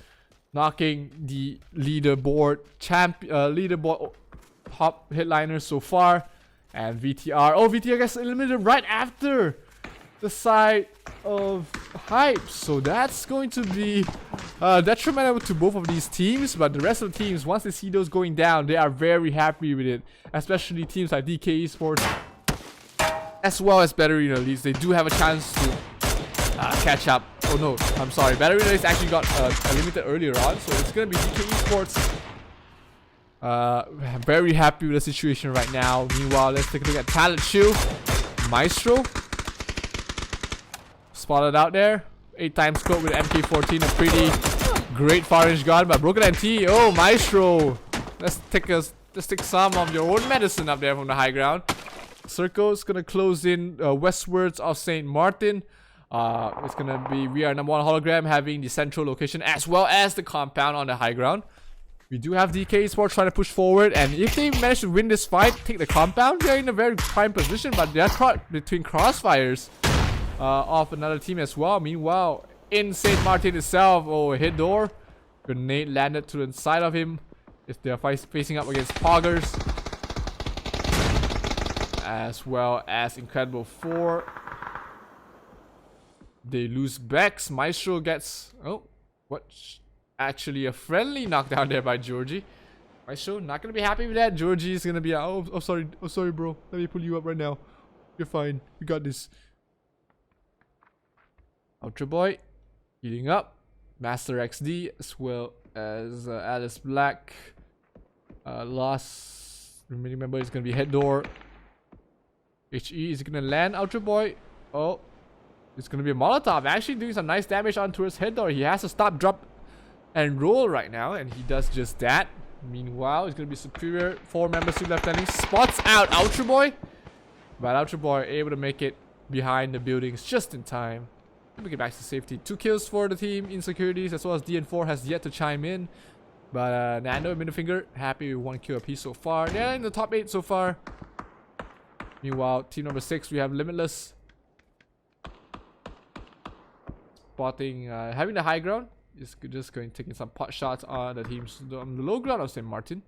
knocking the leaderboard top headliners so far. And VTR. Oh, VTR gets eliminated right after the side of Hype. So that's going to be detrimental to both of these teams. But the rest of the teams, once they see those going down, they are very happy with it. Especially teams like DK Esports, as well as Battery Elites. They do have a chance to catch up. Oh no, I'm sorry. Battery Elites actually got eliminated earlier on. So it's going to be DK Esports. Very happy with the situation right now. Meanwhile, let's take a look at Talent Chill. Maestro spotted out there. 8 times scope with MK14. A pretty great far range gun by Broken NT. Oh, Maestro. Let's take some of your own medicine up there from the high ground. Circle's gonna close in westwards of St. Martin. It's gonna be we are number 1 hologram having the central location as well as the compound on the high ground. We do have DK Esports trying to push forward, and if they manage to win this fight, take the compound, they're in a very prime position, but they're caught between crossfires of another team as well. Meanwhile, in St. Martin itself, oh, hit door. Grenade landed to the side of him. If they're facing up against Poggers. As well as Incredible 4. They lose Bex. Maestro gets... Oh, what? Actually a friendly knockdown there by Georgie. Maestro not gonna be happy with that. Georgie is gonna be oh sorry bro, let me pull you up right now. You're fine, we got this. Ultra Boy heating up. Master XD as well as Alice Black. Last remaining member is gonna be Head Door. HE is gonna land Ultra Boy. Oh, it's gonna be a Molotov, actually doing some nice damage on towards Head Door. He has to stop, drop and roll right now, and he does just that. Meanwhile, it's gonna be Superior. 4 members still left standing. Spots out Ultra Boy, but Ultra Boy able to make it behind the buildings just in time. Let me get back to safety. 2 kills for the team. Insecurities as well as DN4 has yet to chime in, but Nando and Midfinger happy with 1 kill apiece so far. They're in the top 8 so far. Meanwhile, team number 6, we have Limitless spotting, having the high ground. Is just going taking some pot shots on the teams on the low ground of St. Martin.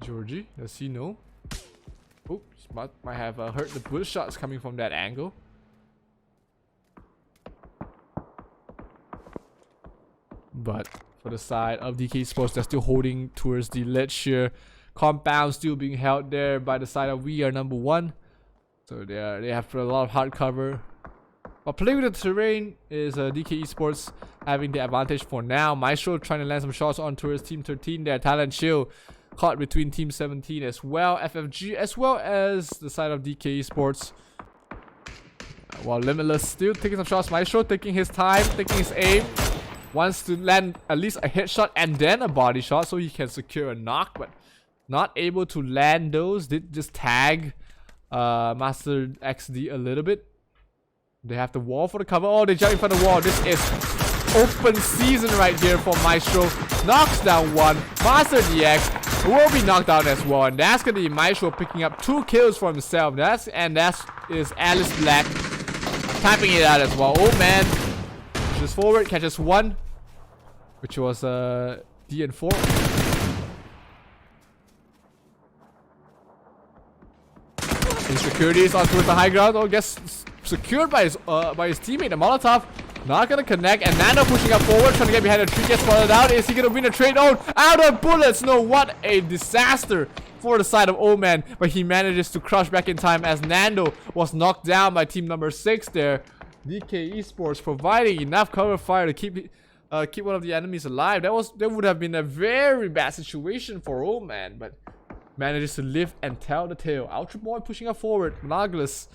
Georgie, does he know? Oh, might have heard the bullet shots coming from that angle. But for the side of DK Sports, they're still holding towards the ledge here. Compound still being held there by the side of we are number 1. So they have a lot of hard cover. But playing with the terrain is DK Esports having the advantage for now. Maestro trying to land some shots on towards Team 13 there. Talent Chill caught between Team 17 as well. FFG as well as the side of DK Esports. While Limitless still taking some shots. Maestro taking his time, taking his aim. Wants to land at least a headshot and then a body shot so he can secure a knock, but not able to land those. Did just tag Master XD a little bit. They have the wall for the cover. Oh, they jump in front of the wall. This is open season right here for Maestro. Knocks down 1. Master DX will be knocked out as well, and that's gonna be Maestro picking up 2 kills for himself. That is Alice Black tapping it out as well. Oh man. Pushes forward, catches 1, which was DN4. Insecurities on towards the high ground. Oh, gets secured by his teammate. The Molotov not gonna connect, and Nando pushing up forward, trying to get behind the tree. Gets followed out. Is he gonna win a trade? Oh, out of bullets! No, what a disaster for the side of Oman, but he manages to crush back in time as Nando was knocked down by team number 6 there. DK Esports providing enough cover fire to keep one of the enemies alive. That would have been a very bad situation for Oman, but manages to live and tell the tale. Ultra Boy pushing up forward. Monoglus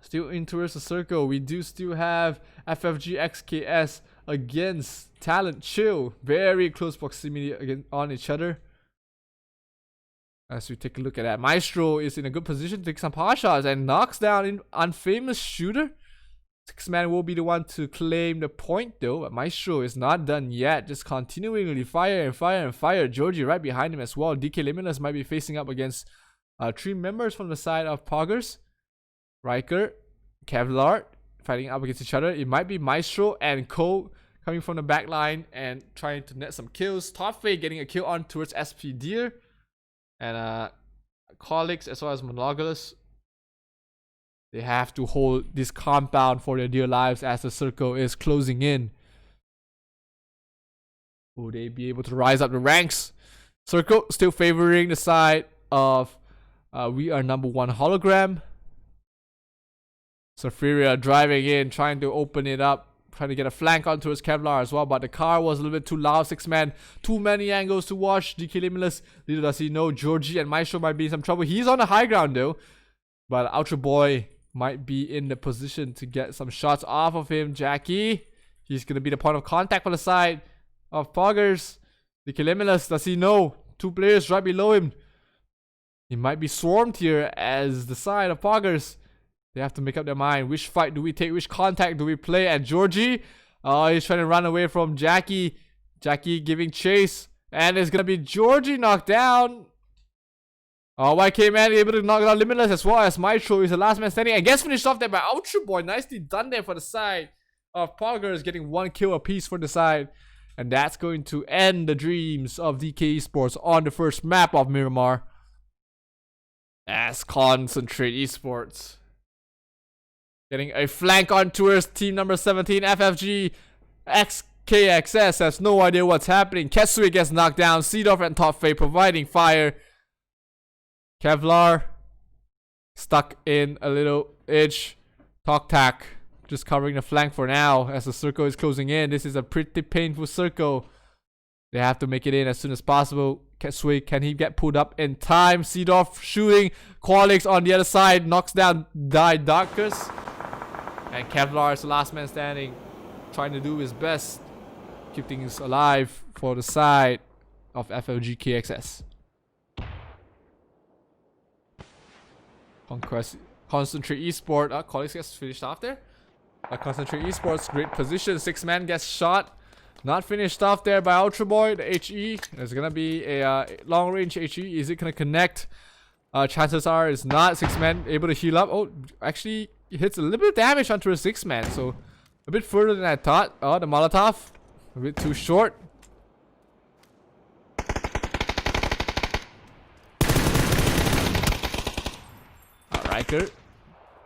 still in towards the circle. We do still have FFG XKS against Talent Chill. Very close proximity on each other. As we take a look at that, Maestro is in a good position to take some power shots and knocks down an unfamous shooter. 6-man will be the one to claim the point though, but Maestro is not done yet. Just continually fire and fire and fire. Georgie right behind him as well. DK Limitless might be facing up against 3 members from the side of Poggers. Riker, Kevlar, fighting up against each other. It might be Maestro and Cole coming from the back line and trying to net some kills. Toffee getting a kill on towards SP Deer. And Colix as well as Monogalus. They have to hold this compound for their dear lives as the circle is closing in. Will they be able to rise up the ranks? Circle still favoring the side of we are number 1 hologram. Safiria driving in, trying to open it up, trying to get a flank onto his Kevlar as well, but the car was a little bit too loud. 6 man, too many angles to watch. DK Limitless, little does he know, Georgie and Maestro might be in some trouble. He's on the high ground though, but Ultra Boy might be in the position to get some shots off of him. Jackie, he's gonna be the point of contact for the side of Poggers. DK Limitless, does he know? 2 players right below him. He might be swarmed here as the side of Poggers. They have to make up their mind. Which fight do we take? Which contact do we play? And Georgie, he's trying to run away from Jackie. Jackie giving chase. And it's going to be Georgie knocked down. YK Man able to knock down Limitless as well as Maestro is the last man standing. And gets finished off there by Ultra Boy. Nicely done there for the side of Poggers, getting 1 kill apiece for the side. And that's going to end the dreams of DK Esports on the first map of Miramar. As Concentrate Esports getting a flank on towards team number 17, FFG. XKXS has no idea what's happening. Ketsui gets knocked down. Seedorf and Toffee providing fire. Kevlar stuck in a little itch. Toktak just covering the flank for now as the circle is closing in. This is a pretty painful circle. They have to make it in as soon as possible. Ketsui, can he get pulled up in time? Seedorf shooting. Qualix on the other side knocks down Darkus. And Kevlar is the last man standing, trying to do his best, keep things alive for the side of FLG KXS. Concentrate Esports. Qualix gets finished off there. Concentrate Esports, great position. 6 man gets shot. Not finished off there by Ultra Boy. The HE. There's gonna be a long range HE. Is it gonna connect? Chances are it's not. 6 man able to heal up. Oh, actually hits a little bit of damage onto a 6 man. So a bit further than I thought. Oh, the Molotov. A bit too short. Riker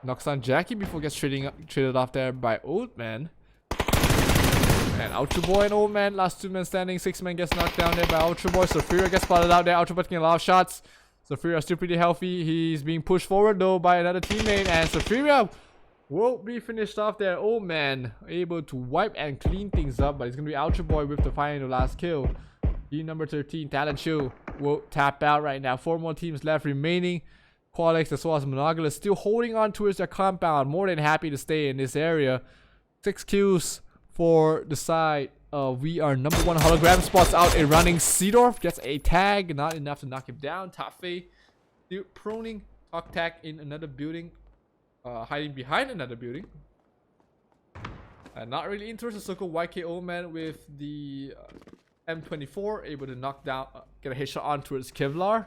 knocks down Jackie before gets traded off there by Old Man. And Ultra Boy and Old Man, last 2 men standing. 6 man gets knocked down there by Ultra Boy. Safiria gets spotted out there. Ultra Boy taking a lot of shots. Safiria still pretty healthy. He's being pushed forward though by another teammate. And Safiria will be finished off there. Old Man able to wipe and clean things up. But it's going to be Ultra Boy with the final last kill. Team number 13, Talent Show, will tap out right now. 4 more teams left remaining. Qualix as well as Monogalus still holding on towards their compound. More than happy to stay in this area. 6 kills for the side. We are number 1 hologram. Spots out a running Seedorf. Gets a tag. Not enough to knock him down. Toffee still proning. Toktak in another building. Hiding behind another building. Not really in towards the circle. YKO man with the M24. Able to knock down. Get a headshot on towards Kevlar,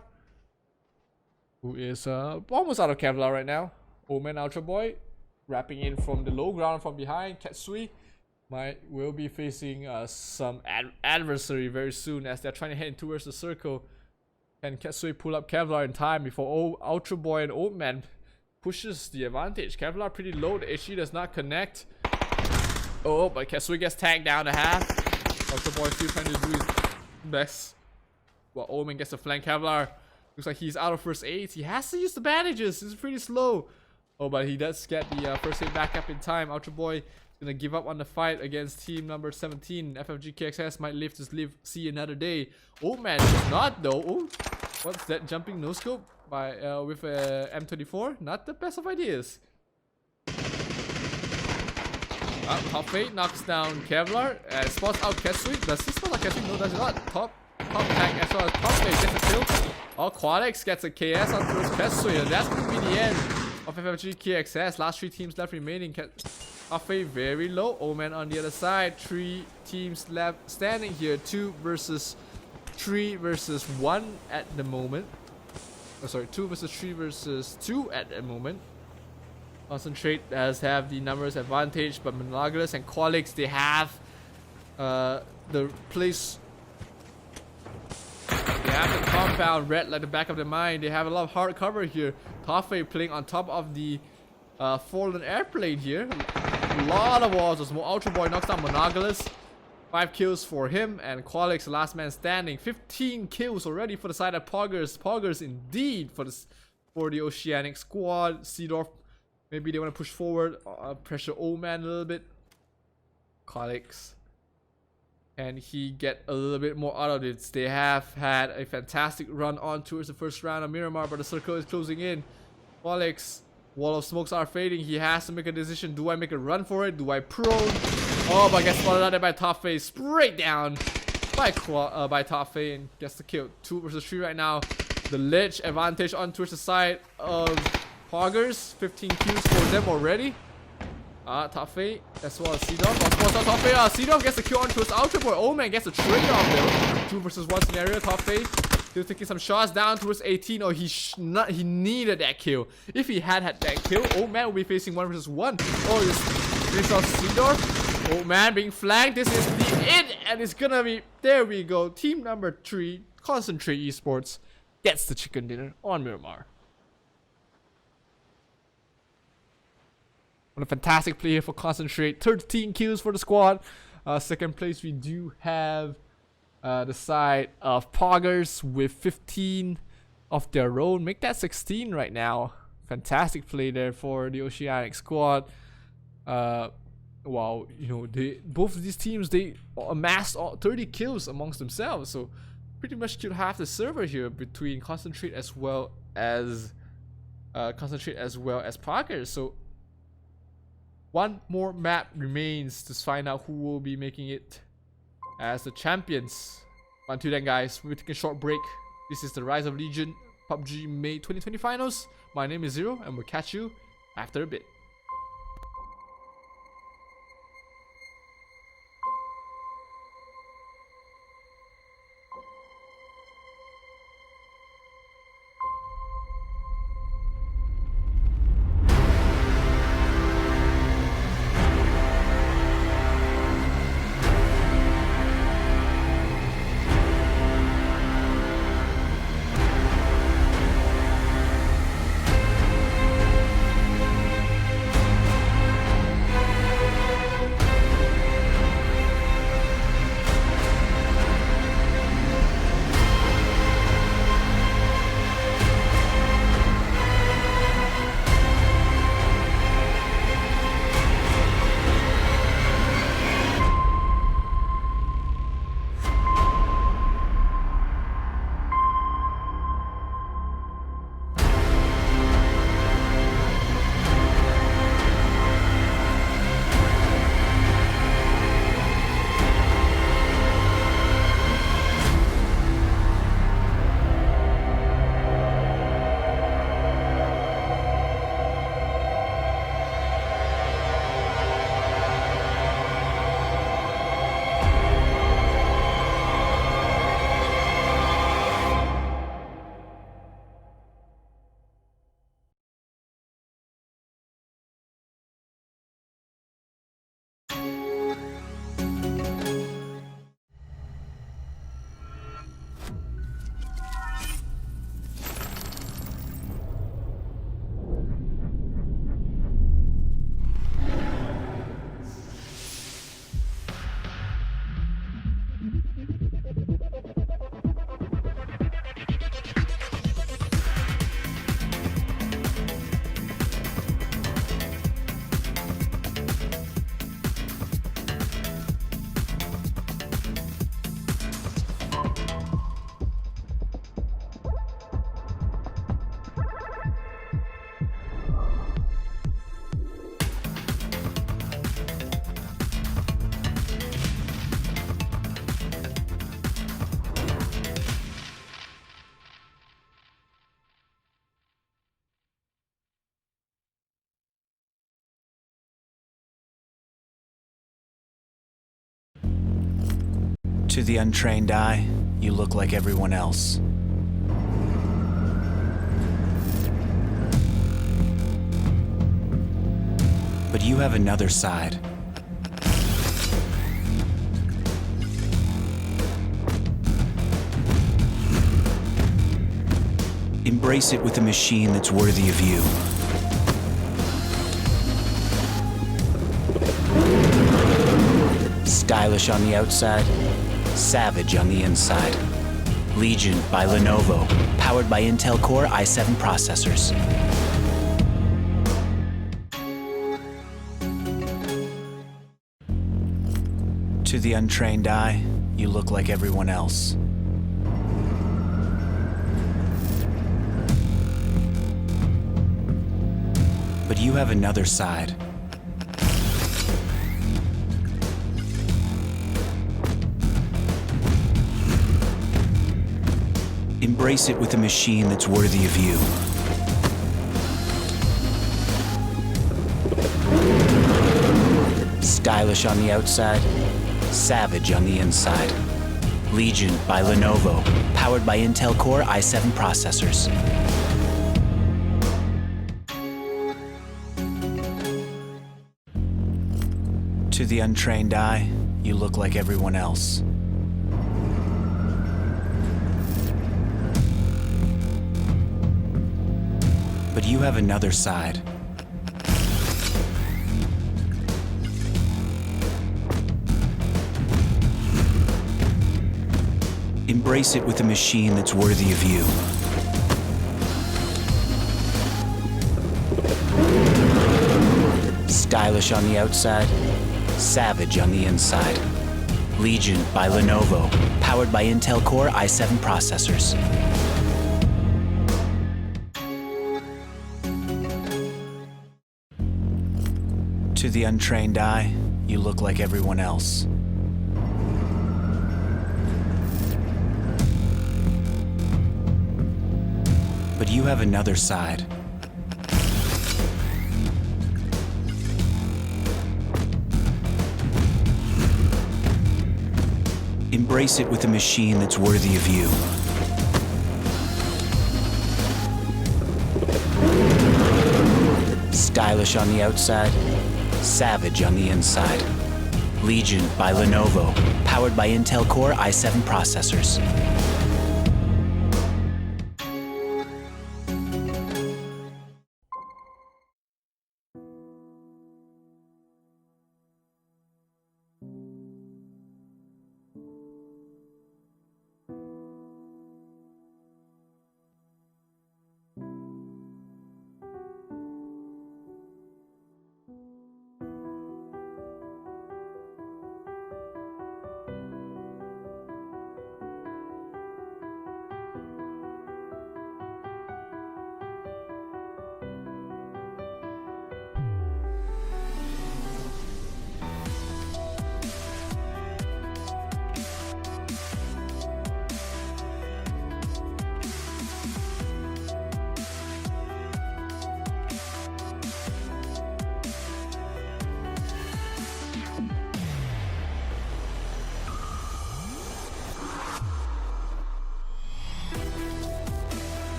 who is almost out of Kevlar right now. Omen Ultra Boy wrapping in from the low ground from behind. Ketsui will be facing some adversary very soon as they're trying to head towards the circle. Can Ketsui pull up Kevlar in time before Ultra Boy and Old Man pushes the advantage? Kevlar pretty low. The HE does not connect. Oh, but Ketsui gets tagged down to half. Ultra Boy still trying to do his best. Well, Old Man gets a flank. Kevlar looks like he's out of first aid. He has to use the bandages. It's pretty slow. Oh, but he does get the first aid back up in time. Ultra Boy is gonna give up on the fight against team number 17. FFG KXS might live to see another day. Old Man does not though. Oh, what's that jumping no scope by with a M24? Not the best of ideas. Top 8 knocks down Kevlar and spots out Ketsui. Does he spot out Ketsui? No, does not. Top tank as well as Top 8 gets a kill. Oh, Quadex gets a KS on towards Ketsui, and that's going to be the end of FFG KXS. Last 3 teams left remaining. Afe very low. Omen on the other side. 3 teams left standing here. 2 versus 3 versus 1 at the moment. Oh, sorry, 2 versus 3 versus 2 at the moment. Concentrate does have the numbers advantage, but Monogamous and Qualix, they have the place. They have the compound red like the back of their mind. They have a lot of hard cover here. Toffee playing on top of the fallen airplane here. A lot of walls. As Ultra Boy knocks down Monogamous. 5 kills for him, and Qualix, last man standing. 15 kills already for the side of Poggers. Poggers indeed for the Oceanic squad. Seedorf, maybe they want to push forward, pressure Old Man a little bit. Qualix, and he get a little bit more out of it. They have had a fantastic run on towards the first round of Miramar, but the circle is closing in. Qualix, wall of smokes are fading. He has to make a decision. Do I make a run for it? Do I prone? Oh, but gets spotted out there by Toffee. Straight down by Toffee and gets the kill. 2 versus 3 right now. The ledge advantage on towards the side of Poggers. 15 kills for them already. Toffee as well as Seedorf. Of course, Toffee. Seedorf gets the kill on towards Ultra Boy. Oh man gets a trade off there. 2 versus 1 scenario. Toffee still taking some shots down towards 18. Oh, he needed that kill. If he had that kill, Old Man will be facing 1 versus 1. Oh, this off Seedorf. Old Man being flanked. This is the it, and it's gonna be. There we go. Team number 3, Concentrate Esports, gets the chicken dinner on Miramar. What a fantastic play here for Concentrate. 13 kills for the squad. Second place, we do have the side of Poggers with 15 of their own. Make that 16 right now. Fantastic play there for the Oceanic squad. Wow, you know, both of these teams, they amassed 30 kills amongst themselves. So pretty much killed half the server here between Concentrate as well as Poggers. So one more map remains to find out who will be making it as the champions. Until then, guys, we're taking a short break. This is the Rise of Legion PUBG May 2020 finals. My name is Zero, and we'll catch you after a bit. To the untrained eye, you look like everyone else. But you have another side. Embrace it with a machine that's worthy of you. Stylish on the outside, savage on the inside. Legion by Lenovo, powered by Intel Core i7 processors. To the untrained eye, you look like everyone else. But you have another side. Embrace it with a machine that's worthy of you. Stylish on the outside, savage on the inside. Legion by Lenovo, powered by Intel Core i7 processors. To the untrained eye, you look like everyone else. But you have another side. Embrace it with a machine that's worthy of you. Stylish on the outside, savage on the inside. Legion by Lenovo, powered by Intel Core i7 processors. To the untrained eye, you look like everyone else. But you have another side. Embrace it with a machine that's worthy of you. Stylish on the outside, savage on the inside. Legion by Lenovo, powered by Intel Core i7 processors.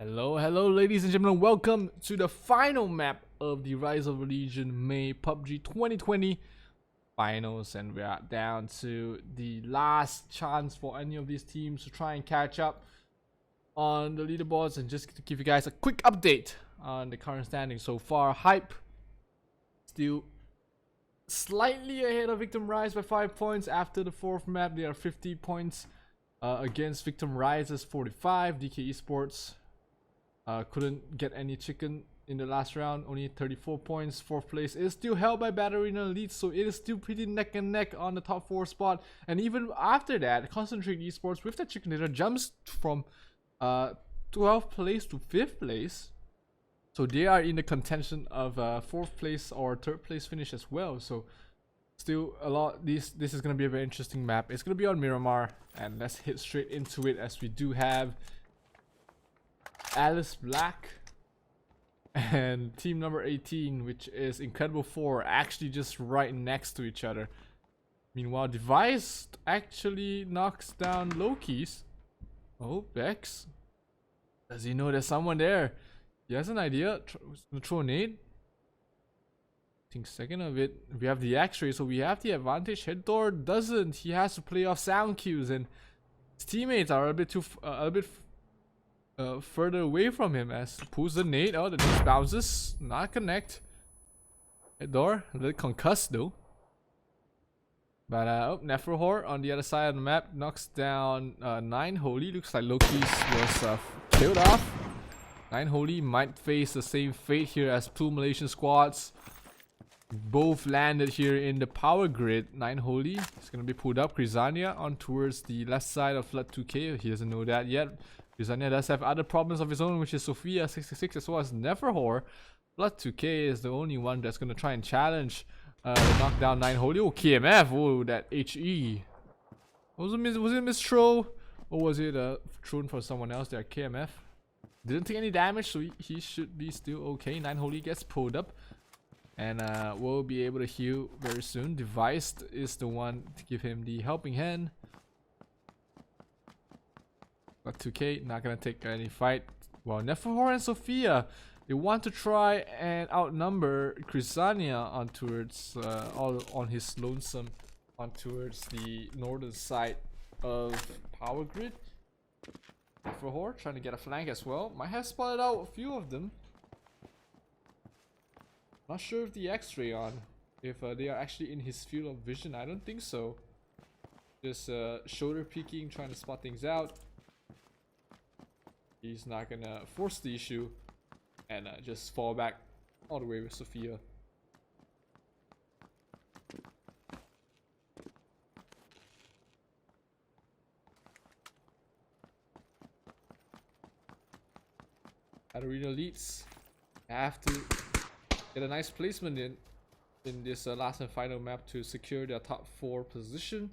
Hello, ladies and gentlemen. Welcome to the final map of the Rise of Religion May PUBG 2020 finals, and we are down to the last chance for any of these teams to try and catch up on the leaderboards. And just to give you guys a quick update on the current standing so far, Hype still slightly ahead of Victim Rise by 5 points. After the fourth map, they are 50 points against Victim Rise's 45. DK Esports couldn't get any chicken in the last round, only 34 points. Fourth place is still held by Batterina Elite, so it is still pretty neck and neck on the top 4 spot. And even after that, Concentrate Esports with the chicken dinner jumps from 12th place to 5th place So they are in the contention of 4th place or 3rd place finish as well. So still a lot. This is gonna be a very interesting map. It's gonna be on Miramar, and let's hit straight into it as we do have Alice Black and team number 18, which is Incredible 4, actually just right next to each other. Meanwhile, Device actually knocks down Loki's. Oh, Bex. Does he know there's someone there? He has an idea. Throw a nade. I think second of it. We have the X-ray, so we have the advantage. Headdoor doesn't. He has to play off sound cues, and his teammates are a bit further away from him as he pulls the nade. Oh, the nade bounces. Not connect. Headdoor, a little concussed though. But Neferhor on the other side of the map knocks down 9 Holy. Looks like Loki's was killed off. 9 Holy might face the same fate here as 2 Malaysian squads. Both landed here in the power grid. 9 Holy is going to be pulled up. Crisania on towards the left side of Flood 2K. He doesn't know that yet. Crisania does have other problems of his own, which is Sophia 66 as well as Neferhor. Flood 2K is the only one that's going to try and challenge knock down 9 Holy. Oh, KMF. Oh, that HE. Was it Mistro? Or was it thrown for someone else there? KMF. Didn't take any damage, so he should be still okay. 9 Holy gets pulled up. And we'll be able to heal very soon. Device is the one to give him the helping hand. But 2K, not gonna take any fight. Well, Neferhor and Sophia, they want to try and outnumber Crisania on towards all on his lonesome on towards the northern side of power grid. Neferhor trying to get a flank as well. Might have spotted out a few of them. Not sure if the X-ray on, if they are actually in his field of vision. I don't think so. Just shoulder peeking, trying to spot things out. He's not gonna force the issue and just fall back all the way with Sophia. Arena leads. Have to get a nice placement in this last and final map to secure their top 4 position.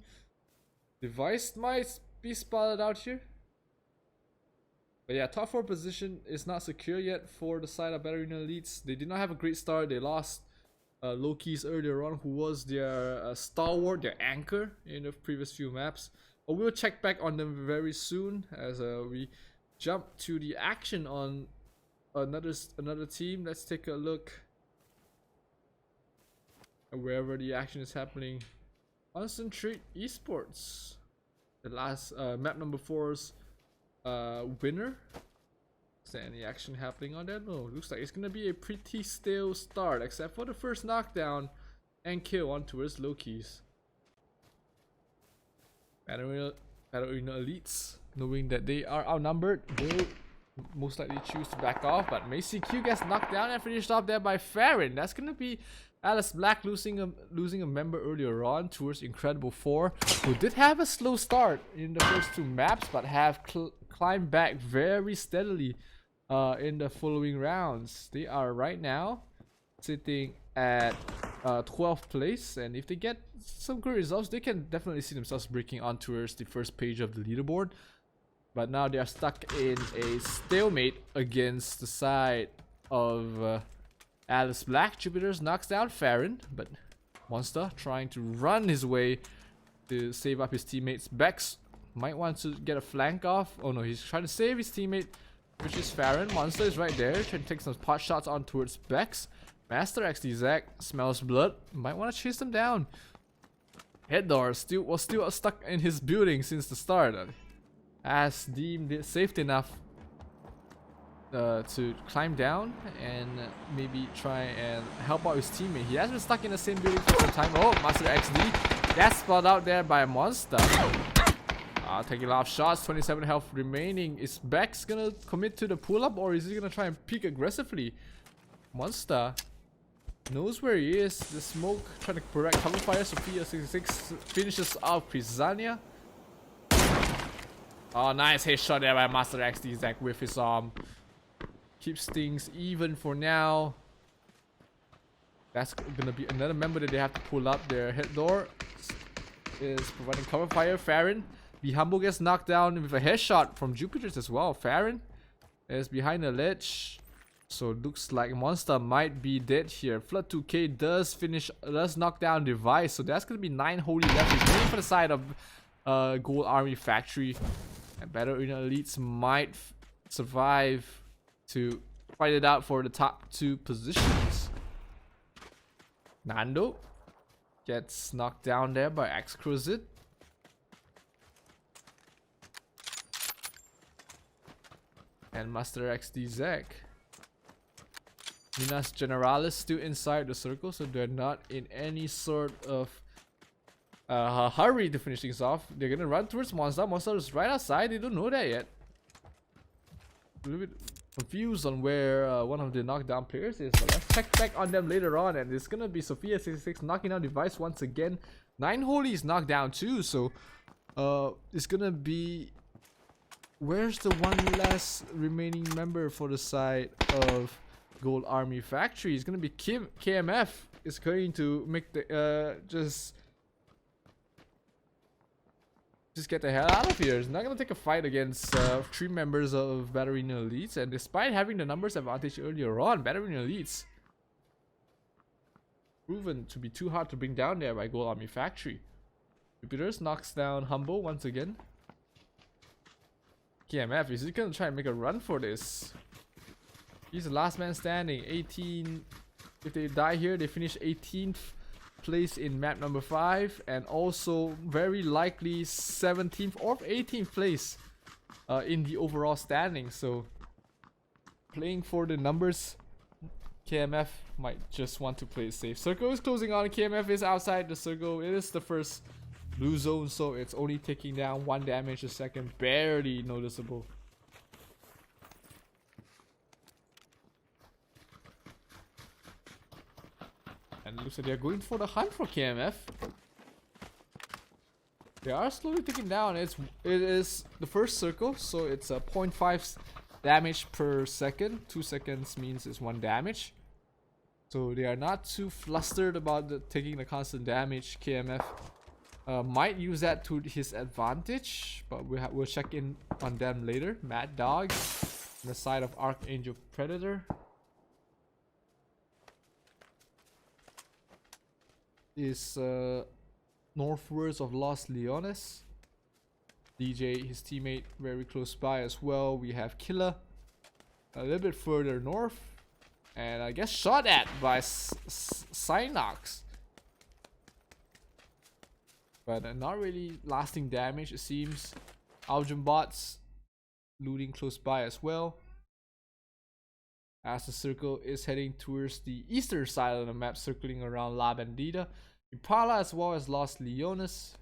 Device might be spotted out here. But yeah, top 4 position is not secure yet for the side of Battle Arena Elites. They did not have a great start. They lost Loki's earlier on, who was their stalwart, their anchor in the previous few maps. But we'll check back on them very soon as we jump to the action on another team. Let's take a look at wherever the action is happening. Concentrate Esports, the last map number 4's winner. Is there any action happening on that? No, looks like it's gonna be a pretty stale start, except for the first knockdown and kill on towards Loki's. Battle Arena Elites, knowing that they are outnumbered, will most likely choose to back off. But Macy Q gets knocked down and finished off there by Farron. That's gonna be Alice Black losing a member earlier on towards Incredible 4, who did have a slow start in the first 2 maps, but have climbed back very steadily in the following rounds. They are right now sitting at 12th place, and if they get some good results, they can definitely see themselves breaking on towards the first page of the leaderboard. But now they are stuck in a stalemate against the side of Alice Black. Jupiter's knocks down Farron, but Monster trying to run his way to save up his teammates. Bex might want to get a flank off. Oh no, he's trying to save his teammate, which is Farron. Monster is right there, trying to take some pot shots on towards Bex. Master XD smells blood, might want to chase them down. Headdoor was still stuck in his building since the start, as deemed it safe enough to climb down and maybe try and help out his teammate. He has been stuck in the same building for some time. Oh, Master XD, that's spotted out there by a Monster. Taking a lot of shots, 27 health remaining. Is Bex gonna commit to the pull-up, or is he gonna try and peek aggressively? Monster knows where he is. The smoke trying to correct cover fire. Sophia 66 finishes off Crisania. Oh, nice headshot there by Master XD with his Keeps things even for now. That's gonna be another member that they have to pull up. Their head door is providing cover fire. Farron, Be Humble gets knocked down with a headshot from Jupiter's as well. Farron is behind the ledge. So looks like Monster might be dead here. Flood 2K does knock down Device. So that's gonna be 9 holy left. He's waiting for the side of Gold Army Factory. And Battle Arena Elites might survive to fight it out for the top 2 positions. Nando gets knocked down there by X Cruzit. And Master XD Zek. Minas Generalis still inside the circle, so they're not in any sort of hurry to finish things off. They're gonna run towards Monster. Monster is right outside. They don't know that yet. A little bit confused on where one of the knockdown players is, but let's check back on them later on. And it's gonna be Sophia66 knocking down Device once again. 9 Holy is knocked down too, so it's gonna be, where's the one last remaining member for the side of Gold Army Factory? It's gonna be KMF is going to make the just get the hell out of here. It's not gonna take a fight against 3 members of Battle Arena Elites, and despite having the numbers advantage earlier on, Battle Arena Elites proven to be too hard to bring down there by Gold Army Factory. Jupiters knocks down Humble once again. KMF is he gonna try and make a run for this? He's the last man standing. 18. If they die here, they finish 18th place in map number 5, and also very likely 17th or 18th place in the overall standing. So playing for the numbers, KMF might just want to play it safe. Circle is closing on. KMF is outside the circle. It is the first blue zone, so it's only taking down 1 damage a second, barely noticeable. And it looks like they're going for the hunt for KMF. They are slowly taking down. It is the first circle, so it's a 0.5 damage per second. 2 seconds means it's 1 damage. So they are not too flustered about taking the constant damage. KMF might use that to his advantage, but we'll check in on them later. Mad Dog on the side of Archangel Predator is northwards of Los Leones. DJ, his teammate, very close by as well. We have Killer a little bit further north, and I guess shot at by Synox, but not really lasting damage, it seems. Algem bots looting close by as well, as the circle is heading towards the eastern side of the map, circling around La Bandita, Impala as well as Los Leones.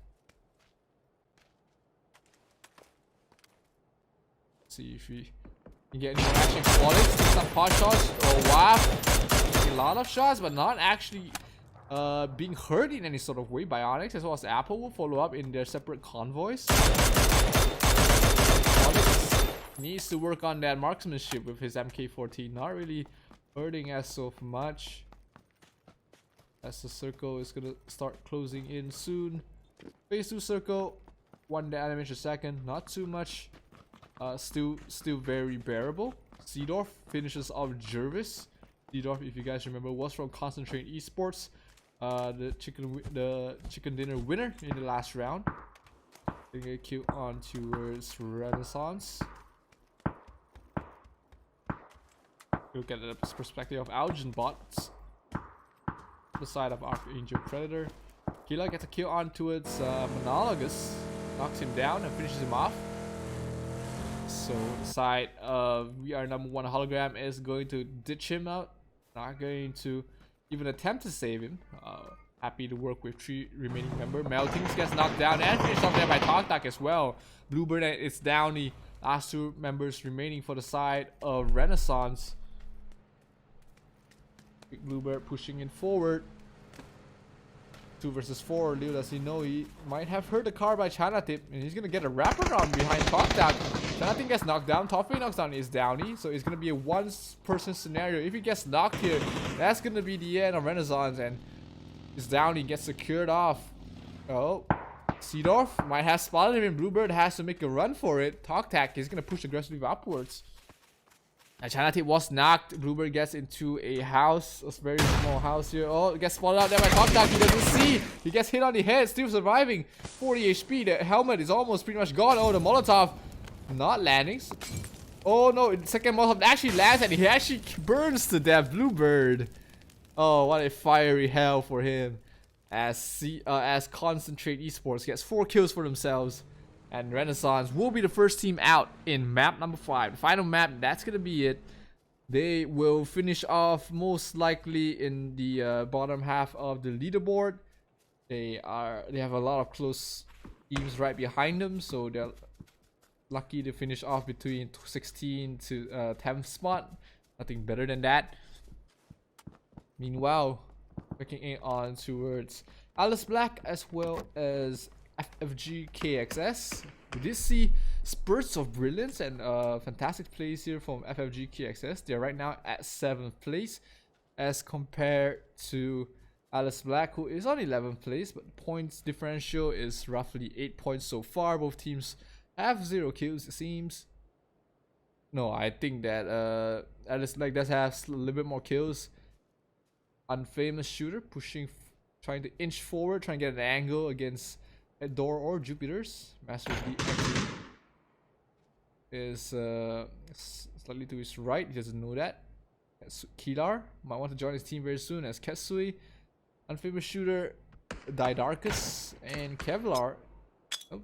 Let's see if we can get any more action. Quality, some pot shots. Oh wow, a lot of shots, but not actually being hurt in any sort of way. Bionics as well as Apple will follow up in their separate convoys. Onyx needs to work on that marksmanship with his MK14. Not really hurting as so much, as the circle is gonna start closing in soon. Phase 2 circle, 1 damage a second, not too much. Still very bearable. Seedorf finishes off Jervis. Seedorf, if you guys remember, was from Concentrate Esports, the chicken dinner winner in the last round. They get killed on towards Renaissance. Look at the perspective of Algen bots. The side of Archangel Predator. Kila gets a kill on towards Monologus, knocks him down and finishes him off. So the side of We Are Number 1 Hologram is going to ditch him out, not going to even attempt to save him. Happy to work with 3 remaining members. Meltings gets knocked down and finished off there by Talk as well. Bluebird is down the last 2 members remaining for the side of Renaissance. Big Bluebird pushing in forward. 2 versus 4. Little does he know, he might have heard the car by China Tip, and he's gonna get a wraparound behind Talk. Nothing gets knocked down. Top 8 knocks down is Downey, so it's gonna be a one-person scenario. If he gets knocked here, that's gonna be the end of Renaissance, and his Downey gets secured off. Oh, Seedorf might have spotted him, and Bluebird has to make a run for it. Toktak is gonna push aggressively upwards. And China Tape was knocked. Bluebird gets into a house, a very small house here. Oh, gets spotted out there by Toktak. He doesn't see. He gets hit on the head, still surviving. 40 HP. The helmet is almost pretty much gone. Oh, the Molotov not landing. Oh no, the second Molotov actually lands and he actually burns to death. Bluebird. Oh, what a fiery hell for him. As Concentrate Esports gets 4 kills for themselves. And Renaissance will be the first team out in map number 5. The final map, that's gonna be it. They will finish off most likely in the bottom half of the leaderboard. They have a lot of close teams right behind them, so they're lucky to finish off between 16 to 10th spot. Nothing better than that. Meanwhile, looking in on towards Alice Black as well as FFG KXS. We did see spurts of brilliance and fantastic plays here from FFG KXS. They're right now at 7th place as compared to Alice Black, who is on 11th place, but the points differential is roughly 8 points so far. Both teams have 0 kills, it seems. No, I think that Alice Black does have a little bit more kills. Unfamous shooter pushing, trying to inch forward, trying to get an angle against Door or Jupiter's. Master D is slightly to his right. He doesn't know that. Kilar might want to join his team very soon as Ketsui. Unfamous shooter Didarkus and Kevlar. Oh,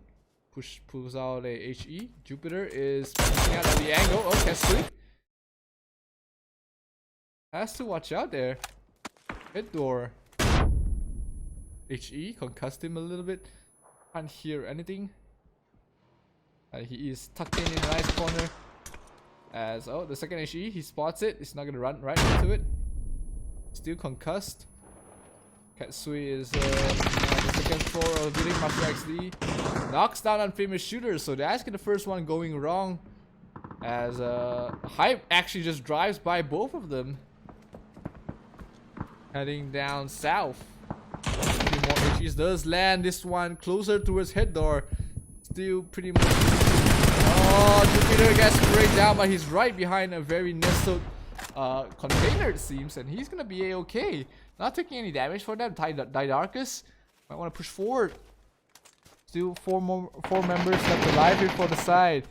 pulls out a HE. Jupiter is pushing out at the angle. Oh, Ketsui has to watch out there. Head door. HE concussed him a little bit. Can't hear anything. He is tucked in a nice corner. As oh, the second HE, he spots it. He's not gonna run right into it. Still concussed. Katsui is on the second floor of the building. Master XD knocks down Unfamous Shooter. So that's the first one going wrong. As Hype actually just drives by both of them, heading down south. More HEs does land this one closer towards head door. Still pretty much. Oh, Jupiter gets sprayed down, but he's right behind a very nestled container, it seems, and he's gonna be a-okay. Not taking any damage for them. Didarkus might want to push forward. Still four members left alive here for the side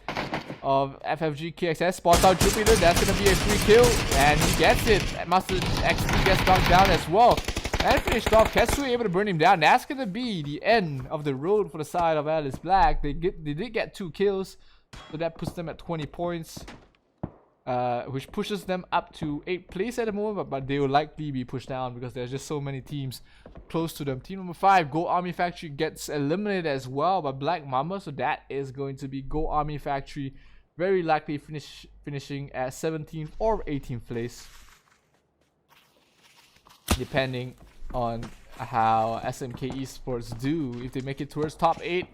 of FFG KXS. Spots out Jupiter. That's gonna be a free kill, and he gets it. Master XP gets knocked down as well. And finished off. Ketsui able to burn him down. That's gonna be the end of the road for the side of Alice Black. They did get 2 kills, so that puts them at 20 points, which pushes them up to 8th place at the moment. But they will likely be pushed down because there's just so many teams close to them. Team number 5, Go Army Factory, gets eliminated as well by Black Mamba, so that is going to be Go Army Factory, very likely finishing at 17th or 18th place, depending on how SMK Esports do. If they make it towards top 8,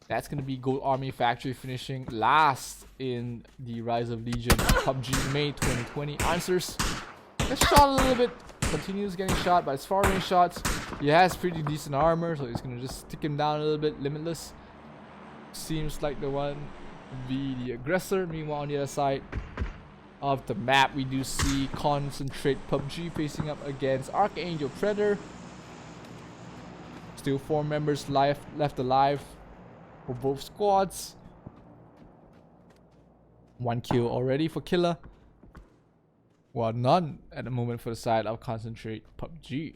that's going to be Gold Army Factory finishing last in the Rise of Legion PUBG May 2020. Answers gets shot a little bit, continues getting shot, but it's far range shots. He has pretty decent armor, so he's going to just stick him down a little bit. Limitless seems like the one to be the aggressor. Meanwhile, on the other side of the map, we do see Concentrate PUBG facing up against Archangel Predator. Still 4 members left alive for both squads. 1 kill already for Killer, while none at the moment for the side of Concentrate PUBG.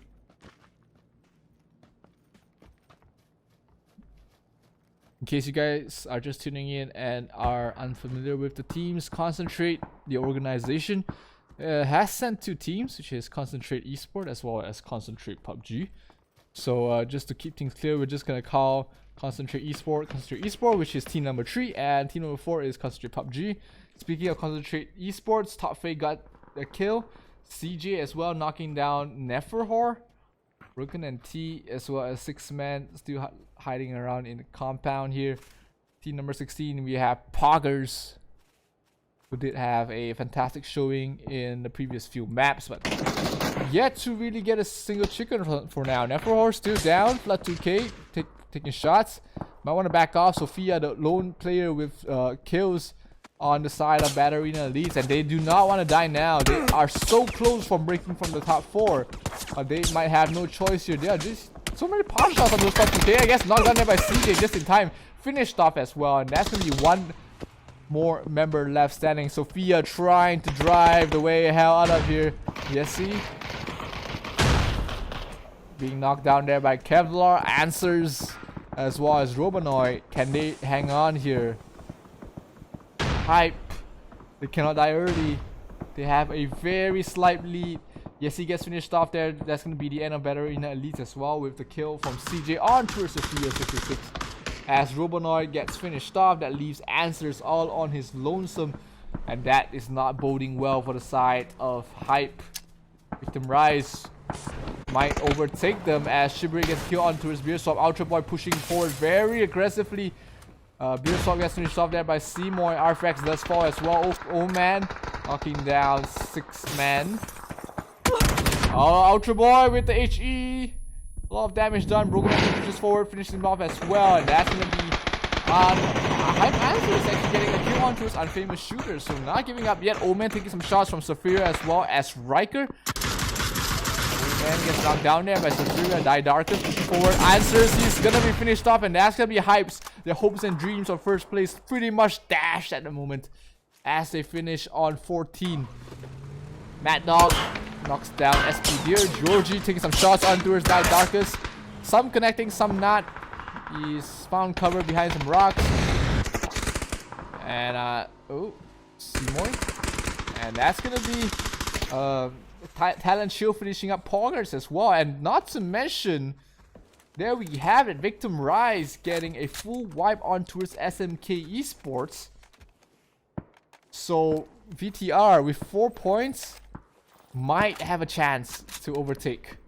In case you guys are just tuning in and are unfamiliar with the teams, Concentrate, the organization, has sent 2 teams, which is Concentrate Esport as well as Concentrate PUBG. So just to keep things clear, we're just going to call Concentrate Esport, which is team number 3, and team number 4 is Concentrate PUBG. Speaking of Concentrate Esports, Top Fate got a kill. CJ as well, knocking down Neferhor. Broken and T as well as 6 men still hiding around in the compound here. Team number 16, we have Poggers, who did have a fantastic showing in the previous few maps, but yet to really get a single chicken for now. Neferhor still down, flat 2k, taking shots. Might want to back off. Sophia, the lone player with kills on the side of Batterina Elites, and they do not want to die now. They are so close from breaking from the top 4. They might have no choice here. There are just so many pot shots on those top 2k. I guess knocked down there by CJ just in time. Finished off as well, and that's going to be one more member left standing. Sophia trying to drive the way hell out of here. Yessie being knocked down there by Kevlar. Answers as well as Robanoid. Can they hang on here? Hype. They cannot die early. They have a very slight lead. Yessie gets finished off there. That's going to be the end of Batterina Elite as well, with the kill from CJ on towards Sophia 66. As Robanoid gets finished off, that leaves Answers all on his lonesome, and that is not boding well for the side of Hype. Victim Rise might overtake them as Shibari gets killed onto his Beer Swap. Ultra Boy pushing forward very aggressively. Beer Swap gets finished off there by Seymour. Arfax does fall as well. Oh man, knocking down 6 men. Oh, Ultra Boy with the HE. A lot of damage done. Broken pushes forward, finishing him off as well, and that's gonna be Hype Answers actually getting a kill onto his unfamous shooter, so not giving up yet. Omen taking some shots from Saphira as well as Riker. Omen gets knocked down there by Saphira. Die Darkest pushing forward. Answers, he's gonna be finished off, and that's gonna be Hype's. Their hopes and dreams of first place pretty much dashed at the moment as they finish on 14. Mad Dog knocks down SP Deer. Georgie taking some shots onto his Die Darkest. Some connecting, some not. He's found cover behind some rocks. And oh, Seymour. And that's gonna be Talent Shield finishing up Poggers as well. And not to mention, there we have it, Victim Rise getting a full wipe on towards SMK Esports. So VTR with 4 points might have a chance to overtake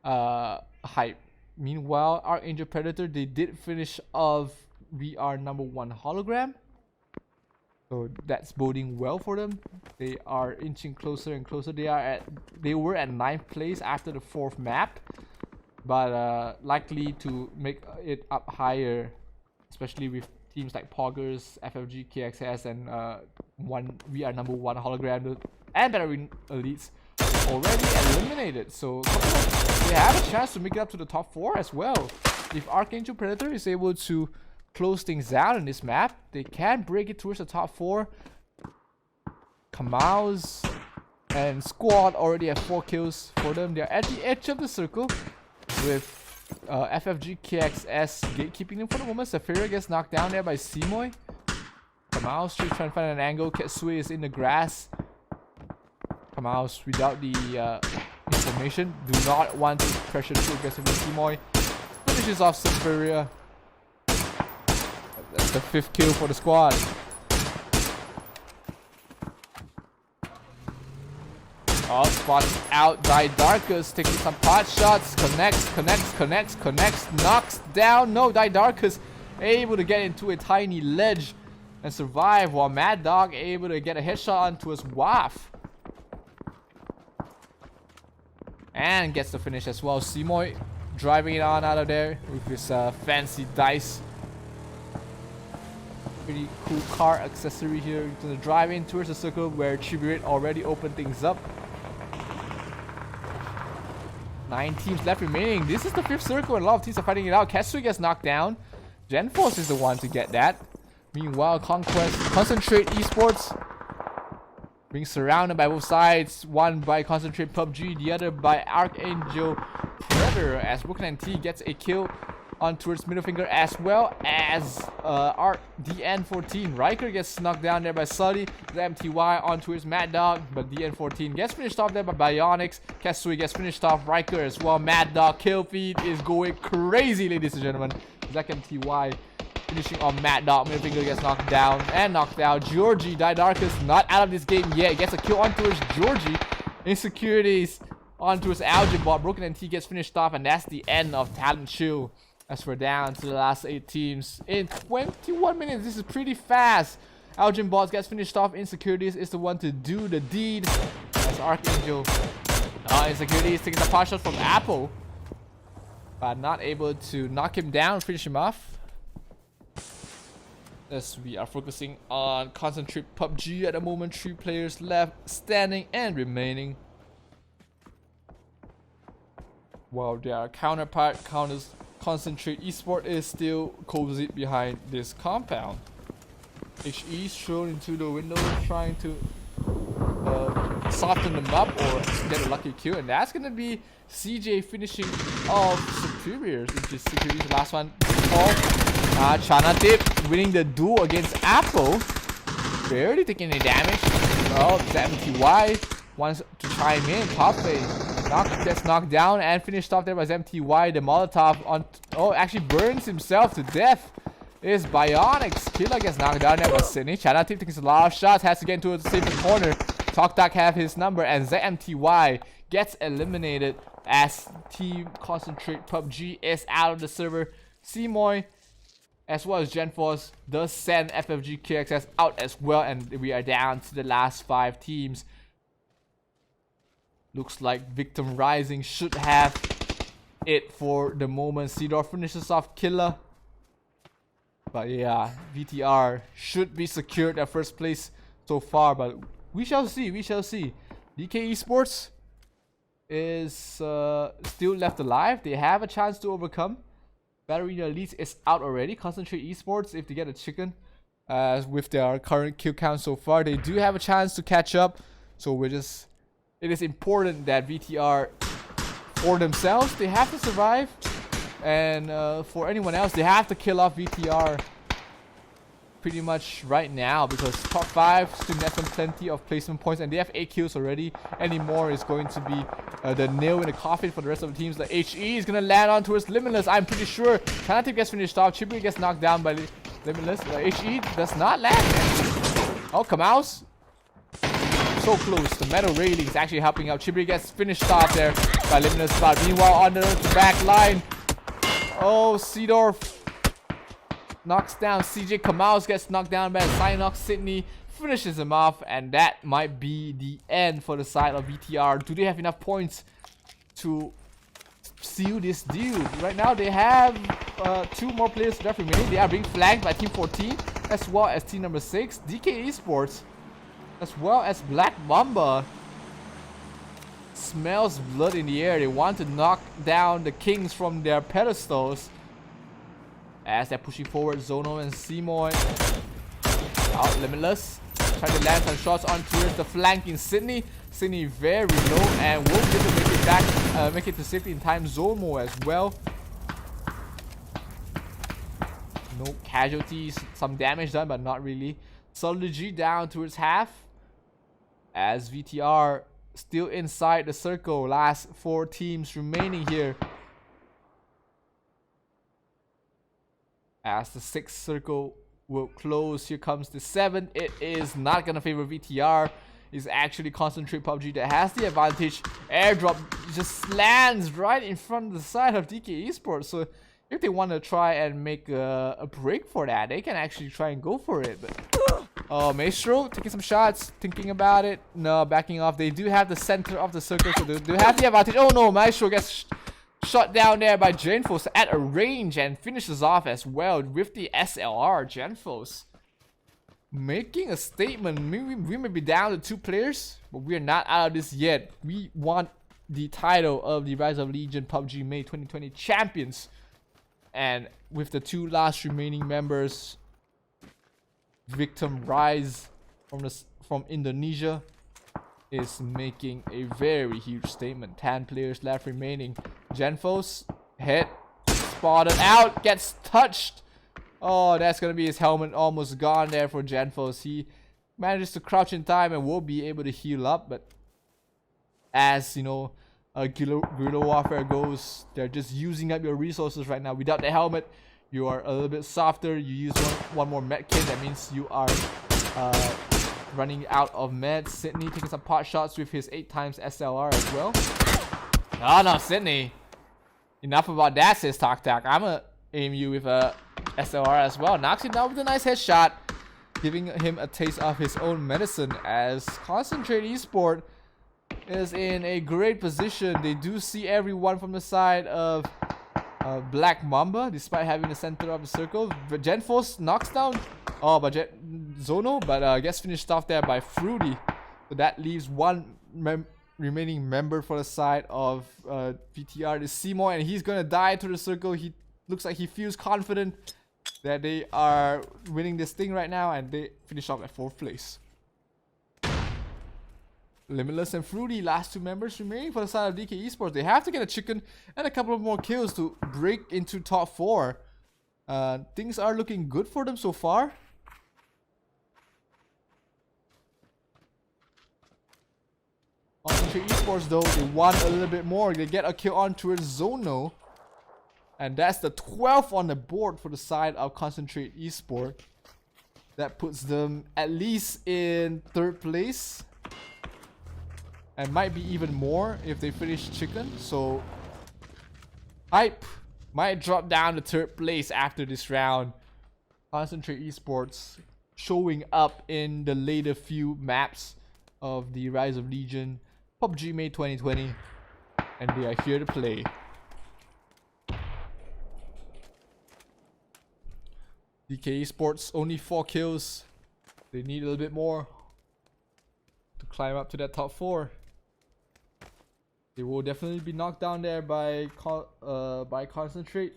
Hype. Meanwhile, Archangel Predator, they did finish off VR number 1 hologram, so that's boding well for them. They are inching closer and closer. They were at 9th place after the 4th map, but likely to make it up higher, especially with teams like Poggers, FFG, KXS, and VR number 1 hologram and Battery Elites already eliminated. So they have a chance to make it up to the top 4 as well. If Archangel Predator is able to close things out in this map, they can break it towards the top 4. Kamaus and Squad already have 4 kills for them. They're at the edge of the circle with FFG, KXS gatekeeping them for the moment. Saphira gets knocked down there by Seymour. Kamaus trying to find an angle. Ketsui is in the grass. Kamaus without the information. Do not want to pressure too aggressively. Seymour finishes off Saphira. That's the 5th kill for the squad. Oh, spots out by Darkest, taking some pot shots. Connects. Knocks down. No, Darkest able to get into a tiny ledge and survive, while Mad Dog able to get a headshot onto his waff. And gets the finish as well. Seymour driving it on out of there with his fancy dice. Pretty cool car accessory here. He's gonna drive in towards the circle where Chibirit already opened things up. 9 teams left remaining. This is the 5th circle and a lot of teams are fighting it out. Ketsui gets knocked down. Genforce is the one to get that. Meanwhile, Concentrate Esports being surrounded by both sides. One by Concentrate PUBG, the other by Archangel Predator, as Brooklyn T gets a kill on towards middle finger, as well as DN14. Riker gets knocked down there by Sully. The MTY on towards Mad Dog, but DN14 gets finished off there by Bionics. Ketsui gets finished off. Riker as well. Mad Dog kill feed is going crazy, ladies and gentlemen. Zach MTY finishing on Mad Dog. Middle finger gets knocked down and knocked out. Georgie, Die Darkest, not out of this game yet. Gets a kill on towards Georgie. Insecurities on towards Algebot. Broken NT gets finished off, and that's the end of Talent Shield. as we're down to the last 8 teams in 21 minutes. This is pretty fast. Elgin Boss gets finished off. Insecurities is the one to do the deed. As Archangel. Insecurities taking the pot shot from Apple, but not able to knock him down, finish him off. As we are focusing on concentrate PUBG at the moment. 3 players left standing and remaining, while their counterpart concentrate esport is still cozy behind this compound. HE is thrown into the window trying to soften them up or get a lucky kill, and that's gonna be CJ finishing off Superiors, which is Security's last one. Chana Tip winning the duel against Apple, barely taking any damage. Well, the MTY wants to chime in. Pape gets knocked down and finished off there by MTY. The Molotov on actually burns himself to death. Is Bionics. Killer gets knocked down there by Sydney. Chana Tip takes a lot of shots, has to get into a safer corner. Talk have his number, and ZMTY gets eliminated as Team Concentrate PUBG is out of the server. Simoy as well as GenForce does send FFG KXS out as well, and we are down to the last 5 teams. Looks like Victim Rising should have it for the moment. Cedar finishes off Killer, but yeah, VTR should be secured at first place so far, but we shall see, we shall see. DK Esports is still left alive. They have a chance to overcome. Battery Elite is out already. Concentrate Esports, if they get a chicken with their current kill count so far, they do have a chance to catch up. So it is important that VTR, for themselves, they have to survive, and for anyone else, they have to kill off VTR pretty much right now, because top 5 still net them plenty of placement points, and they have 8 kills already. Any more is going to be the nail in the coffin for the rest of the teams. The HE is going to land on towards Limitless, I'm pretty sure. Chanatic gets finished off. Chibury gets knocked down by Limitless. The HE does not land. Oh, Kamaus. So close. The metal railing is actually helping out. Chibury gets finished off there by Limitless. But meanwhile, on the back line, oh, Seedorf knocks down CJ. Kamaus gets knocked down by Cynox. Sydney finishes him off, and that might be the end for the side of VTR. Do they have enough points to seal this deal? Right now, they have 2 more players left remaining. They are being flanked by Team 14 as well as Team number 6, DK Esports, as well as Black Mamba. Smells blood in the air. They want to knock down the kings from their pedestals. As they're pushing forward, Zono and Simoy out. Limitless trying to land some shots on towards the flanking Sydney. Sydney very low and won't be able to make it back, make it to safety in time. Zomo as well. No casualties, some damage done, but not really. Solidarity down towards half, as VTR still inside the circle. Last 4 teams remaining here. As the 6th circle will close, here comes the 7th. It is not gonna favor VTR. It's actually Concentrate PUBG that has the advantage. Airdrop just lands right in front of the side of DK Esports. So if they want to try and make a break for that, they can actually try and go for it. But Maestro taking some shots, thinking about it. No, backing off. They do have the center of the circle, so they do have the advantage. Oh no, Maestro gets shot down there by Genfos at a range and finishes off as well with the SLR. Genfos making a statement. We may be down to 2 players, but we are not out of this yet. We want the title of the Rise of Legion PUBG May 2020 champions. And with the 2 last remaining members, Victim Rise from Indonesia is making a very huge statement. 10 players left remaining. Genfos hit, spotted out, gets touched. Oh, that's gonna be his helmet almost gone there for Genfos. He manages to crouch in time and will be able to heal up, but as you know, guerrilla warfare goes, they're just using up your resources right now. Without the helmet, you are a little bit softer. You use one more med kit, that means you are running out of meds. Sydney taking some pot shots with his 8x SLR as well. Oh no, Sydney. Enough about that, says Talk. I'm aim you with a SLR as well. Knocks him down with a nice headshot, giving him a taste of his own medicine, as Concentrate Esport is in a great position. They do see everyone from the side of Black Mamba, despite having the center of the circle. But Genforce knocks down Zono, but gets finished off there by Fruity. So that leaves one remaining member for the side of VTR, is Seymour, and he's gonna die to the circle. He looks like he feels confident that they are winning this thing right now, and they finish off at 4th place. Limitless and Fruity, last 2 members remaining for the side of DK Esports. They have to get a chicken and a couple of more kills to break into top 4. Things are looking good for them so far. Concentrate Esports though, they want a little bit more. They get a kill on towards Zono. And that's the 12th on the board for the side of Concentrate Esport. That puts them at least in 3rd place. And might be even more if they finish chicken. So Hype might drop down to 3rd place after this round. Concentrate Esports showing up in the later few maps of the Rise of Legion PUBG May 2020. And they are here to play. DK Esports only 4 kills. They need a little bit more to climb up to that top 4. They will definitely be knocked down there by Concentrate.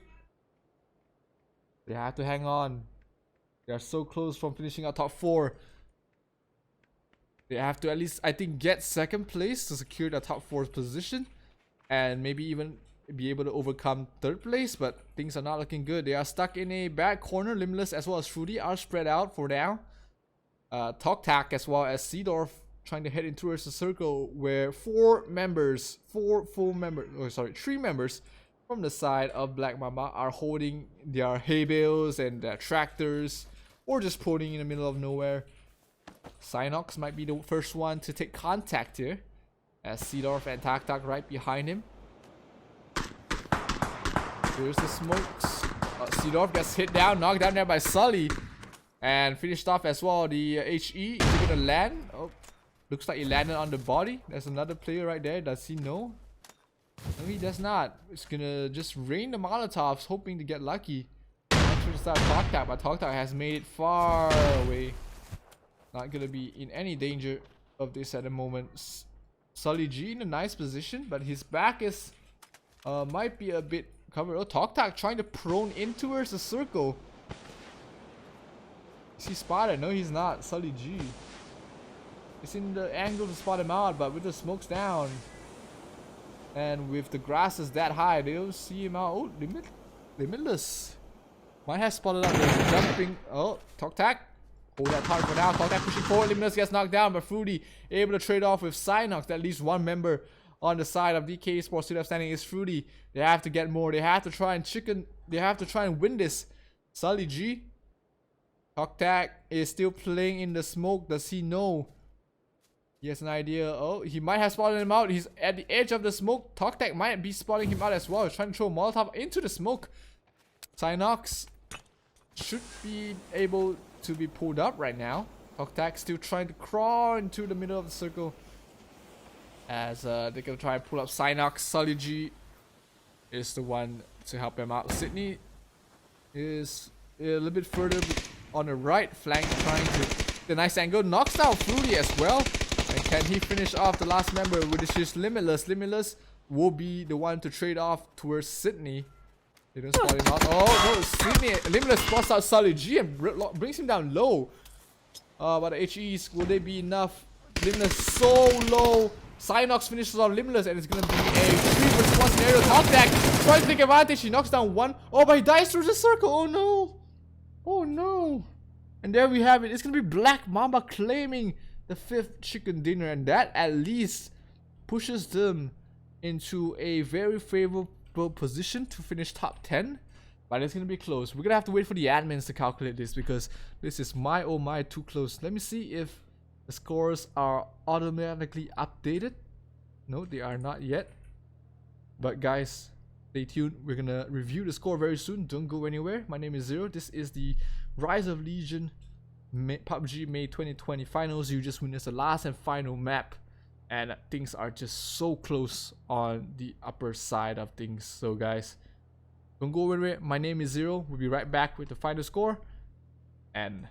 They have to hang on. They are so close from finishing out top 4. They have to at least, I think, get 2nd place to secure the top 4th position, and maybe even be able to overcome 3rd place. But things are not looking good. They are stuck in a bad corner. Limitless as well as Fruity are spread out for now. TalkTac as well as Seedorf trying to head in towards the circle, where 3 members from the side of Black Mamba are holding their hay bales and their tractors, or just putting in the middle of nowhere. Synox might be the first one to take contact here, as Seedorf and TalkTac right behind him. There's the smokes. Seedorf gets hit down, knocked down there by Sully, and finished off as well. The HE is he gonna land? Oh, looks like he landed on the body. There's another player right there. Does he know? No, he does not. It's gonna just rain the Molotovs, hoping to get lucky. Not to the side of TalkTac, but TalkTac has made it far away. Not gonna be in any danger of this at the moment. Sully G in a nice position, but his back is might be a bit covered. Oh, TalkTac trying to prone in towards the circle. Is he spotted? No, he's not. Sully G. It's in the angle to spot him out, but with the smokes down and with the grasses that high, they don't see him out. Oh, Limitless might have spotted up. There's jumping. Oh, TalkTac. Hold that target for now. TalkTac pushing forward. Limitless gets knocked down, but Fruity able to trade off with Synox. At least 1 member on the side of DK Esports still standing is Fruity. They have to get more. They have to try and They have to try and win this. Sully G. TalkTac is still playing in the smoke. Does he know? He has an idea. Oh, he might have spotted him out. He's at the edge of the smoke. TalkTac might be spotting him out as well. He's trying to throw a Molotov into the smoke. Synox should be able to be pulled up right now. TalkTac still trying to crawl into the middle of the circle, as they're gonna try and pull up Synox. Sully G is the one to help him out. Sydney is a little bit further on the right flank, trying to the nice angle. Knocks down Fruity as well. And can he finish off the last member, which is just Limitless? Limitless will be the one to trade off towards Sydney. They don't spot him out. Oh no, Sydney. Limitless spots out Sully G and brings him down low. But the HEs, will they be enough? Limitless so low. Synox finishes off Limitless, and it's gonna be a 3-1 scenario. TalkTac trying to take advantage. He knocks down 1. Oh, but he dies through the circle. Oh no. Oh no. And there we have it. It's gonna be Black Mamba claiming the 5th chicken dinner, and that at least pushes them into a very favorable position to finish top 10. But it's gonna be close. We're gonna have to wait for the admins to calculate this, because this is my oh my too close. Let me see if the scores are automatically updated. No, they are not yet. But guys, Stay tuned. We're gonna review the score very soon. Don't go anywhere. My name is Zero. This is the Rise of Legion PUBG May 2020 finals. You just witnessed the last and final map, and things are just so close on the upper side of things. So guys, don't go anywhere. My name is Zero. We'll be right back with the final score, and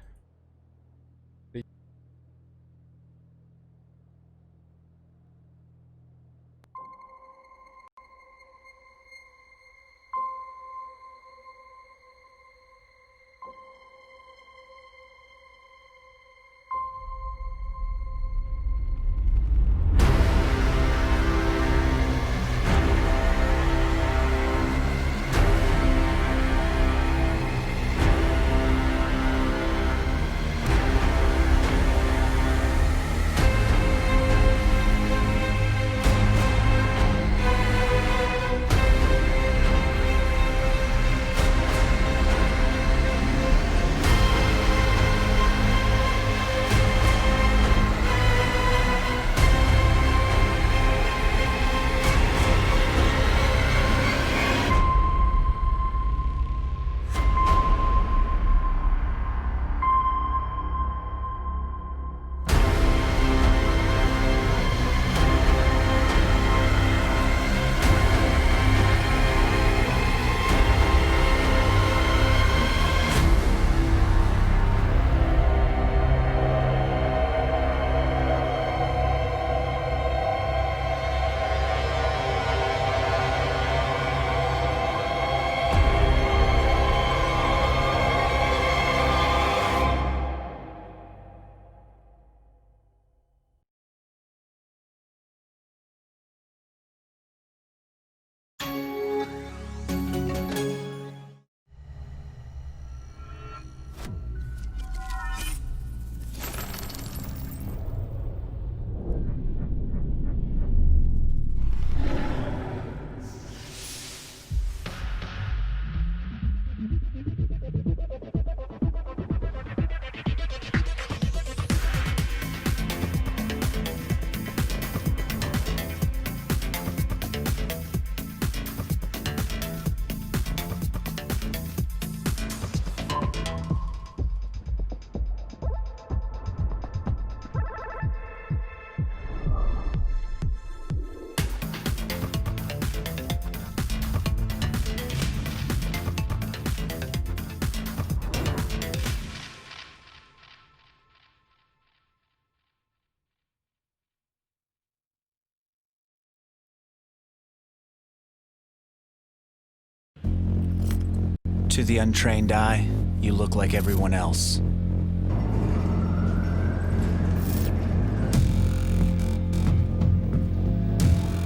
To the untrained eye, you look like everyone else.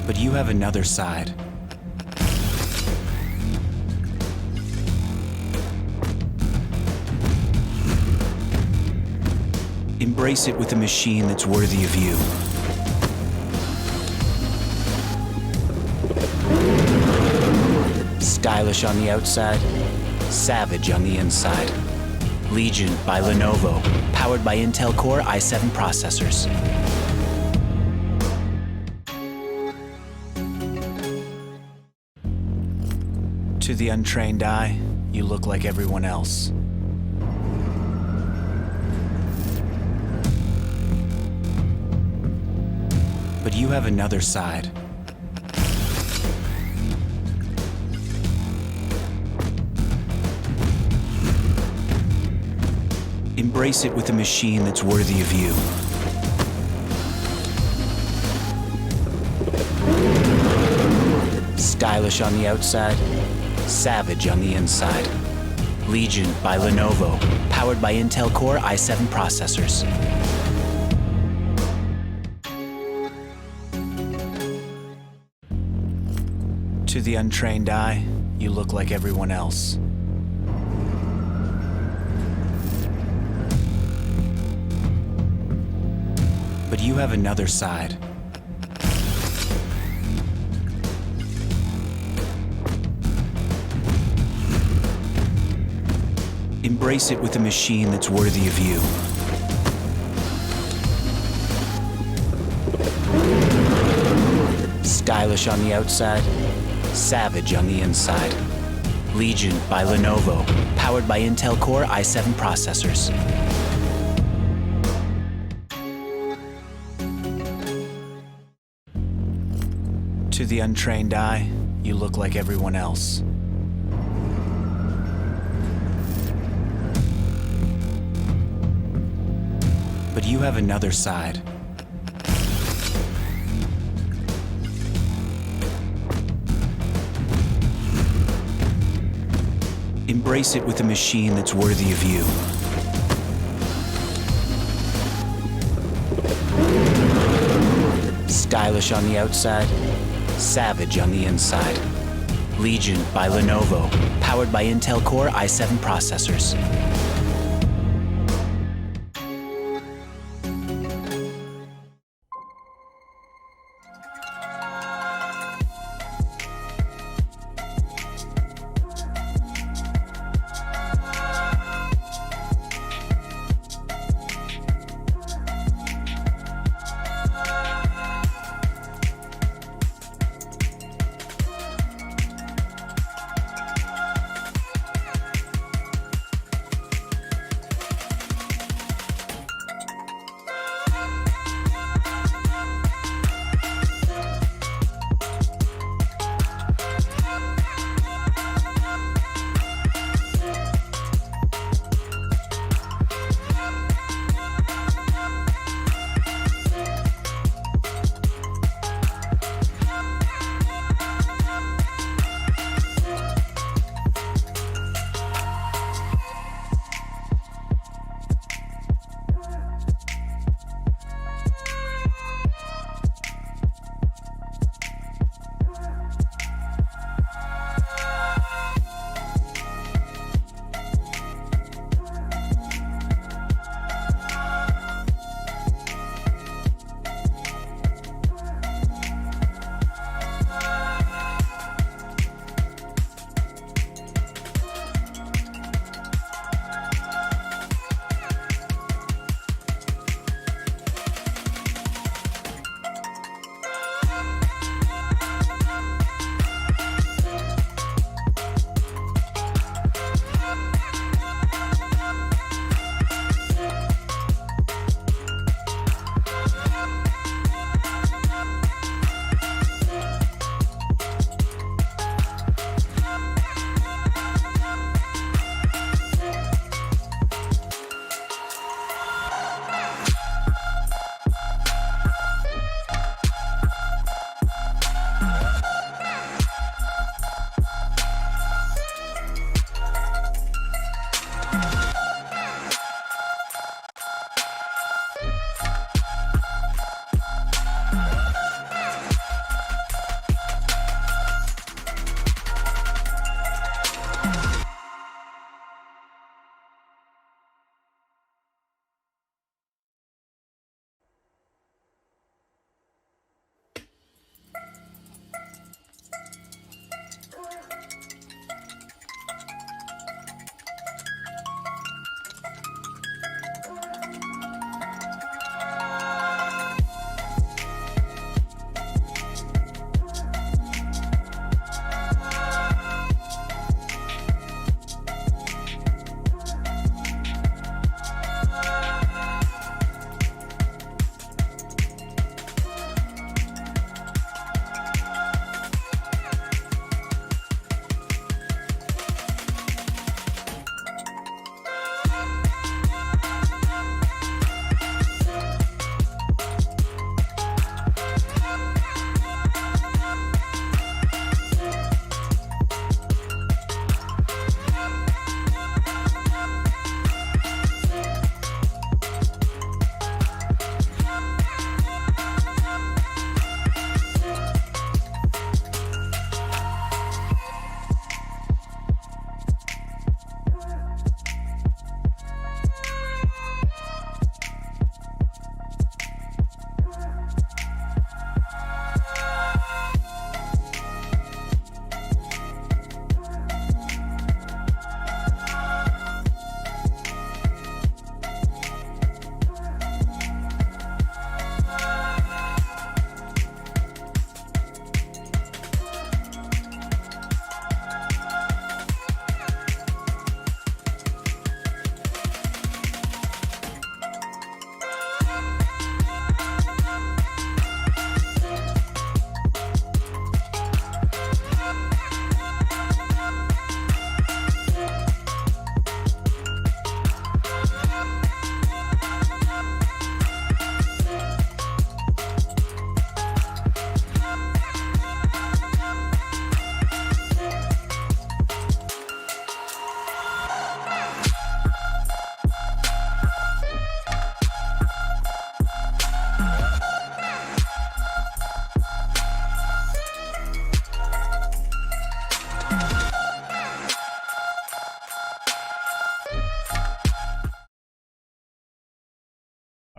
But you have another side. Embrace it with a machine that's worthy of you. Stylish on the outside, savage on the inside. Legion by Lenovo, powered by Intel Core i7 processors. To the untrained eye, you look like everyone else. But you have another side. Embrace it with a machine that's worthy of you. Stylish on the outside, savage on the inside. Legion by Lenovo, powered by Intel Core i7 processors. To the untrained eye, you look like everyone else. But you have another side. Embrace it with a machine that's worthy of you. Stylish on the outside, Savage on the inside. Legion by Lenovo, powered by Intel Core i7 processors. To the untrained eye, you look like everyone else. But you have another side. Embrace it with a machine that's worthy of you. Stylish on the outside, savage on the inside. Legion by Lenovo, powered by Intel Core i7 processors.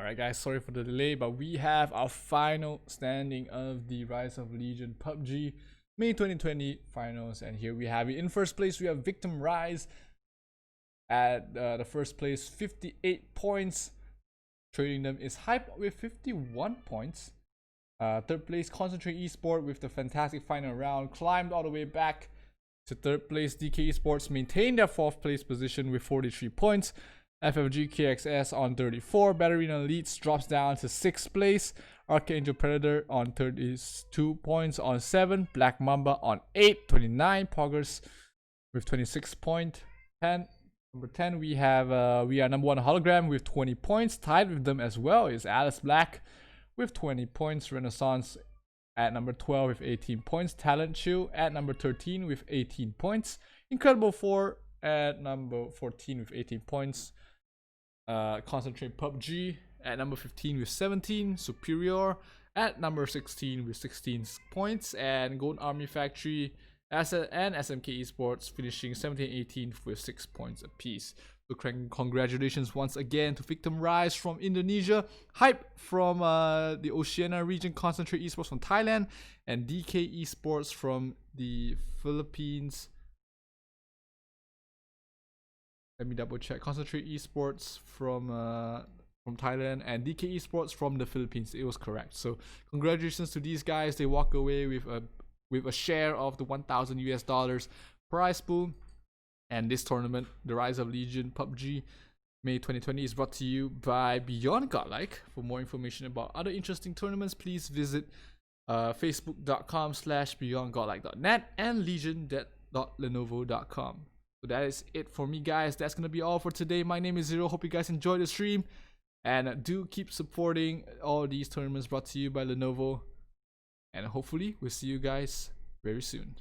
Alright guys, sorry for the delay, but we have our final standing of the Rise of Legion PUBG May 2020 finals, and here we have it. In first place we have Victim Rise at the first place, 58 points. Trading them is Hype with 51 points. Third place Concentrate Esport with the fantastic final round, climbed all the way back to third place. DK Esports maintained their fourth place position with 43 points. FFG KXS on 34. Batterina Elites drops down to 6th place. Archangel Predator on 32 points on 7. Black Mamba on 8, 29. Poggers with 26 points. Number 10 we have we are number 1 Hologram with 20 points. Tied with them as well is Alice Black with 20 points. Renaissance at number 12 with 18 points. Talent Chill at number 13 with 18 points. Incredible 4 at number 14 with 18 points. Concentrate PUBG at number 15 with 17. Superior at number 16 with 16 points. And Golden Army Factory and SMK Esports finishing 17 and 18 with 6 points apiece. So congratulations once again to Victim Rise from Indonesia, Hype from the Oceania region, Concentrate Esports from Thailand, and DK Esports from the Philippines. Let me double check. Concentrate Esports from Thailand and DK Esports from the Philippines. It was correct. So congratulations to these guys. They walk away with a share of the $1,000 prize pool. And this tournament, the Rise of Legion PUBG May 2020, is brought to you by Beyond Godlike. For more information about other interesting tournaments, please visit facebook.com/beyondgodlike.net and legion.lenovo.com. So that is it for me, guys. That's gonna be all for today. My name is Zero. Hope you guys enjoyed the stream, and do keep supporting all these tournaments brought to you by Lenovo. And hopefully we'll see you guys very soon.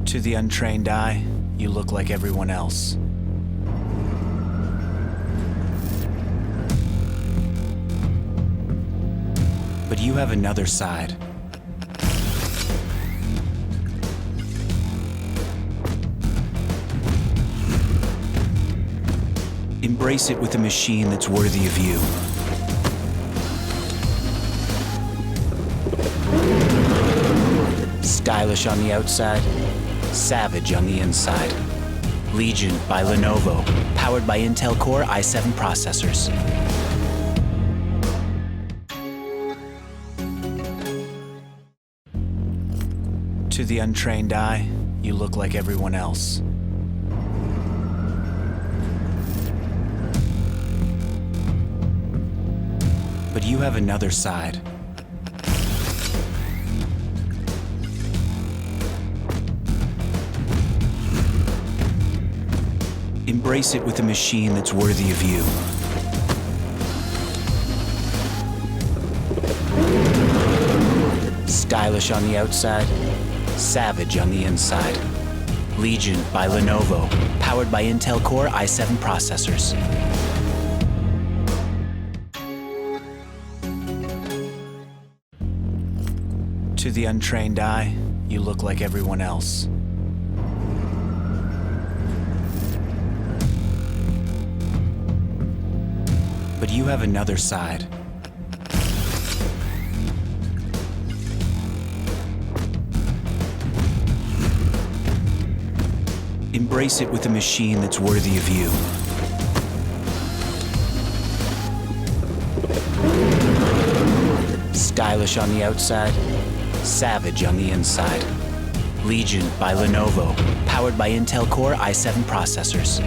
To the untrained eye, you look like everyone else. But you have another side. Embrace it with a machine that's worthy of you. Stylish on the outside, savage on the inside. Legion by Lenovo, powered by Intel Core i7 processors. To the untrained eye, you look like everyone else. But you have another side. Embrace it with a machine that's worthy of you. Stylish on the outside, savage on the inside. Legion by Lenovo, powered by Intel Core i7 processors. To the untrained eye, you look like everyone else. But you have another side. Embrace it with a machine that's worthy of you. Stylish on the outside, savage on the inside. Legion by Lenovo, powered by Intel Core i7 processors.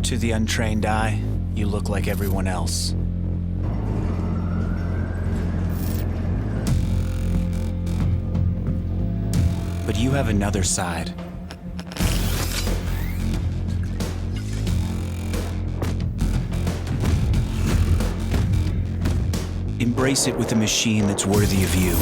To the untrained eye, you look like everyone else. But you have another side. Embrace it with a machine that's worthy of you.